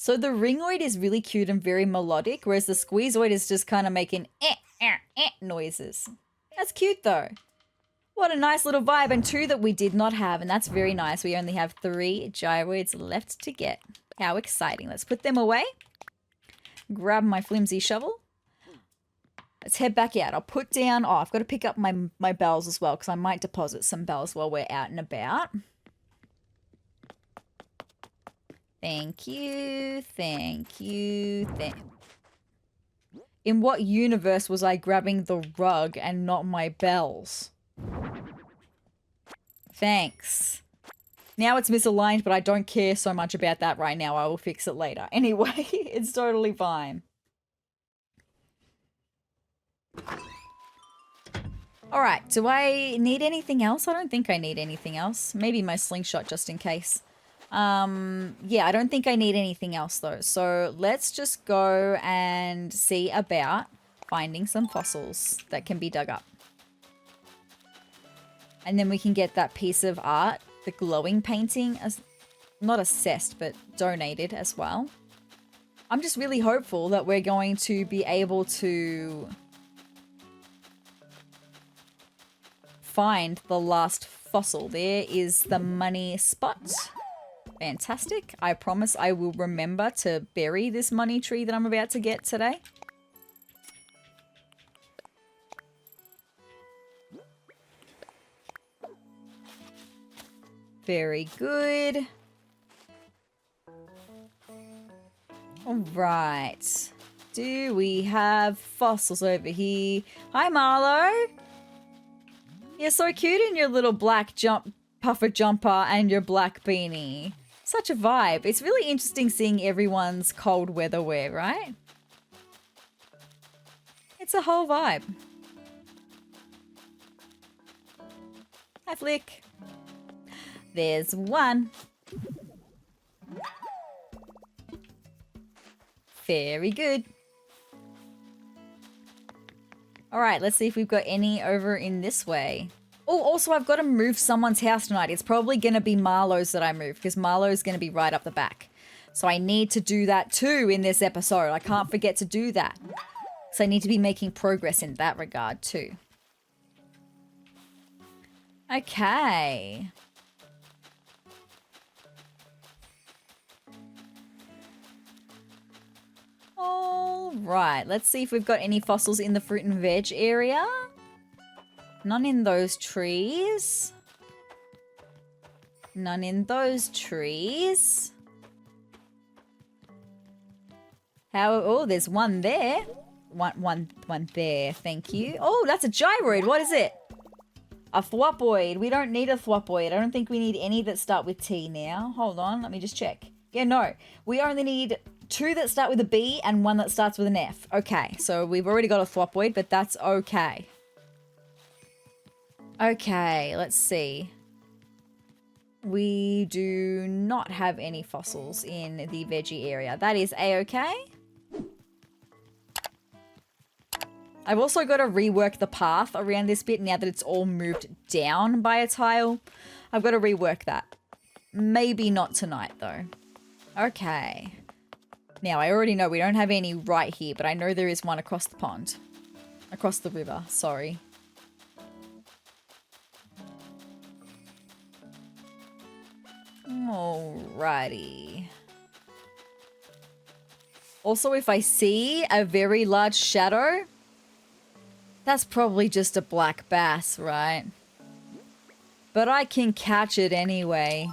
So the ringoid is really cute and very melodic, whereas the squeezoid is just kind of making noises. That's cute though. What a nice little vibe, and 2 that we did not have, and that's very nice. We only have 3 gyroids left to get. How exciting. Let's put them away. Grab my flimsy shovel. Let's head back out. I'll put down, I've got to pick up my bells as well because I might deposit some bells while we're out and about. Thank you, thank you, In what universe was I grabbing the rug and not my bells? Thanks. Now it's misaligned, but I don't care so much about that right now. I will fix it later. Anyway, it's totally fine. Alright, do I need anything else? I don't think I need anything else. Maybe my slingshot just in case. Yeah, I don't think I need anything else though. So let's just go and see about finding some fossils that can be dug up. And then we can get that piece of art, the glowing painting, as not assessed, but donated as well. I'm just really hopeful that we're going to be able to find the last fossil. There is the money spot. Fantastic. I promise I will remember to bury this money tree that I'm about to get today. Very good. All right. Do we have fossils over here? Hi, Marlo. You're so cute in your little black puffer jumper and your black beanie. Such a vibe. It's really interesting seeing everyone's cold weather wear, right? It's a whole vibe. Hi, Flick. There's one. Very good. All right, let's see if we've got any over in this way. Oh, also I've got to move someone's house tonight. It's probably going to be Marlo's that I move because Marlo's going to be right up the back. So I need to do that too in this episode. I can't forget to do that. So I need to be making progress in that regard too. Okay. All right, let's see if we've got any fossils in the fruit and veg area. None in those trees. None in those trees. Oh, there's one there. One there, thank you. Oh, that's a gyroid. What is it? A thwopoid. We don't need a thwopoid. I don't think we need any that start with T now. Hold on, let me just check. Yeah, no. We only need 2 that start with a B and 1 that starts with an F. Okay, so we've already got a thwopoid, but that's okay. Okay, let's see. We do not have any fossils in the veggie area. That is a-okay. I've also got to rework the path around this bit now that it's all moved down by a tile. I've got to rework that. Maybe not tonight, though. Okay. Now, I already know we don't have any right here, but I know there is one across the pond. Across the river, sorry. Alrighty. Also, if I see a very large shadow, that's probably just a black bass, right? But I can catch it anyway.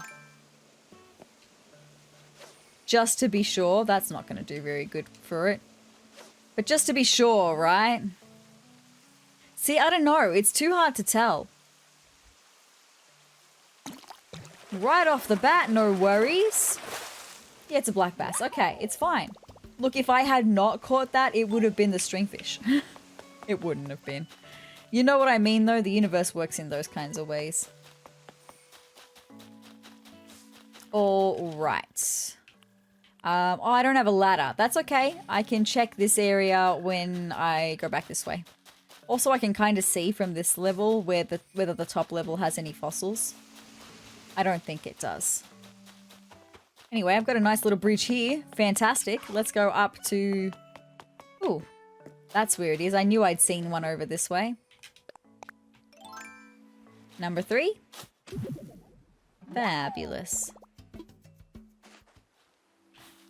Just to be sure. That's not going to do very good for it. But just to be sure, right? See, I don't know. It's too hard to tell. Right off the bat, no worries. Yeah, it's a black bass. Okay, it's fine. Look, if I had not caught that, it would have been the stringfish. It wouldn't have been. You know what I mean, though? The universe works in those kinds of ways. All right. Oh, I don't have a ladder. That's okay. I can check this area when I go back this way. Also, I can kind of see from this level whether the top level has any fossils. I don't think it does. Anyway, I've got a nice little bridge here. Fantastic. Let's go up to... Ooh, that's where it is. I knew I'd seen one over this way. Number 3. Fabulous.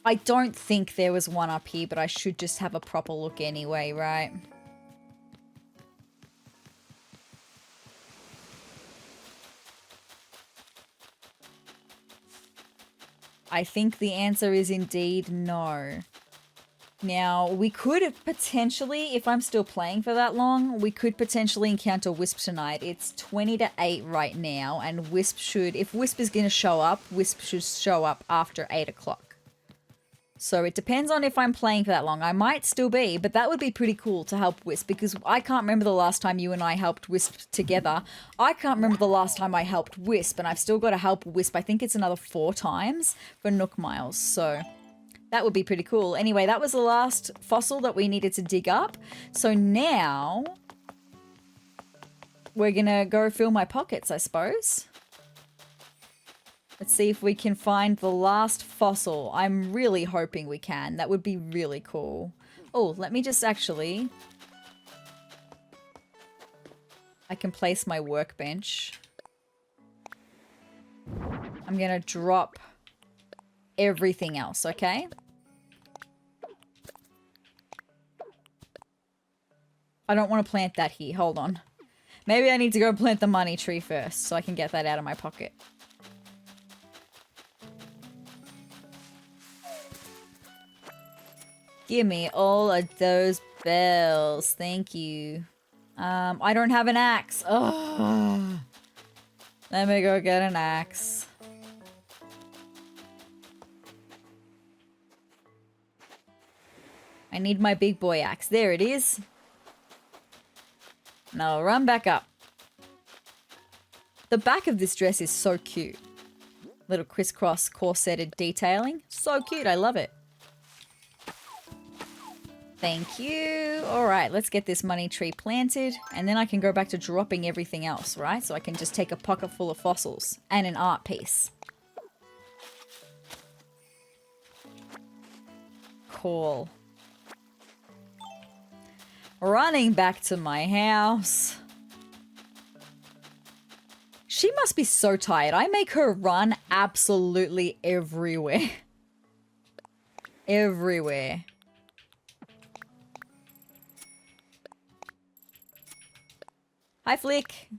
I don't think there was one up here, but I should just have a proper look anyway, right? I think the answer is indeed no. Now, we could potentially, if I'm still playing for that long, we could potentially encounter Wisp tonight. It's 20 to 8 right now, and Wisp should, if Wisp is going to show up, Wisp should show up after 8 o'clock. So it depends on if I'm playing for that long. I might still be, but that would be pretty cool to help Wisp, because I can't remember the last time you and I helped Wisp together. I can't remember the last time I helped Wisp, and I've still got to help Wisp. I think it's another 4 times for Nook Miles, so that would be pretty cool. Anyway, that was the last fossil that we needed to dig up. So now we're going to go fill my pockets, I suppose. Let's see if we can find the last fossil. I'm really hoping we can. That would be really cool. Oh, let me just actually... I can place my workbench. I'm going to drop everything else, okay? I don't want to plant that here. Hold on. Maybe I need to go plant the money tree first so I can get that out of my pocket. Give me all of those bells. Thank you. I don't have an axe. Oh. Let me go get an axe. I need my big boy axe. There it is. Now I'll run back up. The back of this dress is so cute. Little crisscross corseted detailing. So cute. I love it. Thank you. All right, let's get this money tree planted, and then I can go back to dropping everything else, right? So I can just take a pocket full of fossils and an art piece. Cool. Running back to my house. She must be so tired. I make her run absolutely everywhere. Everywhere. Hi, Flick.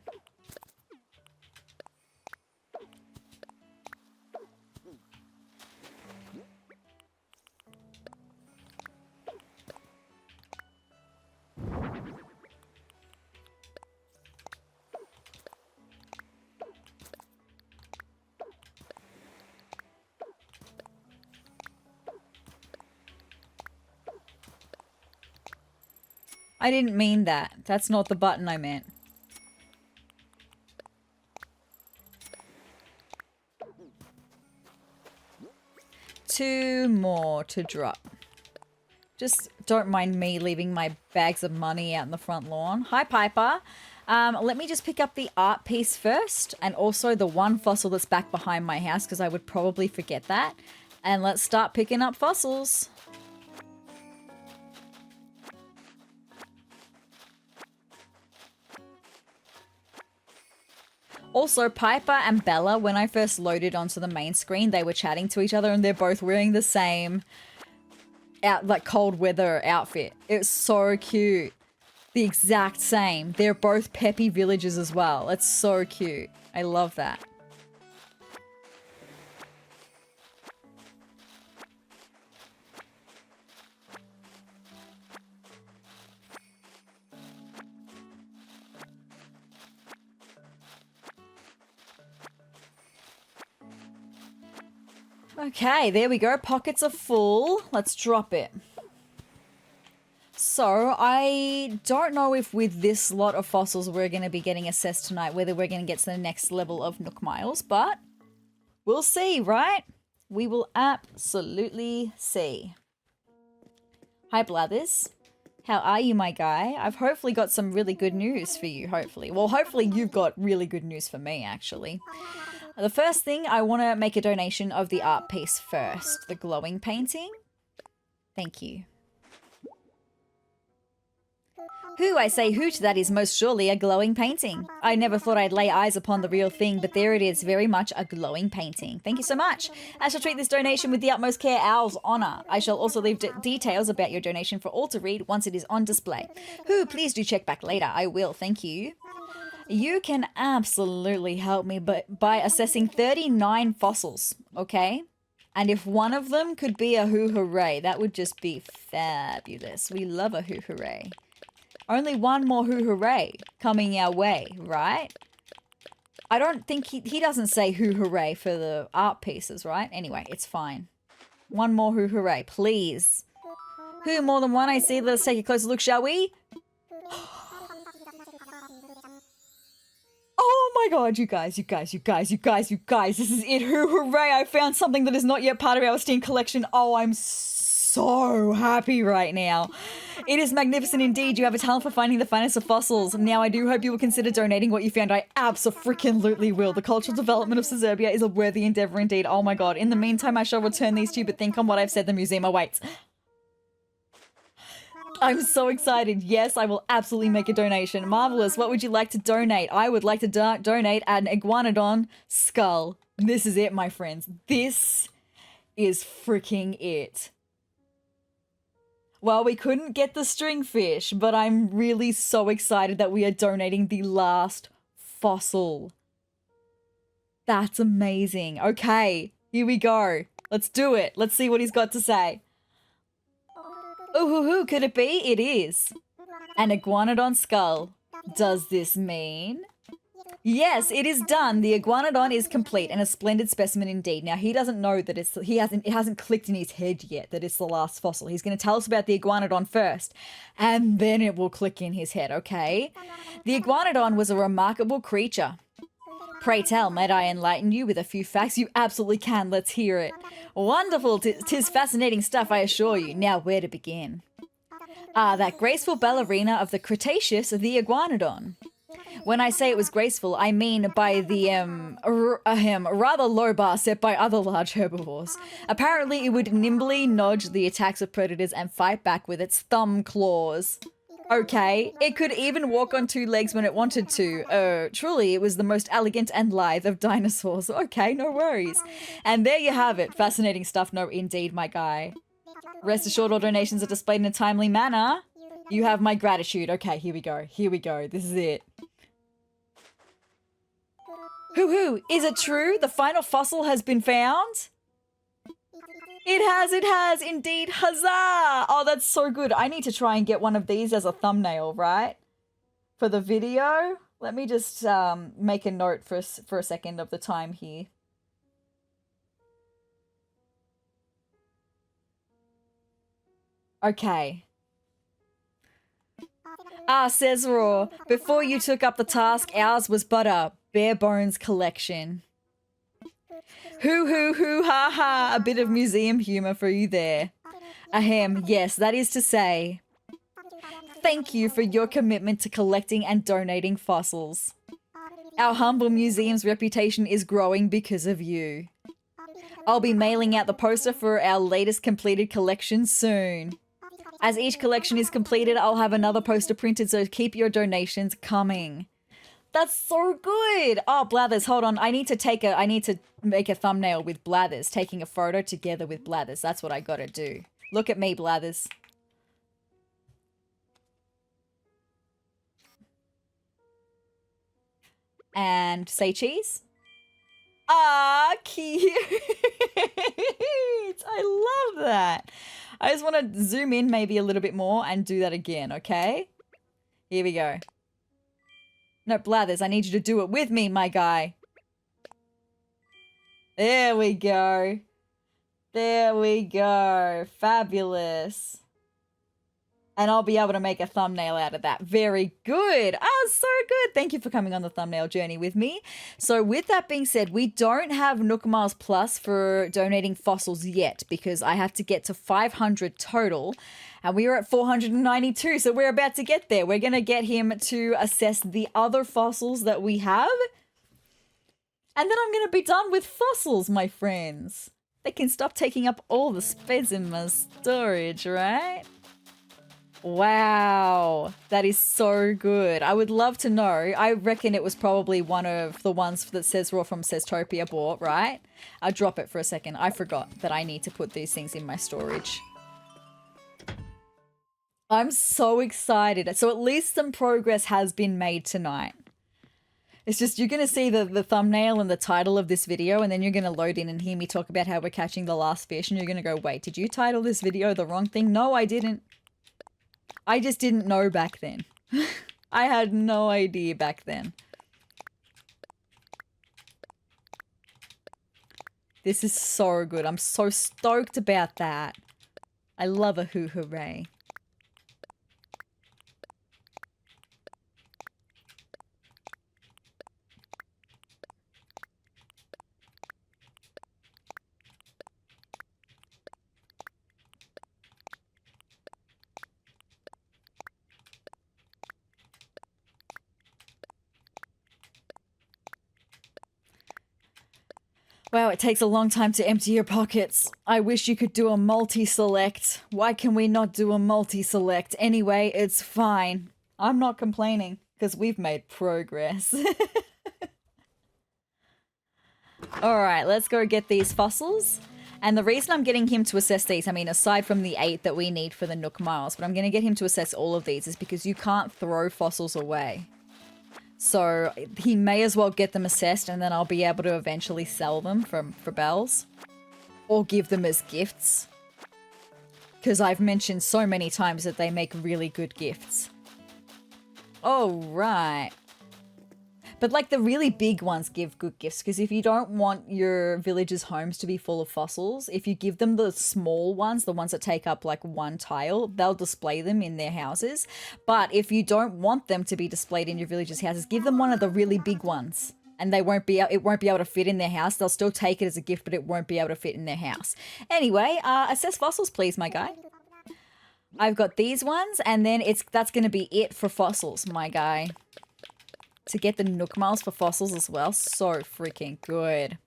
I didn't mean that. That's not the button I meant. Two more to drop. Just don't mind me leaving my bags of money out in the front lawn. Hi, Piper. Let me just pick up the art piece first, and also the one fossil that's back behind my house, because I would probably forget that. And let's start picking up fossils. Also, Piper and Bella, when I first loaded onto the main screen, they were chatting to each other, and they're both wearing the same like cold weather outfit. It's so cute. The exact same. They're both peppy villagers as well. It's so cute. I love that. Okay, there we go. Pockets are full. Let's drop it. So, I don't know if with this lot of fossils we're going to be getting assessed tonight, whether we're going to get to the next level of Nook Miles, but we'll see, right? We will absolutely see. Hi, Blathers. How are you, my guy? I've hopefully got some really good news for you, hopefully. Well, hopefully you've got really good news for me, actually. The first thing, I want to make a donation of the art piece first. The glowing painting. Thank you. Who, I say hoot, that is most surely a glowing painting. I never thought I'd lay eyes upon the real thing, but there it is, very much a glowing painting. Thank you so much. I shall treat this donation with the utmost care, Owl's honour. I shall also leave details about your donation for all to read once it is on display. Who, please do check back later. I will, thank you. You can absolutely help me by assessing 39 fossils, okay? And if one of them could be a hoo hooray, that would just be fabulous. We love a hoo hooray. Only one more hoo hooray coming our way, right? I don't think he doesn't say hoo hooray for the art pieces, right? Anyway, it's fine. One more hoo hooray, please. Who, more than one, I see. Let's take a closer look, shall we? Oh my god, you guys. This is it. Hoo hooray, I found something that is not yet part of our Steam collection. Oh, I'm so happy right now. It is magnificent indeed. You have a talent for finding the finest of fossils. Now, I do hope you will consider donating what you found. I abso-freaking-lutely will. The cultural development of Sezurbia is a worthy endeavor indeed. Oh my god. In the meantime, I shall return these to you, but think on what I've said. The museum awaits. I'm so excited. Yes, I will absolutely make a donation. Marvelous. What would you like to donate? I would like to donate an iguanodon skull. This is it, my friends. This is freaking it. Well, we couldn't get the stringfish, but I'm really so excited that we are donating the last fossil. That's amazing. Okay, here we go. Let's do it. Let's see what he's got to say. Ooh, who could it be? It is an iguanodon skull. Does this mean? Yes, it is done. The iguanodon is complete and a splendid specimen indeed. Now, he doesn't know that it hasn't clicked in his head yet that it's the last fossil. He's going to tell us about the iguanodon first, and then it will click in his head, okay? The iguanodon was a remarkable creature. Pray tell, might I enlighten you with a few facts? You absolutely can. Let's hear it. Wonderful. 'Tis fascinating stuff, I assure you. Now, where to begin? That graceful ballerina of the Cretaceous, the iguanodon. When I say it was graceful, I mean by the, rather low bar set by other large herbivores. Apparently, it would nimbly dodge the attacks of predators and fight back with its thumb claws. Okay, it could even walk on two legs when it wanted to. Truly, it was the most elegant and lithe of dinosaurs. Okay, no worries. And there you have it. Fascinating stuff, no indeed, my guy. Rest assured, all donations are displayed in a timely manner. You have my gratitude. Okay, here we go. Here we go. This is it. Hoo-hoo, is it true? The final fossil has been found? It has indeed. Huzzah! Oh, that's so good. I need to try and get one of these as a thumbnail, right? For the video. Let me just make a note for a second of the time here. Okay. SezRawrr, before you took up the task, ours was but a bare bones collection. Hoo ha ha, a bit of museum humor for you there. Ahem, yes, that is to say, thank you for your commitment to collecting and donating fossils. Our humble museum's reputation is growing because of you. I'll be mailing out the poster for our latest completed collection soon. As each collection is completed, I'll have another poster printed, so keep your donations coming. That's so good. Oh, Blathers, hold on. I need to make a thumbnail with Blathers, taking a photo together with Blathers. That's what I gotta do. Look at me, Blathers. And say cheese. Ah, cute. I love that. I just want to zoom in maybe a little bit more and do that again, okay? Here we go. No, Blathers, I need you to do it with me, my guy. There we go. There we go. Fabulous. And I'll be able to make a thumbnail out of that. Very good. Oh, so good. Thank you for coming on the thumbnail journey with me. So with that being said, we don't have Nook Miles Plus for donating fossils yet because I have to get to 500 total. And we are at 492, so we're about to get there. We're going to get him to assess the other fossils that we have. And then I'm going to be done with fossils, my friends. They can stop taking up all the space in my storage, right? Wow, that is so good. I would love to know. I reckon it was probably one of the ones that SezRawrr from SezTopia bought, right? I'll drop it for a second. I forgot that I need to put these things in my storage. I'm so excited. So at least some progress has been made tonight. It's just, you're going to see the thumbnail and the title of this video, and then you're going to load in and hear me talk about how we're catching the last fish, and you're going to go, wait, did you title this video the wrong thing? No, I didn't. I just didn't know back then. I had no idea back then. This is so good. I'm so stoked about that. I love a hoo-hooray. Wow, it takes a long time to empty your pockets. I wish you could do a multi-select. Why can we not do a multi-select? Anyway, it's fine. I'm not complaining, because we've made progress. Alright, let's go get these fossils. And the reason I'm getting him to assess these, I mean, aside from the 8 that we need for the Nook Miles, but I'm going to get him to assess all of these, is because you can't throw fossils away. So he may as well get them assessed, and then I'll be able to eventually sell them for bells. Or give them as gifts. Because I've mentioned so many times that they make really good gifts. Oh, right. But like the really big ones give good gifts, because if you don't want your villagers' homes to be full of fossils, if you give them the small ones, the ones that take up like 1 tile, they'll display them in their houses. But if you don't want them to be displayed in your villagers' houses, give them one of the really big ones. And it won't be able to fit in their house. They'll still take it as a gift, but it won't be able to fit in their house. Anyway, assess fossils, please, my guy. I've got these ones, and then that's going to be it for fossils, my guy. To get the Nook Miles for fossils as well. So freaking good.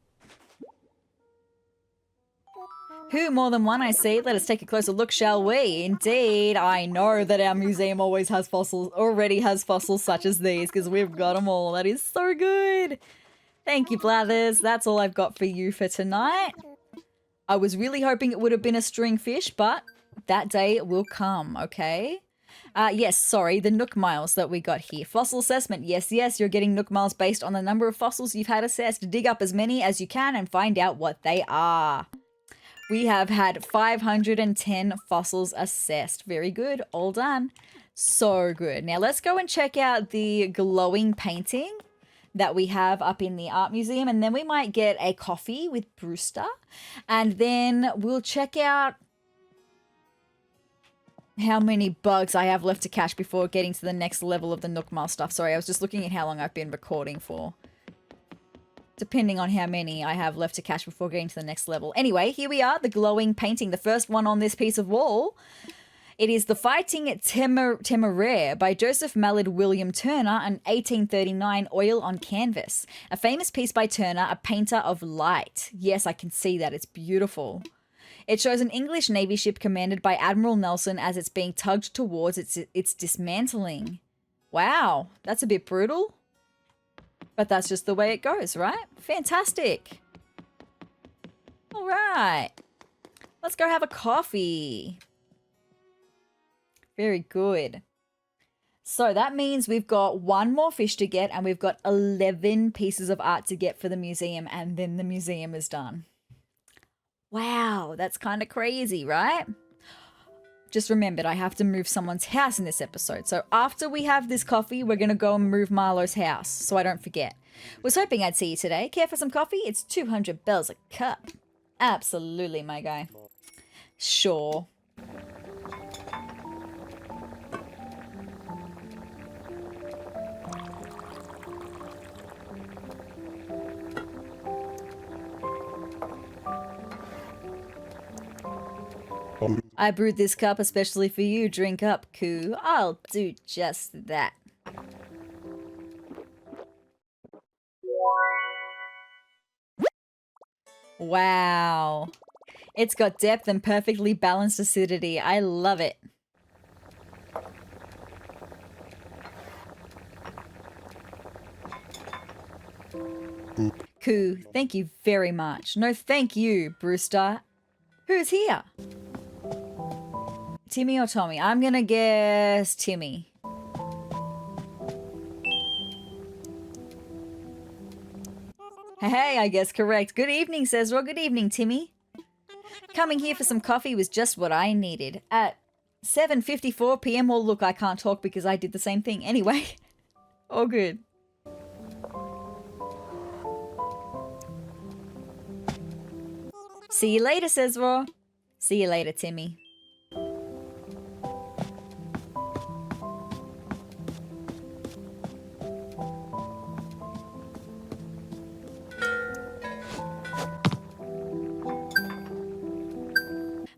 Who more than one I see? Let us take a closer look, shall we? Indeed, I know that our museum already has fossils such as these, because we've got them all. That is so good. Thank you, Blathers. That's all I've got for you for tonight. I was really hoping it would have been a stringfish, but that day will come, okay? Yes, sorry, the Nook Miles that we got here. Fossil assessment. Yes, you're getting Nook Miles based on the number of fossils you've had assessed. Dig up as many as you can and find out what they are. We have had 510 fossils assessed. Very good. All done. So good. Now let's go and check out the glowing painting that we have up in the art museum, and then we might get a coffee with Brewster, and then we'll check out how many bugs I have left to catch before getting to the next level of the Nook Mile stuff. Sorry, I was just looking at how long I've been recording for. Depending on how many I have left to catch before getting to the next level. Anyway, here we are, the glowing painting. The first one on this piece of wall. It is The Fighting Temeraire by Joseph Mallard William Turner, an 1839 oil on canvas. A famous piece by Turner, a painter of light. Yes, I can see that. It's beautiful. It shows an English Navy ship commanded by Admiral Nelson as it's being tugged towards its dismantling. Wow, that's a bit brutal. But that's just the way it goes, right? Fantastic. All right. Let's go have a coffee. Very good. So that means we've got 1 more fish to get, and we've got 11 pieces of art to get for the museum, and then the museum is done. Wow, that's kind of crazy, right? Just remembered I have to move someone's house in this episode. So after we have this coffee, we're going to go and move Marlo's house so I don't forget. Was hoping I'd see you today. Care for some coffee? It's 200 bells a cup. Absolutely, my guy. Sure. I brewed this cup especially for you. Drink up, Koo. I'll do just that. Wow. It's got depth and perfectly balanced acidity. I love it. Cool. Thank you very much. No, thank you, Brewster. Who's here? Timmy or Tommy? I'm gonna guess Timmy. Hey, I guess correct. Good evening, SezRawrr. Good evening, Timmy. Coming here for some coffee was just what I needed. At 7:54 p.m. Well, look, I can't talk because I did the same thing. Anyway, all good. See you later, SezRawrr. See you later, Timmy.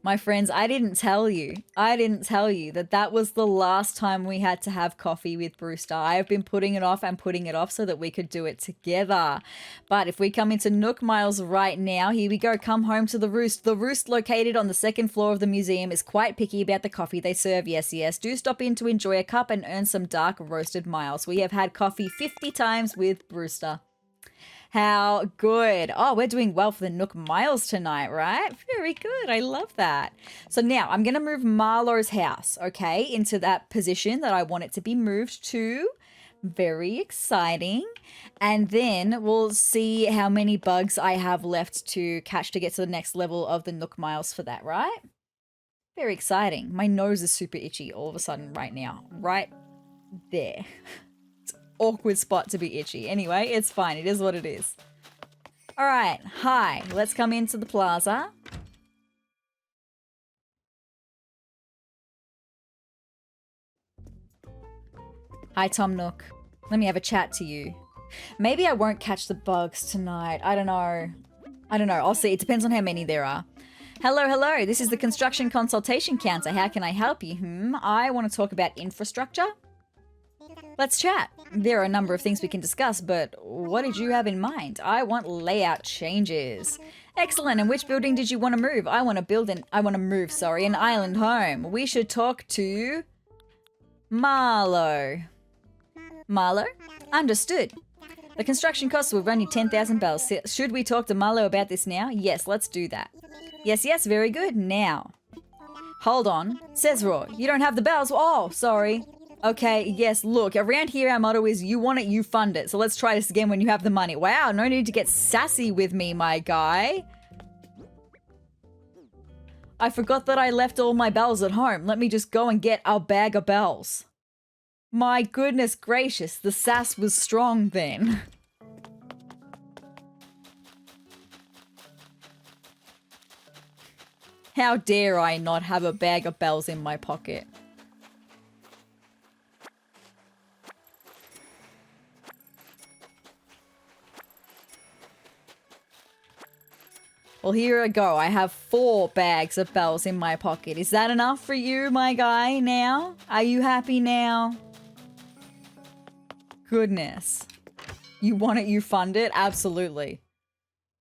My friends, I didn't tell you that that was the last time we had to have coffee with Brewster. I have been putting it off and putting it off so that we could do it together. But if we come into Nook Miles right now, here we go. Come home to the Roost. The Roost, located on the second floor of the museum, is quite picky about the coffee they serve. Yes, yes. Do stop in to enjoy a cup and earn some dark roasted miles. We have had coffee 50 times with Brewster. How good. Oh, we're doing well for the Nook Miles tonight, right? Very good. I love that. So now I'm going to move Marlo's house, okay, into that position that I want it to be moved to. Very exciting. And then we'll see how many bugs I have left to catch to get to the next level of the Nook Miles for that, right? Very exciting. My nose is super itchy all of a sudden right now. Right there. Awkward spot to be itchy. Anyway, it's fine. It is what it is. All right. Hi. Let's come into the plaza. Hi, Tom Nook. Let me have a chat to you. Maybe I won't catch the bugs tonight. I don't know. I'll see. It depends on how many there are. Hello, hello. This is the construction consultation counter. How can I help you? I want to talk about infrastructure. Let's chat. There are a number of things we can discuss, but what did you have in mind? I want layout changes. Excellent. And which building did you want to move? I want to move an island home. We should talk to Marlo. Marlo? Understood. The construction costs will run you 10,000 bells. Should we talk to Marlo about this now? Yes, let's do that. Yes, yes, very good. Now. Hold on. SezRawrr, you don't have the bells. Oh, sorry. Okay, yes, look, around here our motto is you want it, you fund it. So let's try this again when you have the money. Wow, no need to get sassy with me, my guy. I forgot that I left all my bells at home. Let me just go and get our bag of bells. My goodness gracious, the sass was strong then. How dare I not have a bag of bells in my pocket? Well, here I go. I have 4 bags of bells in my pocket. Is that enough for you, my guy, now? Are you happy now? Goodness. You want it, you fund it? Absolutely.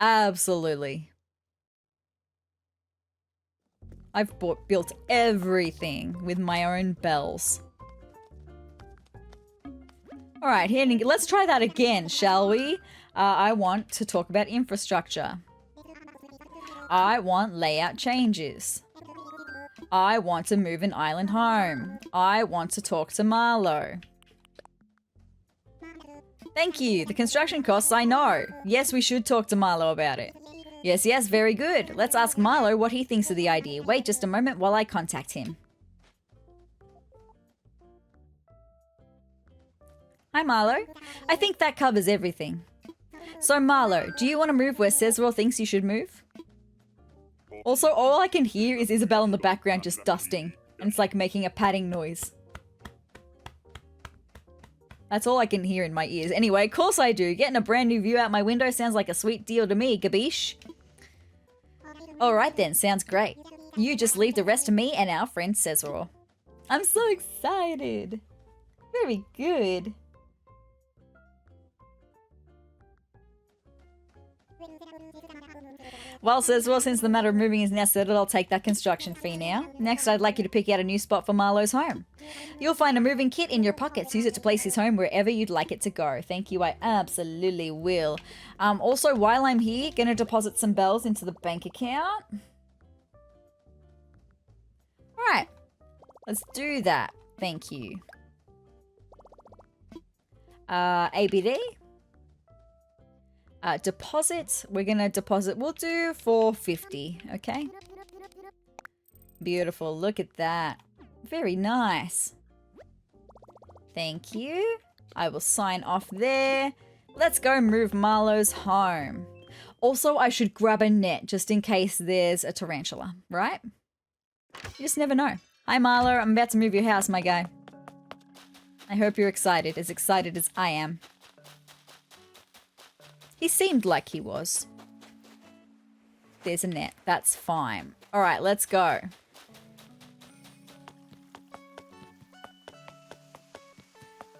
Absolutely. I've built everything with my own bells. All right, here, let's try that again, shall we? I want to talk about infrastructure. I want layout changes. I want to move an island home. I want to talk to Marlo. Thank you. The construction costs, I know. Yes, we should talk to Marlo about it. Yes, yes, very good. Let's ask Marlo what he thinks of the idea. Wait just a moment while I contact him. Hi, Marlo. I think that covers everything. So, Marlo, do you want to move where SezRawrr thinks you should move? Also, all I can hear is Isabel in the background just dusting. And it's like making a padding noise. That's all I can hear in my ears. Anyway, of course I do. Getting a brand new view out my window sounds like a sweet deal to me, Gabish. Alright then, sounds great. You just leave the rest to me and our friend SezRawrr. I'm so excited. Very good. Well, SezRawrr, since the matter of moving is now settled, I'll take that construction fee now. Next, I'd like you to pick out a new spot for Marlo's home. You'll find a moving kit in your pockets. Use it to place his home wherever you'd like it to go. Thank you, I absolutely will. Also, while I'm here, gonna deposit some bells into the bank account. Alright, let's do that. Thank you. ABD. Deposit. We're gonna deposit. We'll do 450. Okay. Beautiful. Look at that. Very nice. Thank you. I will sign off there. Let's go move Marlo's home. Also, I should grab a net just in case there's a tarantula, right? You just never know. Hi, Marlo. I'm about to move your house, my guy. I hope you're excited as I am. He seemed like he was. There's a net. That's fine. All right, let's go.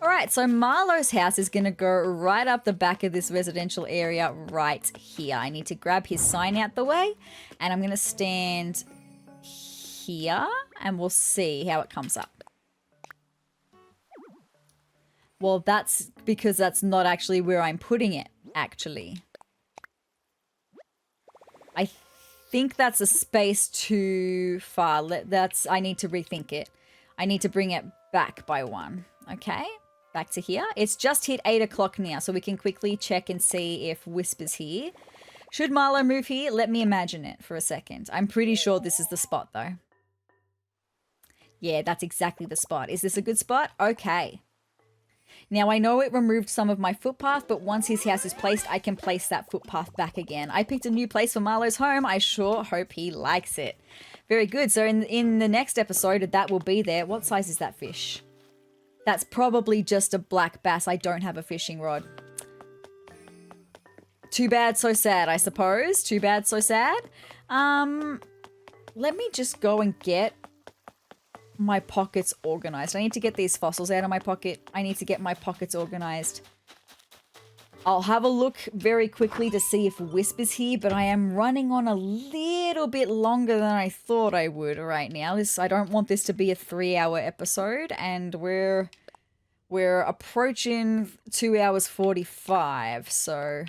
All right, so Marlo's house is going to go right up the back of this residential area right here. I need to grab his sign out the way, and I'm going to stand here, and we'll see how it comes up. Well, that's because that's not actually where I'm putting it, actually. I think that's a space too far. I need to rethink it. I need to bring it back by one, okay? Back to here. It's just hit 8 o'clock now, so we can quickly check and see if Wisp is here. Should Marlo move here? Let me imagine it for a second. I'm pretty sure this is the spot, though. Yeah, that's exactly the spot. Is this a good spot? Okay. Now, I know it removed some of my footpath, but once his house is placed, I can place that footpath back again. I picked a new place for Marlo's home. I sure hope he likes it. Very good. So in the next episode, that will be there. What size is that fish? That's probably just a black bass. I don't have a fishing rod. Too bad, so sad, I suppose. Too bad, so sad. Let me just go and get my pockets organized. I need to get these fossils out of my pocket. I need to get my pockets organized. I'll have a look very quickly to see if Wisp is here, but I am running on a little bit longer than I thought I would right now. I don't want this to be a 3-hour episode, and we're approaching 2 hours 45, so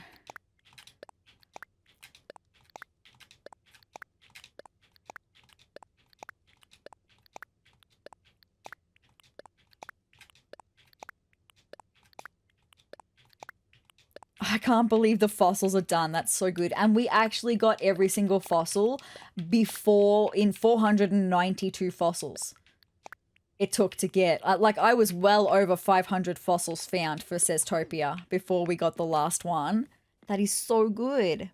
I can't believe the fossils are done. That's so good. And we actually got every single fossil in 492 fossils it took to get. I was well over 500 fossils found for SezTopia before we got the last one. That is so good.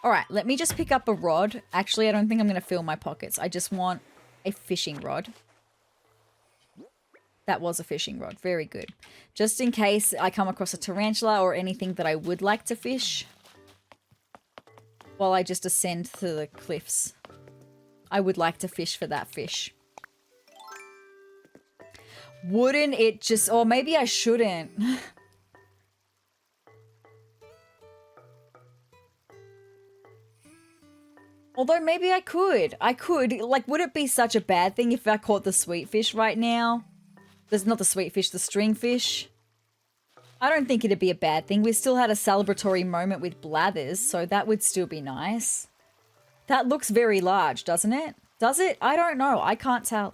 All right, let me just pick up a rod. Actually, I don't think I'm going to fill my pockets. I just want a fishing rod. That was a fishing rod. Very good. Just in case I come across a tarantula or anything that I would like to fish while I just ascend to the cliffs. I would like to fish for that fish. Wouldn't it just... Or maybe I shouldn't. Although maybe I could. I could. Like, would it be such a bad thing if I caught the sweet fish right now? There's not the sweet fish, the stringfish. I don't think it'd be a bad thing. We still had a celebratory moment with Blathers, so that would still be nice. That looks very large, doesn't it? Does it? I don't know. I can't tell.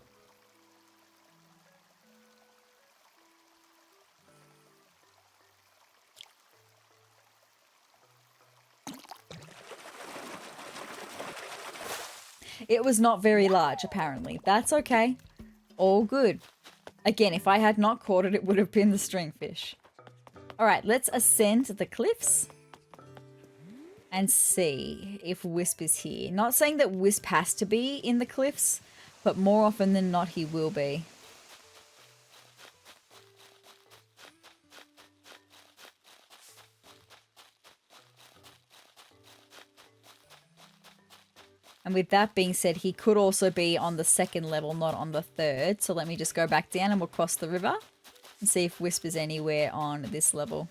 It was not very large, apparently. That's okay. All good. Again, if I had not caught it, it would have been the stringfish. All right, let's ascend the cliffs and see if Wisp is here. Not saying that Wisp has to be in the cliffs, but more often than not, he will be. And with that being said, he could also be on the 2nd level, not on the 3rd. So let me just go back down and we'll cross the river and see if Wisp is anywhere on this level.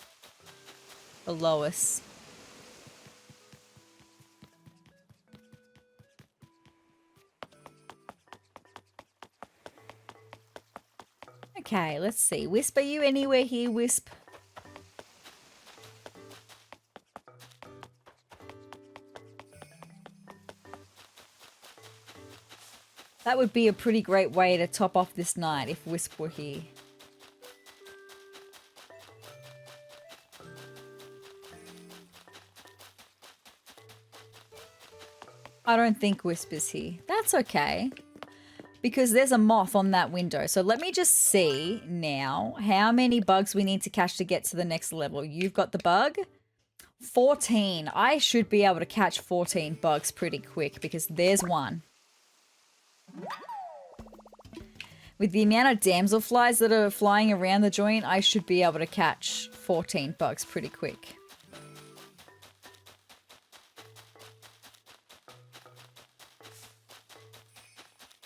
below us. Okay, let's see. Wisp, are you anywhere here, Wisp? That would be a pretty great way to top off this night if Wisp were here. I don't think Wisp is here. That's okay. Because there's a moth on that window. So let me just see now how many bugs we need to catch to get to the next level. You've got the bug. 14. I should be able to catch 14 bugs pretty quick because there's one. With the amount of damselflies that are flying around the joint, I should be able to catch 14 bugs pretty quick.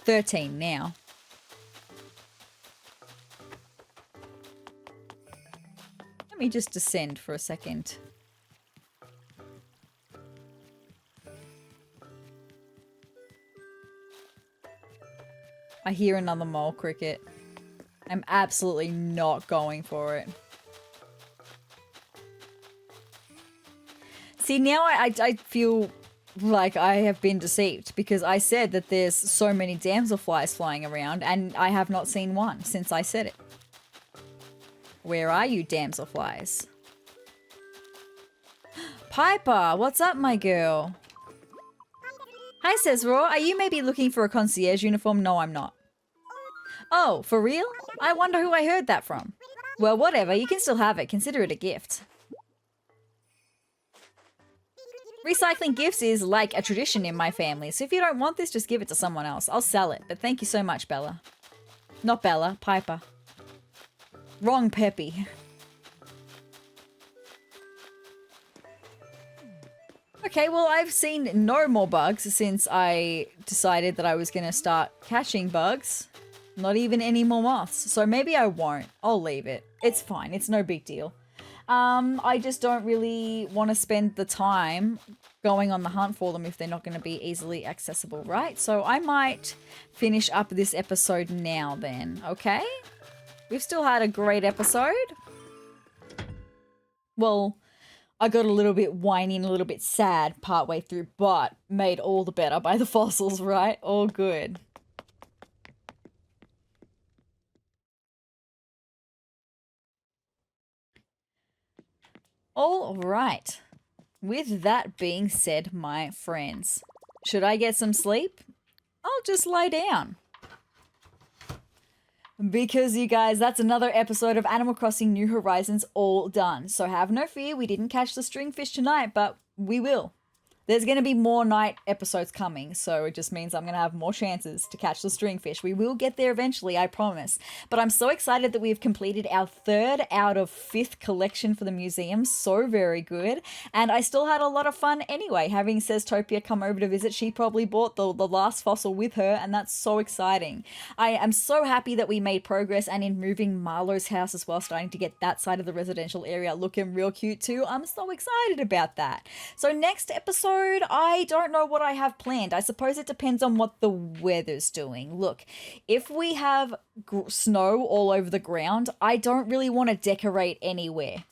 $13 now. Let me just descend for a second. I hear another mole cricket. I'm absolutely not going for it. See, now I feel like I have been deceived because I said that there's so many damselflies flying around and I have not seen one since I said it. Where are you, damselflies? Piper, what's up, my girl? Hi, SezRawrr. Are you maybe looking for a concierge uniform? No, I'm not. Oh, for real? I wonder who I heard that from. Well, whatever. You can still have it. Consider it a gift. Recycling gifts is like a tradition in my family, so if you don't want this, just give it to someone else. I'll sell it, but thank you so much, Bella. Not Bella, Piper. Wrong Peppy. Okay, well, I've seen no more bugs since I decided that I was going to start catching bugs. Not even any more moths, so maybe I won't. I'll leave it. It's fine, it's no big deal. I just don't really want to spend the time going on the hunt for them if they're not going to be easily accessible, right? So I might finish up this episode now then, okay? We've still had a great episode. Well, I got a little bit whiny and a little bit sad partway through, but made all the better by the fossils, right? All good. All right. With that being said, my friends, should I get some sleep? I'll just lie down. Because you guys, that's another episode of Animal Crossing New Horizons all done. So have no fear, we didn't catch the Stringfish tonight, but we will. There's going to be more night episodes coming, so it just means I'm going to have more chances to catch the Stringfish. We will get there eventually, I promise. But I'm so excited that we've completed our 3rd out of 5th collection for the museum. So very good. And I still had a lot of fun anyway, having SezTopia come over to visit. She probably brought the last fossil with her, and that's so exciting. I am so happy that we made progress, and in moving Marlo's house as well, starting to get that side of the residential area looking real cute too. I'm so excited about that. So next episode, I don't know what I have planned. I suppose it depends on what the weather's doing. Look, if we have snow all over the ground, I don't really want to decorate anywhere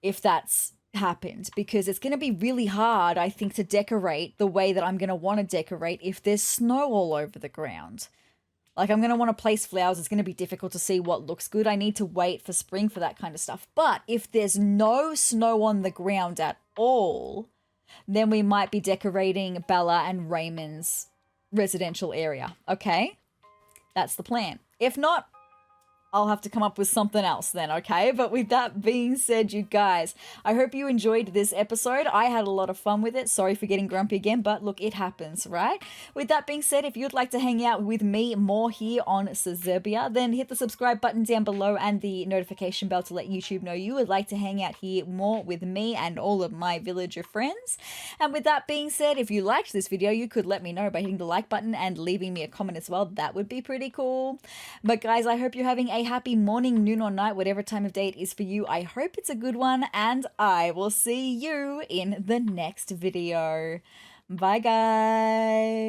if that's happened, because it's going to be really hard, I think, to decorate the way that I'm going to want to decorate if there's snow all over the ground. Like, I'm going to want to place flowers. It's going to be difficult to see what looks good. I need to wait for spring for that kind of stuff. But if there's no snow on the ground at all, then we might be decorating Bella and Raymond's residential area, okay? That's the plan. If not, I'll have to come up with something else then, okay? But with that being said, you guys, I hope you enjoyed this episode. I had a lot of fun with it. Sorry for getting grumpy again, but look, it happens, right? With that being said, if you'd like to hang out with me more here on Sezurbia, then hit the subscribe button down below and the notification bell to let YouTube know you would like to hang out here more with me and all of my villager friends. And with that being said, if you liked this video, you could let me know by hitting the like button and leaving me a comment as well. That would be pretty cool. But guys, I hope you're having a a happy morning, noon, or night, whatever time of day it is for you. I hope it's a good one, and I will see you in the next video. Bye, guys.